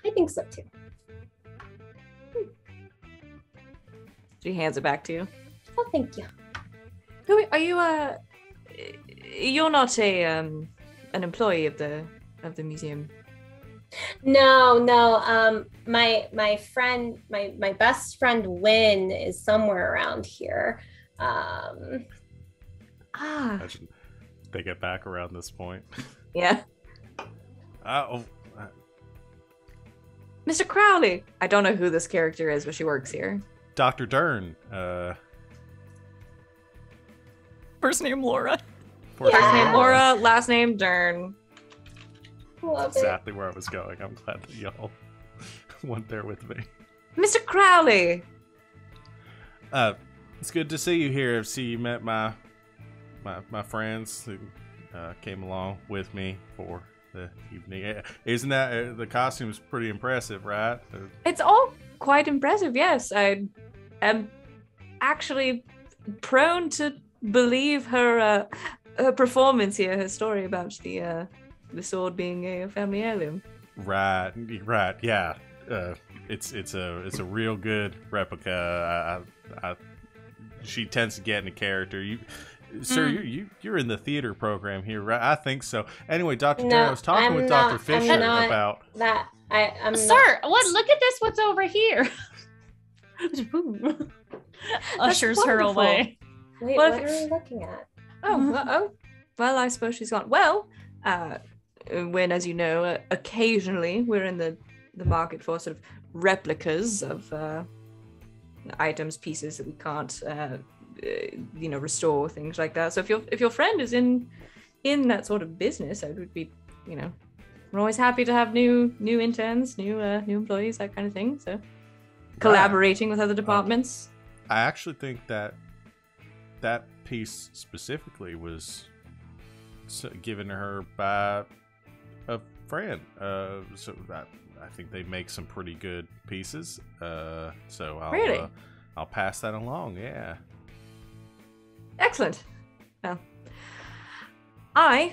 I think so too. She hands it back to you. Oh, thank you. Are you you're not an employee of the museum? No. My friend, my best friend Wynn is somewhere around here. Imagine they get back around this point. Yeah. Oh. Mr. Crowley. I don't know who this character is, but she works here. Dr. Dern. First name Laura. First name Laura, last name Dern. Love Exactly where I was going. I'm glad that y'all went there with me. Mr. Crowley. It's good to see you here. I see you met my friends who came along with me for the evening. Isn't that the costume's pretty impressive, right? It's all quite impressive, yes. I am actually prone to believe her performance here, her story about the sword being a family heirloom. Right, yeah. It's a real good replica. She tends to get into character. Sir, you're in the theater program here, right? I think so. Anyway, Dr. Dern, I was talking with Dr. Fisher about that. I'm Sir, look at this, what's over here? Ushers her away. Wait, what are we looking at? Oh, well, I suppose she's gone. Well, when, as you know, occasionally we're in the market for sort of replicas of items, pieces that we can't, restore, things like that. So if your friend is in in that sort of business, I would be, we're always happy to have new interns, new employees, that kind of thing. So collaborating with other departments. I actually think that piece specifically was given to her by a friend. So I think they make some pretty good pieces. So I'll pass that along. Yeah. Excellent. Well, I'm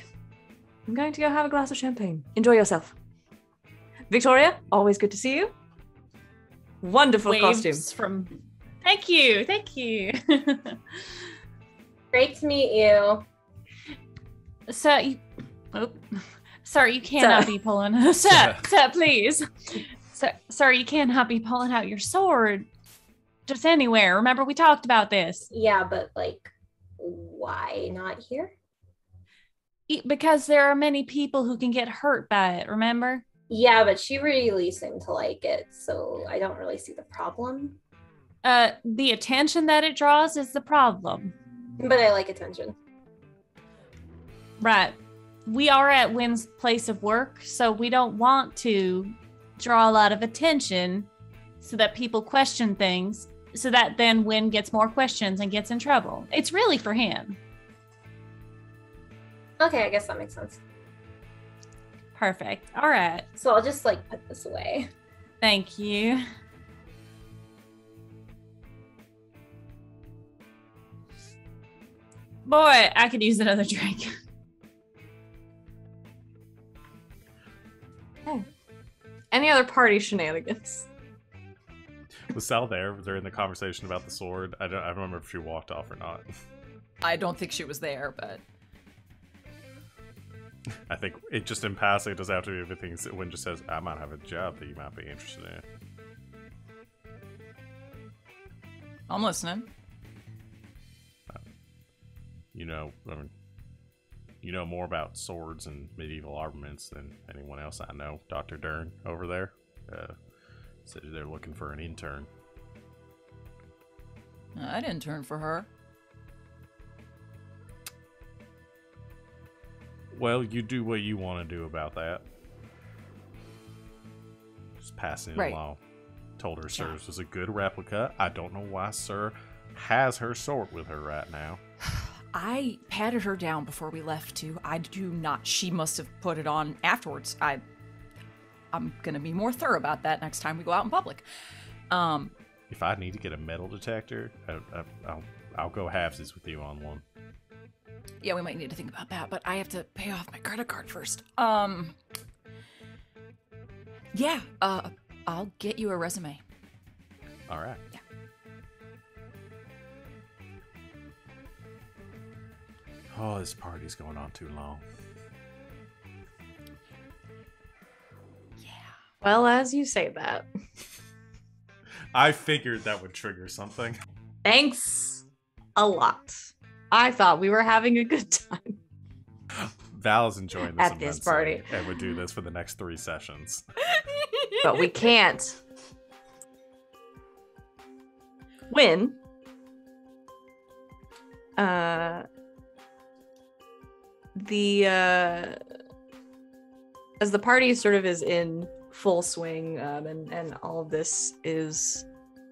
going to go have a glass of champagne. Enjoy yourself. Victoria, always good to see you. Wonderful Waves costume. from. Thank you. Great to meet you. Sir, you cannot be pulling. Sir, please. Sir, you cannot be pulling out your sword just anywhere. Remember, we talked about this. Yeah, but like, why not here? Because there are many people who can get hurt by it. Remember? Yeah, but she really seemed to like it, so I don't really see the problem. The attention that it draws is the problem. But I like attention. Right. We are at Wynn's place of work, so we don't want to draw a lot of attention so that people question things, so that then Wynn gets more questions and gets in trouble. It's really for him. Okay, I guess that makes sense. Perfect. All right. So I'll just like put this away. Thank you. Boy, I could use another drink. Okay. Any other party shenanigans? Was Sal there during the conversation about the sword? I don't remember if she walked off or not. I don't think she was there, but I think it just in passing does have to be everything. When just says, I might have a job that you might be interested in. I'm listening. You know more about swords and medieval armaments than anyone else I know. Dr. Dern over there said they're looking for an intern. I'd intern for her. Well, you do what you want to do about that. Just passing it along. Told her Sir's was a good replica. I don't know why Sir has her sword with her right now. I patted her down before we left too. I do not. She must have put it on afterwards. I'm gonna be more thorough about that next time we go out in public. If I need to get a metal detector, I'll go halvesies with you on one. Yeah, we might need to think about that, but I have to pay off my credit card first. Yeah, I'll get you a resume. All right. Yeah. Oh, this party's going on too long. Yeah. Well, as you say that. I figured that would trigger something. Thanks a lot. I thought we were having a good time. Val's enjoying this At this party. and would do this for the next 3 sessions. But we can't. Wynn, as the party sort of is in full swing, and all of this is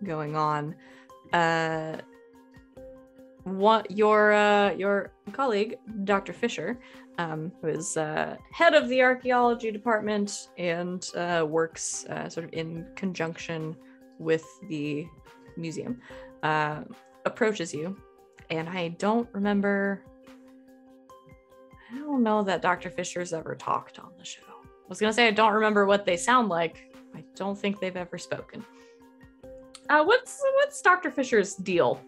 going on, what your colleague, Dr. Fisher, who is head of the archaeology department and works sort of in conjunction with the museum, approaches you, and I don't know that Dr. Fisher's ever talked on the show. I was gonna say I don't remember what they sound like. I don't think they've ever spoken. What's Dr. Fisher's deal?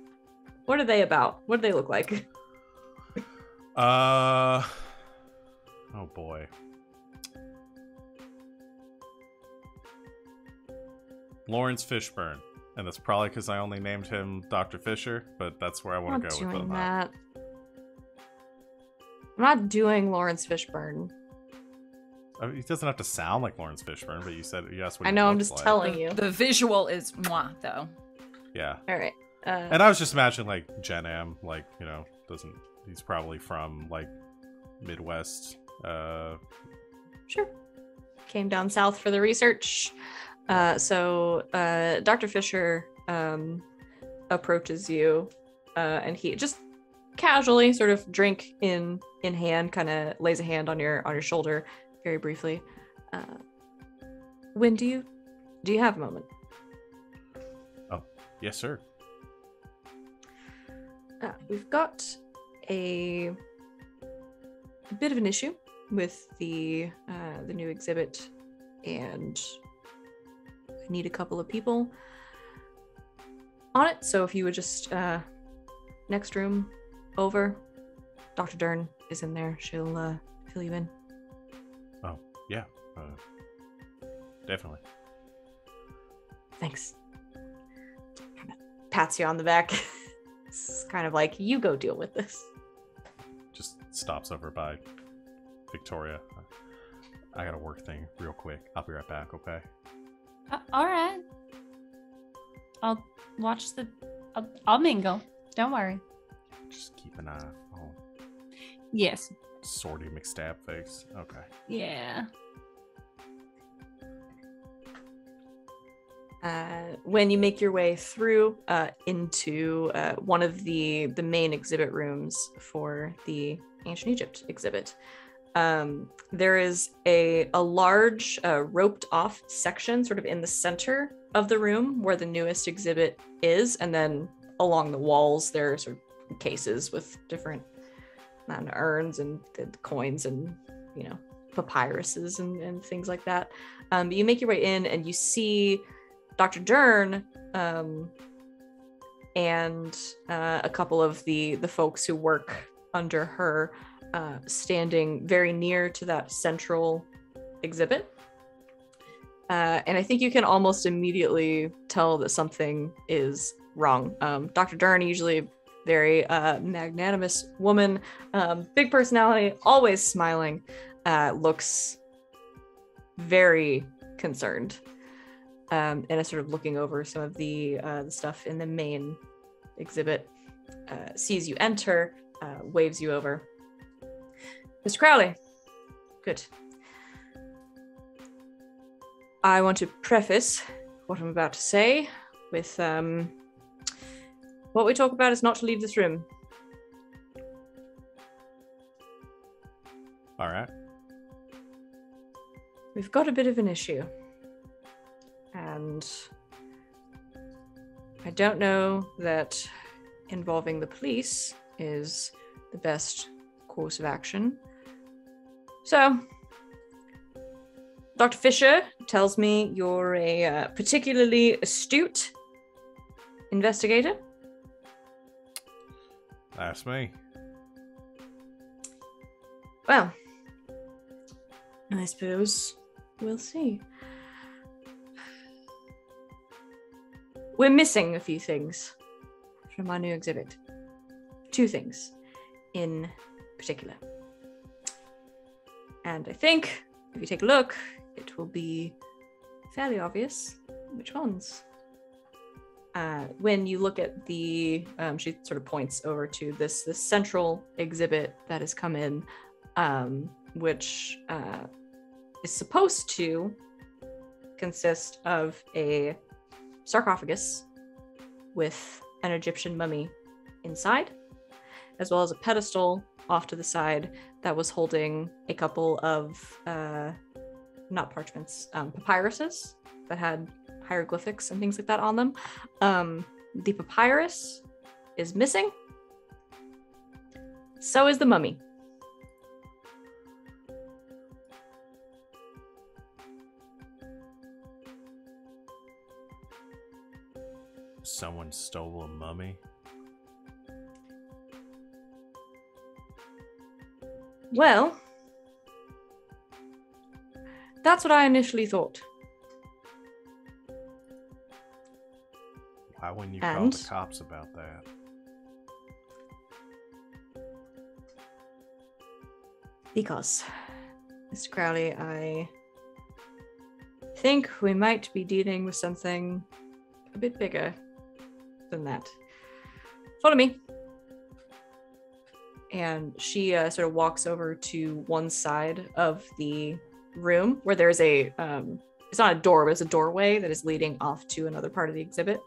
What are they about? What do they look like? Oh boy. Lawrence Fishburne. And that's probably because I only named him Dr. Fisher, but that's where I want to go with him. I'm not doing Lawrence Fishburne. I mean, he doesn't have to sound like Lawrence Fishburne, but you asked what I he know, I'm looks just like. telling you. The visual is mwah, though. Yeah. All right. And I was just imagining like Gen M, like, he's probably from like Midwest. Sure. Came down south for the research. So Dr. Fisher approaches you, and he just casually, sort of drink in hand, kind of lays a hand on your shoulder very briefly. Wynn, do you have a moment? Oh, yes, sir. We've got a bit of an issue with the new exhibit, and I need a couple of people on it. So if you would just next room over, Dr. Dern is in there. She'll fill you in. Oh, yeah. Definitely. Thanks. Kind of pats you on the back. It's kind of like, you go deal with this. Just stops over by Victoria. I got a work thing real quick. I'll be right back, okay? All right. I'll watch I'll mingle. Don't worry. Just keep an eye on Yes. Sorty McStab face. Okay. Yeah. When you make your way through into one of the main exhibit rooms for the Ancient Egypt exhibit, there is a large roped off section sort of in the center of the room where the newest exhibit is, and then along the walls there are sort of cases with different urns and coins and papyruses and things like that. But you make your way in and you see Dr. Dern and a couple of the folks who work under her standing very near to that central exhibit. And I think you can almost immediately tell that something is wrong. Dr. Dern, usually a very magnanimous woman, big personality, always smiling, looks very concerned. And is sort of looking over some of the stuff in the main exhibit, sees you enter, waves you over. Mr. Crowley, good. I want to preface what I'm about to say with what we talk about is not to leave this room. All right. We've got a bit of an issue. And I don't know that involving the police is the best course of action. So, Dr. Fisher tells me you're a particularly astute investigator. That's me. Well, I suppose we'll see. We're missing a few things from our new exhibit. 2 things in particular. And I think if you take a look, it will be fairly obvious which ones. When you look at the, she sort of points over to this central exhibit that has come in, which is supposed to consist of a sarcophagus with an Egyptian mummy inside, as well as a pedestal off to the side that was holding a couple of not parchments, papyruses that had hieroglyphics and things like that on them. The papyrus is missing. So is the mummy. Someone stole a mummy? Well, that's what I initially thought. Why wouldn't you call the cops about that? Because, Mr. Crowley, I think we might be dealing with something a bit bigger than that. Follow me. and she sort of walks over to one side of the room where there's a it's not a door, but it's a doorway that is leading off to another part of the exhibit.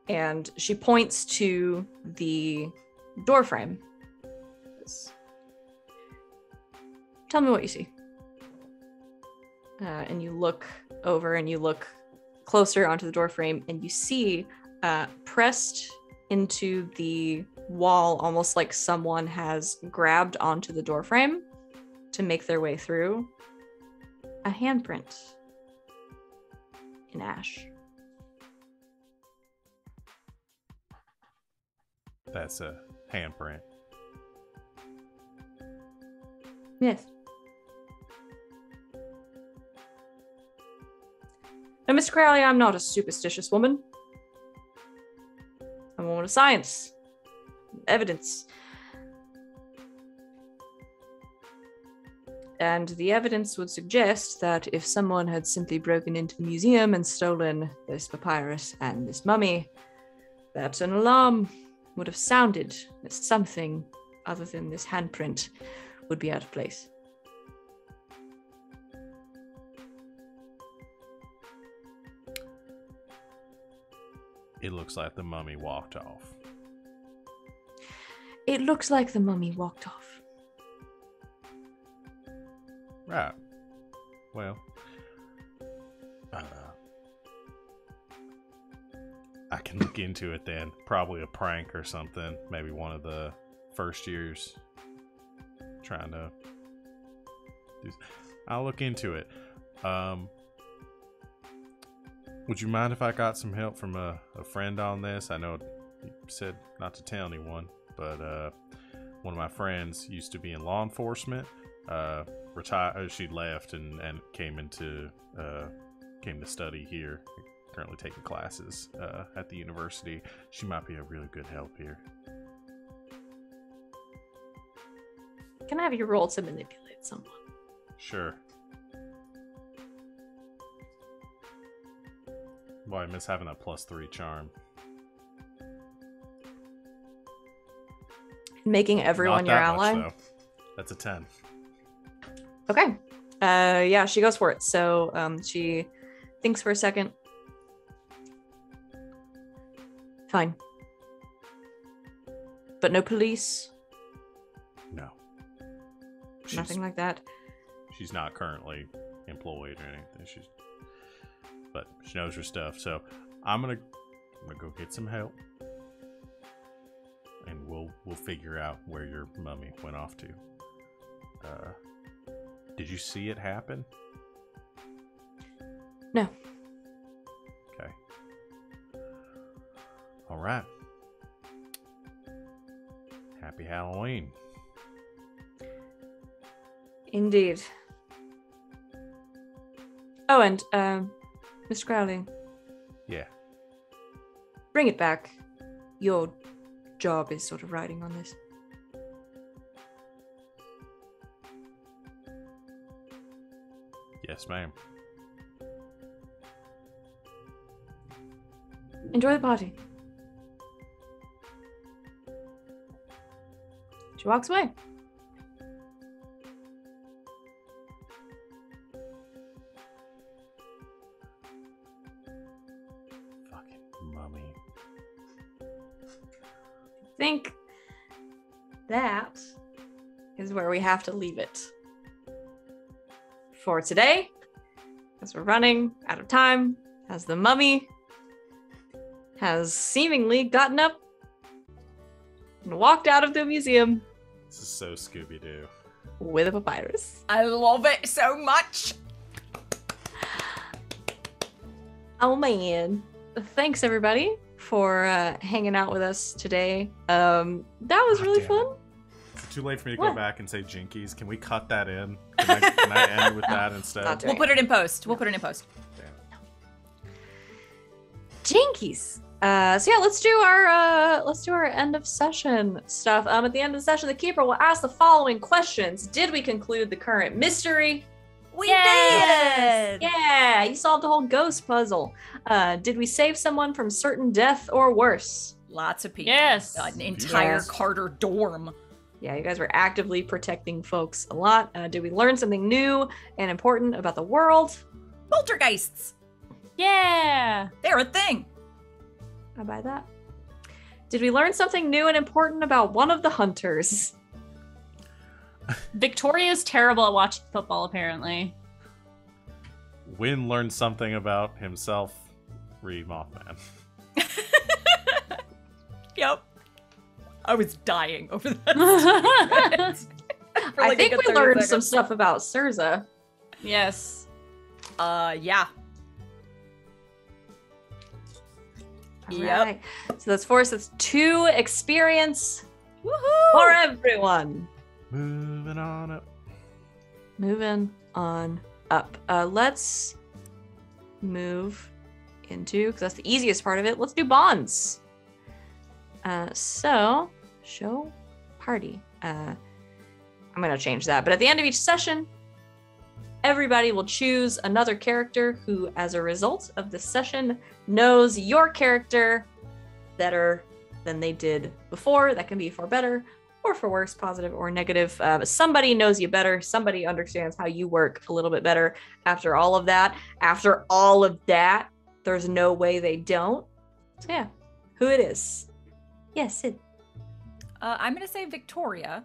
And she points to the door frame. Tell me what you see. And you look over and you look closer onto the door frame, and you see pressed into the wall, almost like someone has grabbed onto the door frame to make their way through, a handprint in ash. That's a handprint. Yes. Now, Mr. Crowley, I'm not a superstitious woman. I'm a woman of science, evidence. And the evidence would suggest that if someone had simply broken into the museum and stolen this papyrus and this mummy, that an alarm would have sounded, that something other than this handprint would be out of place. It looks like the mummy walked off. It looks like the mummy walked off. Right. Well, I can look into it then. Probably a prank or something. Maybe one of the first years trying to do. I'll look into it. Would you mind if I got some help from a friend on this? I know you said not to tell anyone, but one of my friends used to be in law enforcement. She left and came to study here. Currently taking classes at the university. She might be a really good help here. Can I have you roll to manipulate someone? Sure. Boy, I miss having that +3 charm. Making everyone your ally? Much, that's a 10. Okay. Yeah, she goes for it. So she thinks for a second. Fine. But no police? No. Nothing like that? She's not currently employed or anything. But she knows her stuff. So I'm gonna go get some help. And we'll figure out where your mummy went off to. Did you see it happen? No. Okay. All right. Happy Halloween. Indeed. Oh, and Mr. Crowley. Yeah. Bring it back. Your job is sort of riding on this. Yes, ma'am. Enjoy the party. She walks away. Fucking mummy. I think that is where we have to leave it for today, as we're running out of time, as the mummy has seemingly gotten up and walked out of the museum. This is so Scooby-Doo. With a papyrus. I love it so much. Oh man. Thanks everybody for hanging out with us today. That was really fun. Is it too late for me to What? go back and say jinkies? Can we cut that in? Can I end with that instead? Not doing We'll put it in post. We'll put it in post. Jinkies. So yeah, let's do our end of session stuff. At the end of the session, the keeper will ask the following questions: did we conclude the current mystery? We Yes! did. Yeah, you solved the whole ghost puzzle. Did we save someone from certain death or worse? Lots of people. Yes. An entire Yes. Carter dorm. Yeah, you guys were actively protecting folks a lot. Did we learn something new and important about the world? Poltergeists. Yeah. They're a thing. I buy that. Did we learn something new and important about one of the hunters? Victoria's terrible at watching football, apparently. Wynn learned something about himself. Re Mothman. Yep. I was dying over that. I think we learned some stuff about Surza. Yes. Yeah. All Yep. right. So that's 4. So that's 2 experience Woohoo! for everyone. Moving on up. Moving on up. Let's move into, because that's the easiest part of it. Let's do bonds. So show party. I'm gonna change that. But at the end of each session, everybody will choose another character who, as a result of this session, knows your character better than they did before. That can be for better or for worse, positive or negative. Somebody knows you better. Somebody understands how you work a little bit better. After all of that, there's no way they don't. So yeah, who it is? Yes, Sid. I'm going to say Victoria,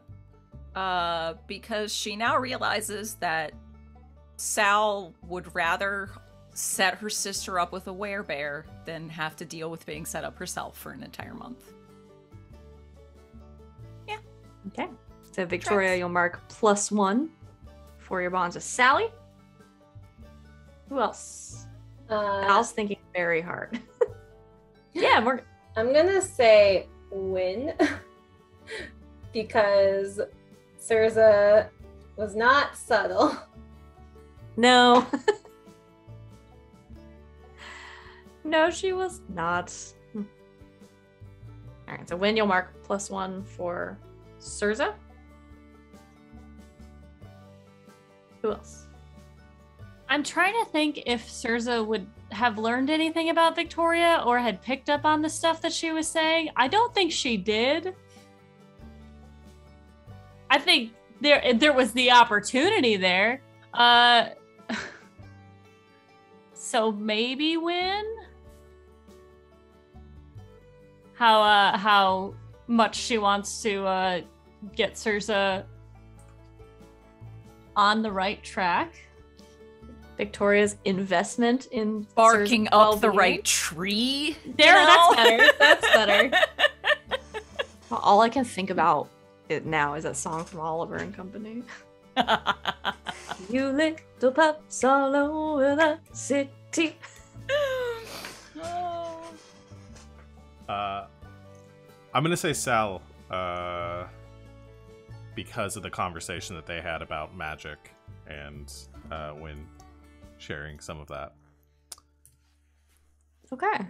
because she now realizes that Sal would rather set her sister up with a werebear than have to deal with being set up herself for an entire month. Yeah. Okay. So Victoria, Tracks. you'll mark +1 for your bonds with Sally. Who else? Al's thinking very hard. Yeah, Morgan. I'm gonna say Wynn because Surza was not subtle. No. No, she was not. All right, so Wynn, you'll mark +1 for Surza. Who else? I'm trying to think if Surza would have learned anything about Victoria or had picked up on the stuff that she was saying. I don't think she did. I think there was the opportunity there. So maybe Wynn? How much she wants to get Surza on the right track. Victoria's investment in Barking Surza's up the well-being. right tree. There, that's better. That's better. All I can think about it now is that song from Oliver and Company. You little pups all over the city. I'm gonna say Sal, because of the conversation that they had about magic and when sharing some of that. Okay.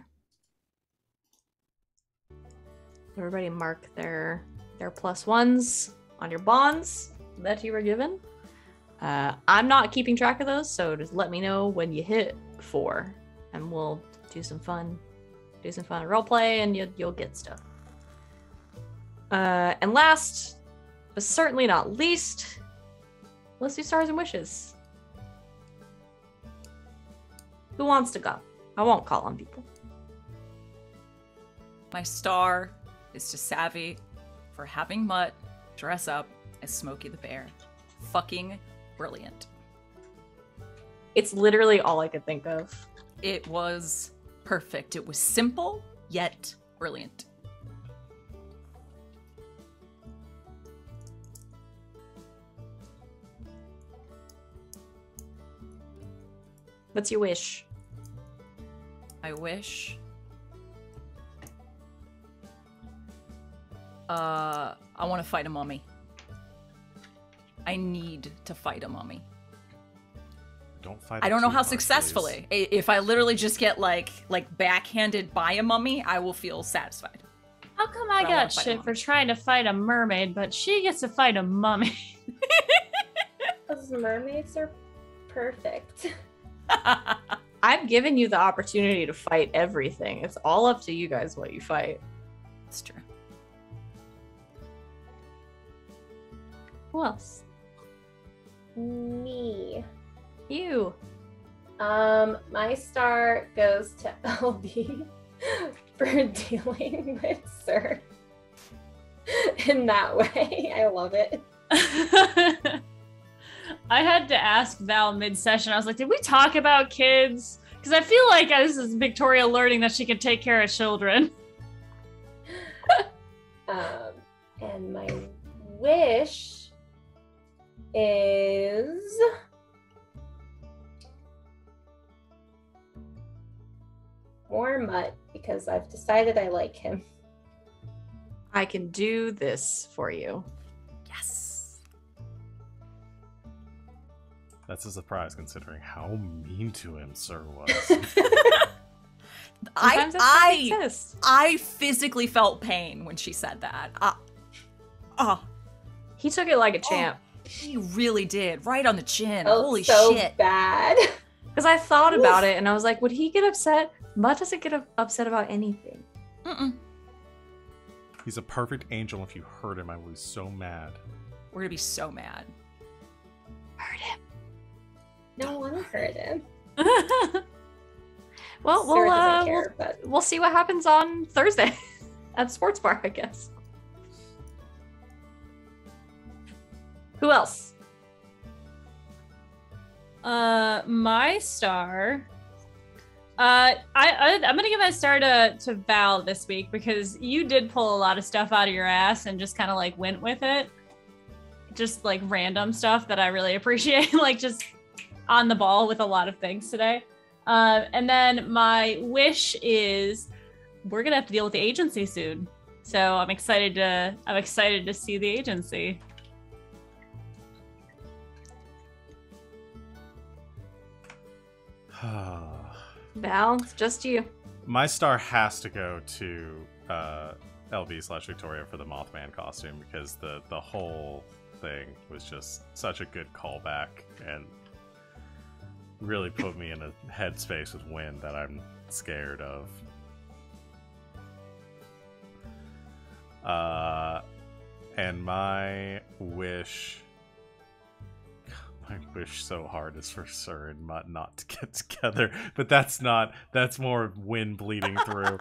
Everybody mark their +1s on your bonds that you were given. I'm not keeping track of those, so just let me know when you hit 4, and we'll do some fun roleplay, and you'll get stuff. And last, but certainly not least, let's do stars and wishes. Who wants to go? I won't call on people. My star is to Savvy for having Mutt dress up as Smokey the Bear. Fucking brilliant. It's literally all I could think of. It was perfect. It was simple, yet brilliant. What's your wish? I wish. I want to fight a mummy. I need to fight a mummy. Don't fight. I it don't know too how hard, successfully. please. If I literally just get like backhanded by a mummy, I will feel satisfied. How come I But I wanna got fight a shit mummy. for trying to fight a mermaid, but she gets to fight a mummy? Those mermaids are perfect. I've given you the opportunity to fight everything. It's all up to you guys what you fight. It's true. Who else? Me. You. My star goes to LB for dealing with Sir in that way. I love it. I had to ask Val mid-session. I was like, did we talk about kids? Because I feel like this is Victoria learning that she can take care of children. And my wish is more Mutt, because I've decided I like him. I can do this for you. Yes. That's a surprise considering how mean to him Sir was. Sometimes that's how it exists. I physically felt pain when she said that. He took it like a champ. He really did. Right on the chin. Oh, Holy so shit. bad. Because I thought about it and I was like, would he get upset? Mutt doesn't get upset about anything. Mm-mm. He's a perfect angel. If you hurt him, I would be so mad. We're gonna be so mad. Hurt him. No one hurt him. Well, Sir doesn't care, but we'll see what happens on Thursday at Sports Bar, I guess. Who else? My star. I'm gonna give my star to Val this week because you did pull a lot of stuff out of your ass and just kind of like went with it. Just like random stuff that I really appreciate, like just on the ball with a lot of things today. And then my wish is we're gonna have to deal with the agency soon. So I'm excited to see the agency. Val, it's just you. My star has to go to LB/Victoria for the Mothman costume because the whole thing was just such a good callback and really put me in a headspace with Wynn that I'm scared of. And my wish so hard is for Sir and Mutt not to get together, but that's more Wynn bleeding through.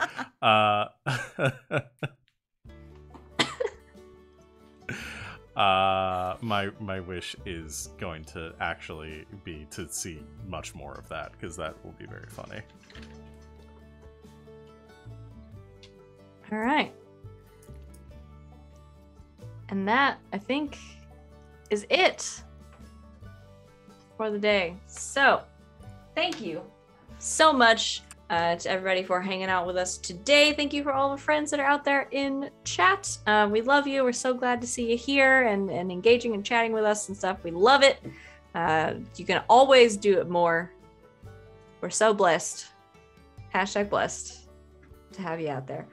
My wish is going to actually be to see much more of that because that will be very funny. All right. And that, I think, is it for the day. So, thank you so much to everybody for hanging out with us today. Thank you for all the friends that are out there in chat. We love you. We're so glad to see you here and engaging and chatting with us and stuff. We love it. You can always do it more. We're so blessed. #blessed to have you out there.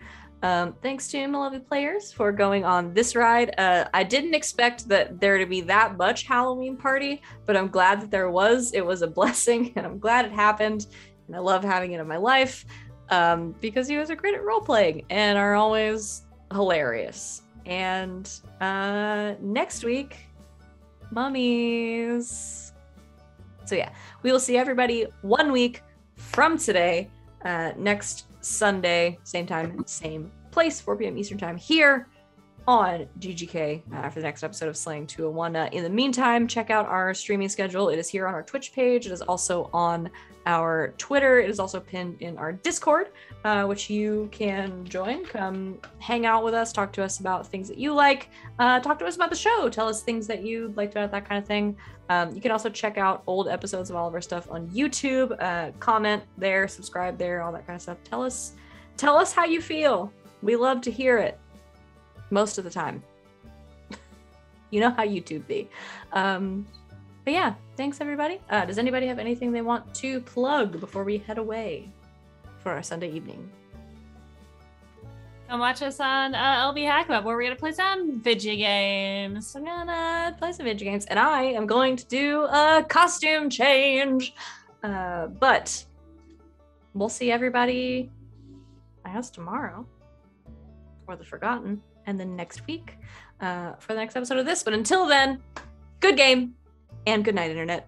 Thanks to my lovely players for going on this ride. I didn't expect that there to be that much Halloween party, but I'm glad that there was. It was a blessing, and I'm glad it happened. And I love having it in my life because you guys are great at role-playing and are always hilarious. And next week, mummies. So yeah, we will see everybody 1 week from today, next Sunday, same time, same place, 4 p.m. Eastern time here on GGK for the next episode of Slaying 201. In the meantime, check out our streaming schedule. It is here on our Twitch page. It is also on our Twitter. It is also pinned in our Discord, which you can join. Come hang out with us, talk to us about things that you like, talk to us about the show, tell us things that you liked about that kind of thing. You can also check out old episodes of all of our stuff on YouTube, comment there, subscribe there, all that kind of stuff. Tell us how you feel. We love to hear it most of the time. You know how YouTube be. But yeah, thanks everybody. Does anybody have anything they want to plug before we head away for our Sunday evening? Come watch us on LB Hack'em, where we're gonna play some video games. I'm gonna play some video games, and I am going to do a costume change. But we'll see everybody, I guess, tomorrow. or The Forgotten, and then next week for the next episode of this. But until then, good game and good night, Internet.